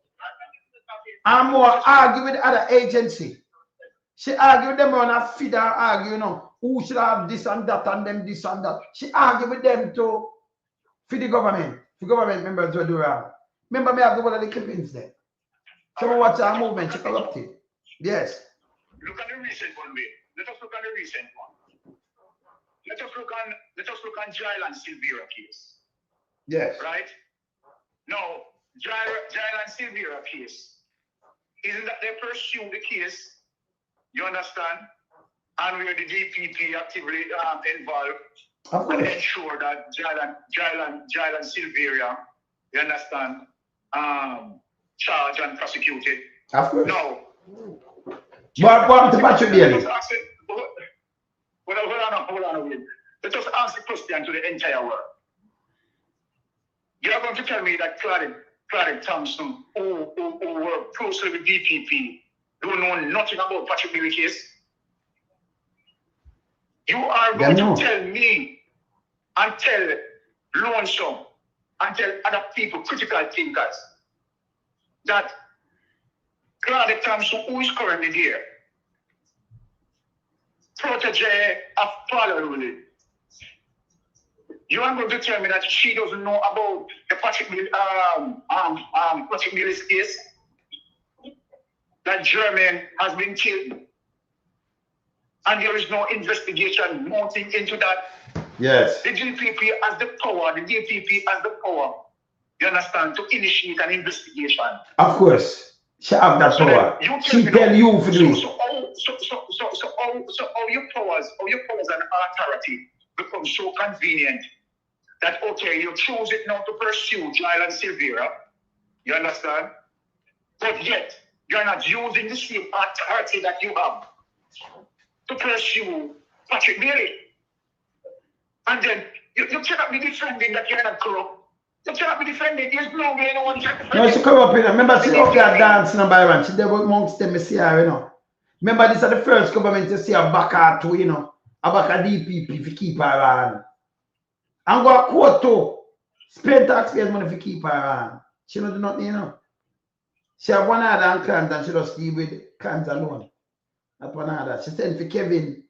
And more argue with the other agency. She argue with them on a feed and argue, you know, who should have this and that and them this and that. She argue with them to for the government. The government members will do wrong. Remember me have the one of the clippings there. So watch our movement, she corrupted. Yes. Look at the recent one, mate. Let us look at the recent one. Let us look on Jail and Silvera case. Yes. Right? Now, Jail and Silvera case. Isn't that they pursue the case? You understand? And where the DPP actively involved and ensure that Jail and Silvera, you understand, charged and prosecuted. Of course. No. What to Patrick Daly? Hold on a minute. Let us ask the question to the entire world. You are going to tell me that Claudette Thompson, who worked closely with DPP, don't know nothing about Patrick Daly case? You are going to tell me and tell Lonesome and tell other people, critical thinkers, that Claudette Thompson, who is currently there, protege of Paul, you are going to tell me that she doesn't know about the Patrick Daly's case? That German has been killed and there is no investigation mounting into that. Yes. The DPP has the power, you understand, to initiate an investigation. Of course. She have that power. She tell you for do it. So all your powers and authority become so convenient that, okay, you choose it now to pursue Jail and Silvera, you understand? But yet, you're not using the same authority that you have to pursue Patrick Daly. And then you cannot be defending that you're not corrupt. You cannot be defending. There's no way no one can defend. No, she come up, you know. Remember, she up there dancing on Byron. She there amongst them, you see her, you know. Remember, this is the first government to see her back her too, you know. A back her DPP if you keep her on. And go a court too. Spend taxpayers money if you keep her on. She don't do nothing, you know. She have one other clans and she just deal with clans alone. Not one other. She sent for Kevin.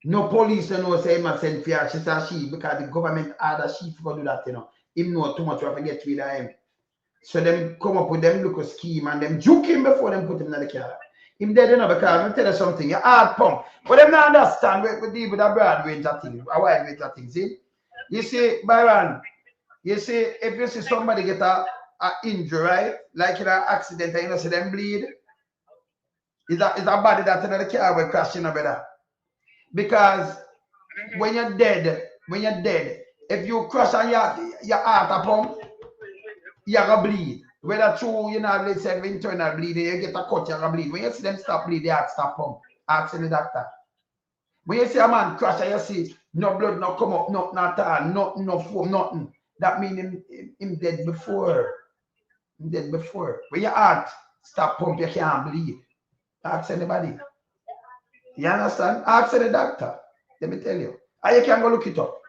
No police don't know say him a send for her. She said she because the government order she for do that, you know. Him know too much we have to get rid of him. So them come up with them look a scheme and them juke him before them put him in the car. Him dead, you know, because let me tell you something, you hard pump. But them not understand we deal with a broad range of things, a wide range of things. See? You see, Byron, you see, if you see somebody get a injury, right? Like in an accident and you know see them bleed, it's a body that's in the car will crash, you know, brother. Because when you're dead, if you crash on your heart a pump, you're going to bleed. Whether through, you know, let's say internal bleeding, you get a cut, you're going to bleed. When you see them stop bleeding, the heart stop pump. Ask the doctor. When you see a man crash and you see No blood, no come up, nothing at all, nothing, no foam, nothing. That means him dead before. Him dead before. When your heart stop pump, you can't bleed. Ask anybody. You understand? Ask the doctor. Let me tell you. And you can go look it up.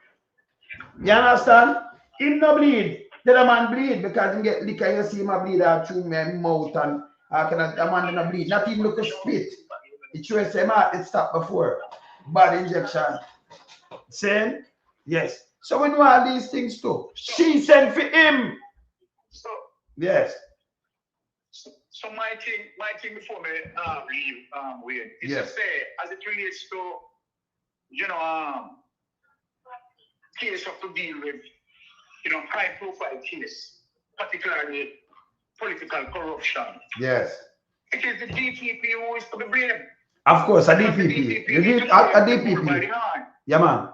You understand? Him no bleed. The other man bleed because him get liquor. You see him bleed out through my mouth and the man no bleed. Not even look a spit. It shows him heart it stopped before. Bad injection. Saying? Yes. So we know all these things too. She sent for him. So yes. So my thing before me leave Wayne is yes. to say as it relates to case of to deal with high profile case, particularly political corruption. Yes. It is the DPP who is to be blamed. Of course, a DPP. A DPP. Yeah, man.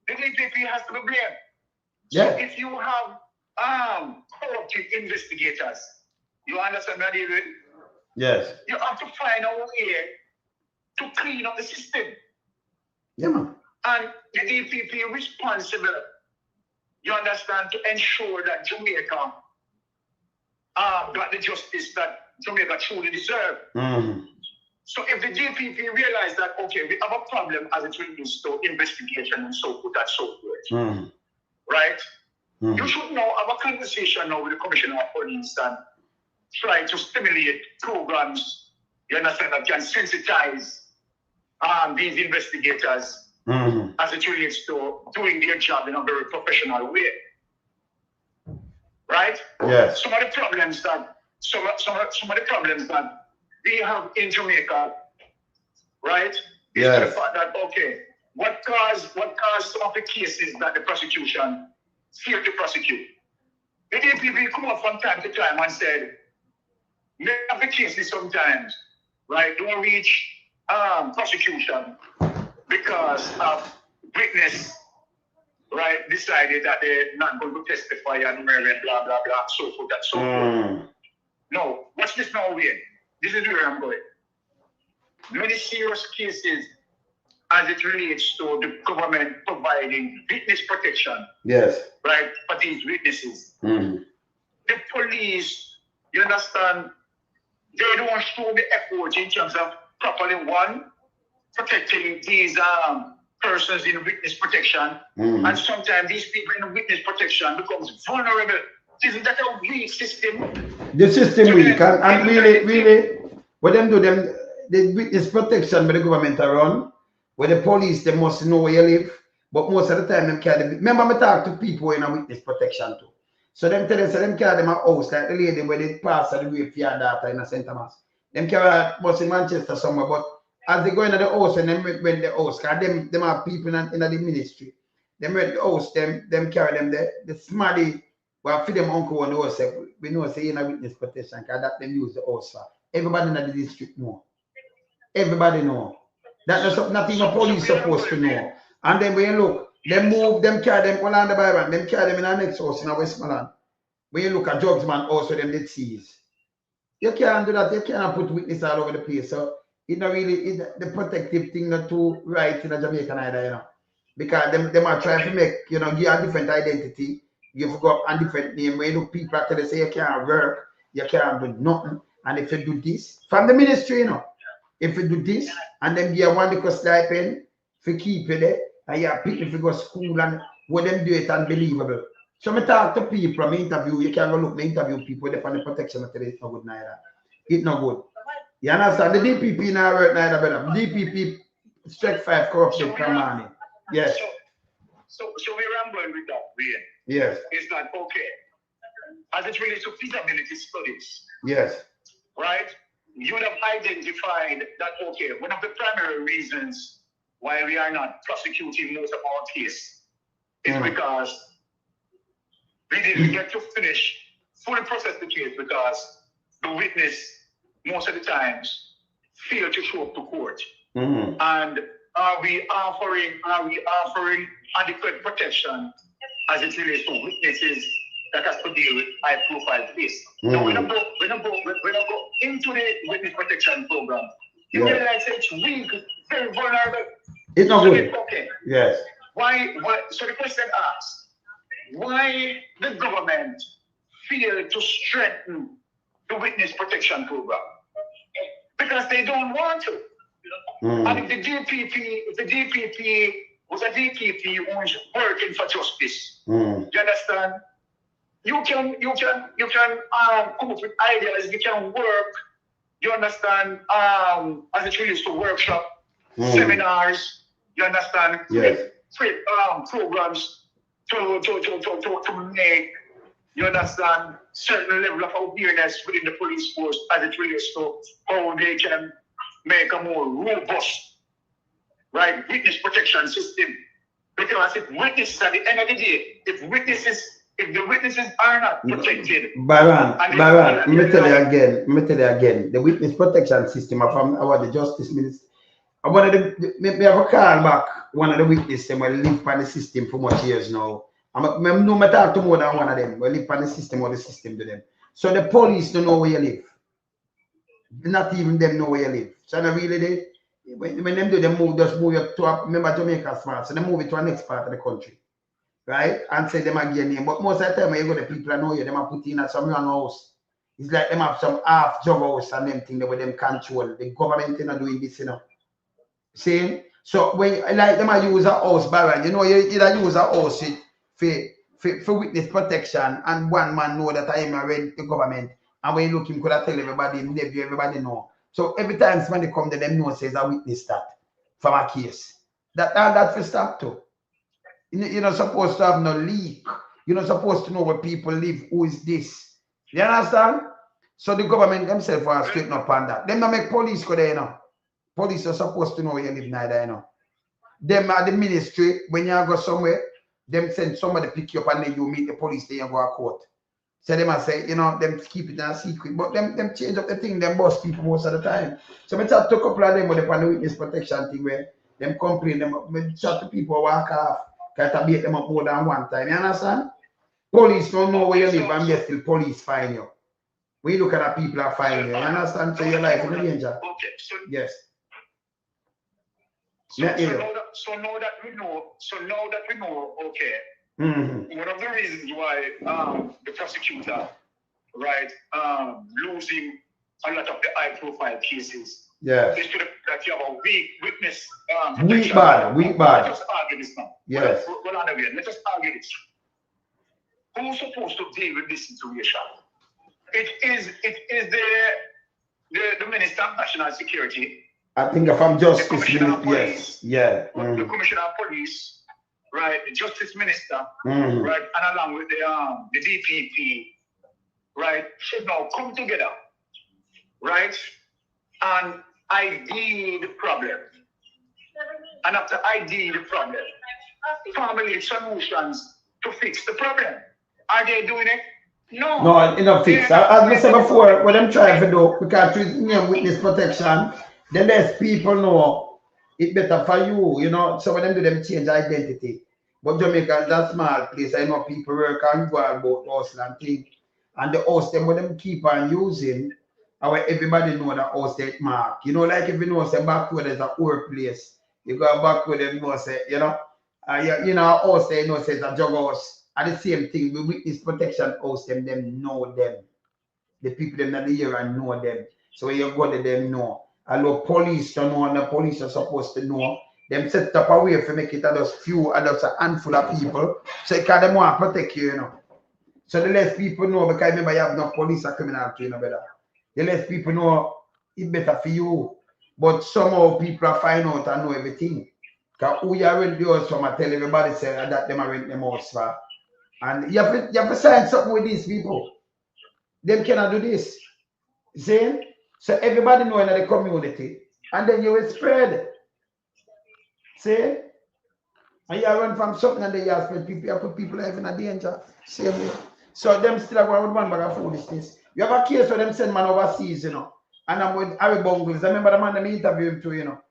The DPP has to be blamed. Yeah. So if you have corrupted investigators, you understand what I mean? Yes. You have to find a way to clean up the system. Yeah, man. And the DPP responsible, you understand, to ensure that Jamaica got the justice that Jamaica truly deserves. So if the DPP realize that, okay, we have a problem as it relates to investigation and so forth and so forth, right? You should now have a conversation now with the Commissioner of Police and try to stimulate programs, you understand, that can sensitize these investigators as it relates to doing their job in a very professional way. Right? Yes. Some of the problems that we have in Jamaica, right? Is yes. the fact that what caused some of the cases that the prosecution failed to prosecute? The DPP come up from time to time and said, many of the cases sometimes, right, don't reach prosecution because of witness, right, decided that they're not going to testify and blah, blah, blah, so forth and so forth. No, watch this now, Wayne. This is where I'm going. Many serious cases as it relates to the government providing witness protection. Yes. Right, for these witnesses. The police, you understand, they don't show the effort in terms of properly, one, protecting these persons in witness protection. And sometimes these people in witness protection becomes vulnerable. Isn't that a weak system? The system weak, and really, what them do, the witness protection by the government around, where the police, they must know where you live, but most of the time, them carry, remember I talk to people in a witness protection too. So them tell us, so them carry them a house, like the lady where they pass the way for your daughter in a St. Thomas. Them carry a bus in Manchester somewhere, but as they go into the house and them rent the house, because them are people in the ministry. Them rent the house, them carry them the smarty. Well, for them uncle and the house, we know say in a witness protection, because that them use the house for. Everybody in the district know. Everybody know. That's not even police supposed to know. And then when you look, them move, them carry them all on the Bible, them carry them in the next house in Westmoreland. When you look at drugs man, also them did seize. You can't do that, you cannot put witness all over the place. So it's not really the protective thing not too right in a Jamaican either, you know. Because them are trying to make, you know, give a different identity. You go up a different name. When you look people actually say you can't work, you can't do nothing. And if you do this, from the ministry, you know, if you do this, and then you want to stipend for keep you there, and you pick if you go to school and what them do it unbelievable. So I talk to people, I interview, you can go look, I interview people, they find the protection of today, it's not good neither. It's not good. You understand? The DPP now work neither better. DPP strike 5 corruption per money. Yes. So we're rambling with that, Wayne. Yes. It's not okay. As it relates to feasibility studies. Yes. Right? You would have identified that, okay, one of the primary reasons why we are not prosecuting most of our cases is because we didn't get to fully process the case because the witness, most of the times, failed to show up to court. And are we offering adequate protection as it relates to witnesses that has to deal with high-profile cases? So when I go into the witness protection program, you realize it's weak, very vulnerable. It's not good. Okay. Yes. Why? So the question asks, why the government failed to strengthen the witness protection program? Because they don't want to. And if the DPP was a DPP who's working for justice, you understand? You can come up with ideas. You can work. You understand? As it relates to workshop, seminars. You understand? Yes. Programs to make, you understand, certain level of awareness within the police force as it relates to how they can make a more robust, right, witness protection system. Because if witnesses at the end of the day, if the witnesses are not protected. Baron, let me tell you again, the witness protection system from our the justice minister. I wanted to maybe have a call back one of the witnesses them will live by the system for much years now. No matter to more than one of them, will live by the system or the system to them. So the police don't know where you live. Not even them know where you live. So they really when them do them move, just move you to remember Jamaica smart, so they move it to the next part of the country. Right? And say them again name. But most of the time when you go the people know you, them are put in at some young house. It's like them have some half job house and them thing with them control. The government is not doing this, you know. See? So when like them I use a house barrel, you know, you either use a house for witness protection and one man know that I am rent the government. And when you look him could have tell everybody, nephew, everybody know. So every time somebody come to them know says a witness that from a case. That will stop too. You're not supposed to have no leak. You're not supposed to know where people live. Who is this? You understand? So the government themselves are straighten up on that. Them not make police go there, you know. Police are supposed to know where you live neither, you know. Them are the ministry, when you go somewhere, them send somebody pick you up and then you meet the police, then you go to court. So them I say, you know, them keep it in a secret. But them change up the thing, them bust people most of the time. So I chat to a couple of them with the witness protection thing where them complain, them chat to people walk off. Can't beat them up more than one time. You understand? Police don't know where you live and yet still police find you. When you look at the people are finding you. You understand? So your life is in danger. Okay. So, yes. So now that we know, okay. One of the reasons why the prosecutor, right, losing a lot of the high-profile cases. Yeah. Is to that you have a weak witness. Weak bad. Let's just argue this now. Yes. Well, let's just argue this. Who's supposed to deal with this situation? It is the Minister of National Security. I think if I'm justice, the Commissioner of Police, yes, yeah, the Commissioner of Police, right, the Justice Minister, right, and along with the DPP, right, should now come together, right, and ID the problem. And after ID the problem, formulate solutions to fix the problem. Are they doing it? No. No, enough fix. As I said before, what I'm trying to do, because with witness protection, the less people know, it better for you, you know. Some of them do them change identity. But Jamaica is a small place. I know people work and go about house and thing. And the house them when them keep on using, where everybody know the house that mark. You know, like if you know say back where there's a poor place, you go back where them know say, you know, you know, house they know says a jug house. And the same thing with witness protection house, them know them. The people them that here and know them. So when you go to them know. Although police don't know and the police are supposed to know. Them set up a way for make it just few and just a handful of people. So because they want to protect you, you know. So the less people know, because remember you have no police or criminal to you know better. The less people know, it's better for you. But somehow people are find out and know everything. Because who you already do from I tell everybody say that them are rent them house for. And you have to sign something with these people. Them cannot do this. See? So everybody know in the community. And then you will spread. See? And you run from something and then you spread people, you put people life in a danger. Same way. So them still are going with one bag of foolishness. You have a case where them send man overseas, you know. And I'm with Harry Bungles. I remember the man them interview him too, you know.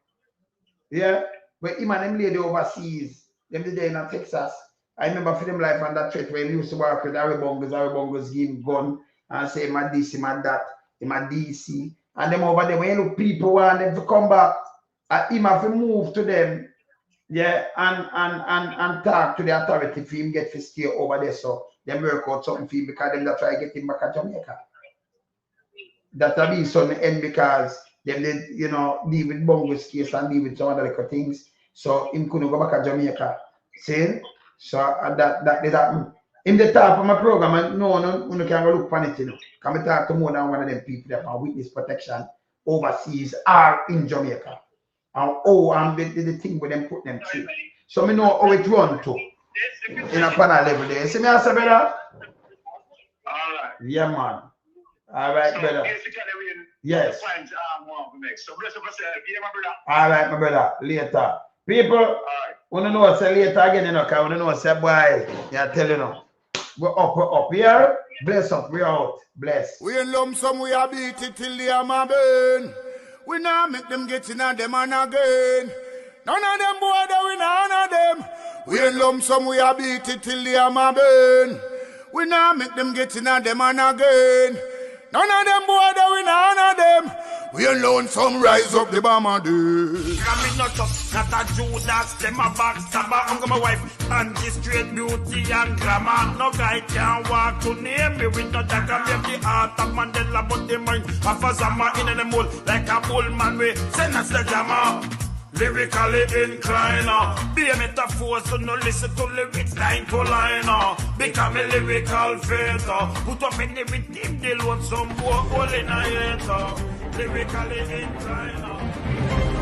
Yeah? Where him and them lady overseas. Them did there in Texas. I remember for them life on that church where he used to work with Harry Bungles give him gun and say him a this, him a that, him a DC. And them over there, when you look people want them to come back, him have to move to them Yeah, and talk to the authority for him get to stay over there, so them work out something for him because them that try to get him back to Jamaica. That'll be some end because them did, you know, deal with Bungo's case and deal with some other little things. So him couldn't go back to Jamaica. See? So that did happen. In the top of my program, and no can go look on it, you know. Come and talk to more than one of them people that are witness protection overseas or in Jamaica. And the thing with them put them through. So me know how it run to in a panel level there. See me answer, brother? Alright. Yeah, man. Alright, So brother. basically, Yes. point next. So bless yourself. Yeah, my brother. Alright, my brother. Later. People, wanna know say later again, you know, because wanna know say boy, yeah, tell you know. We're up here. Bless up, we're out. Bless. We in lump sum, we a beat it till the hammer burn. We now make them get in on them and again. None of them boy, we none of them. We in lump sum, we a beat it till the hammer burn. We now make them get in on them and again. None of them boy, we none of them. We alone some rise up the bomber dude. I'm not a Judas, them a backstabber. I'm my wife, and this straight beauty and glamour. No guy can walk to name me with no dagger. Maybe the heart of Mandela, but the mind of a Zama in the mold. Like a bull man, we send us the jammer. Lyrically inclined, be a metaphor, so no listen to lyrics line to line. Become a lyrical fighter, put up any with him, they want some more hole in a hater. Lyrically inclined.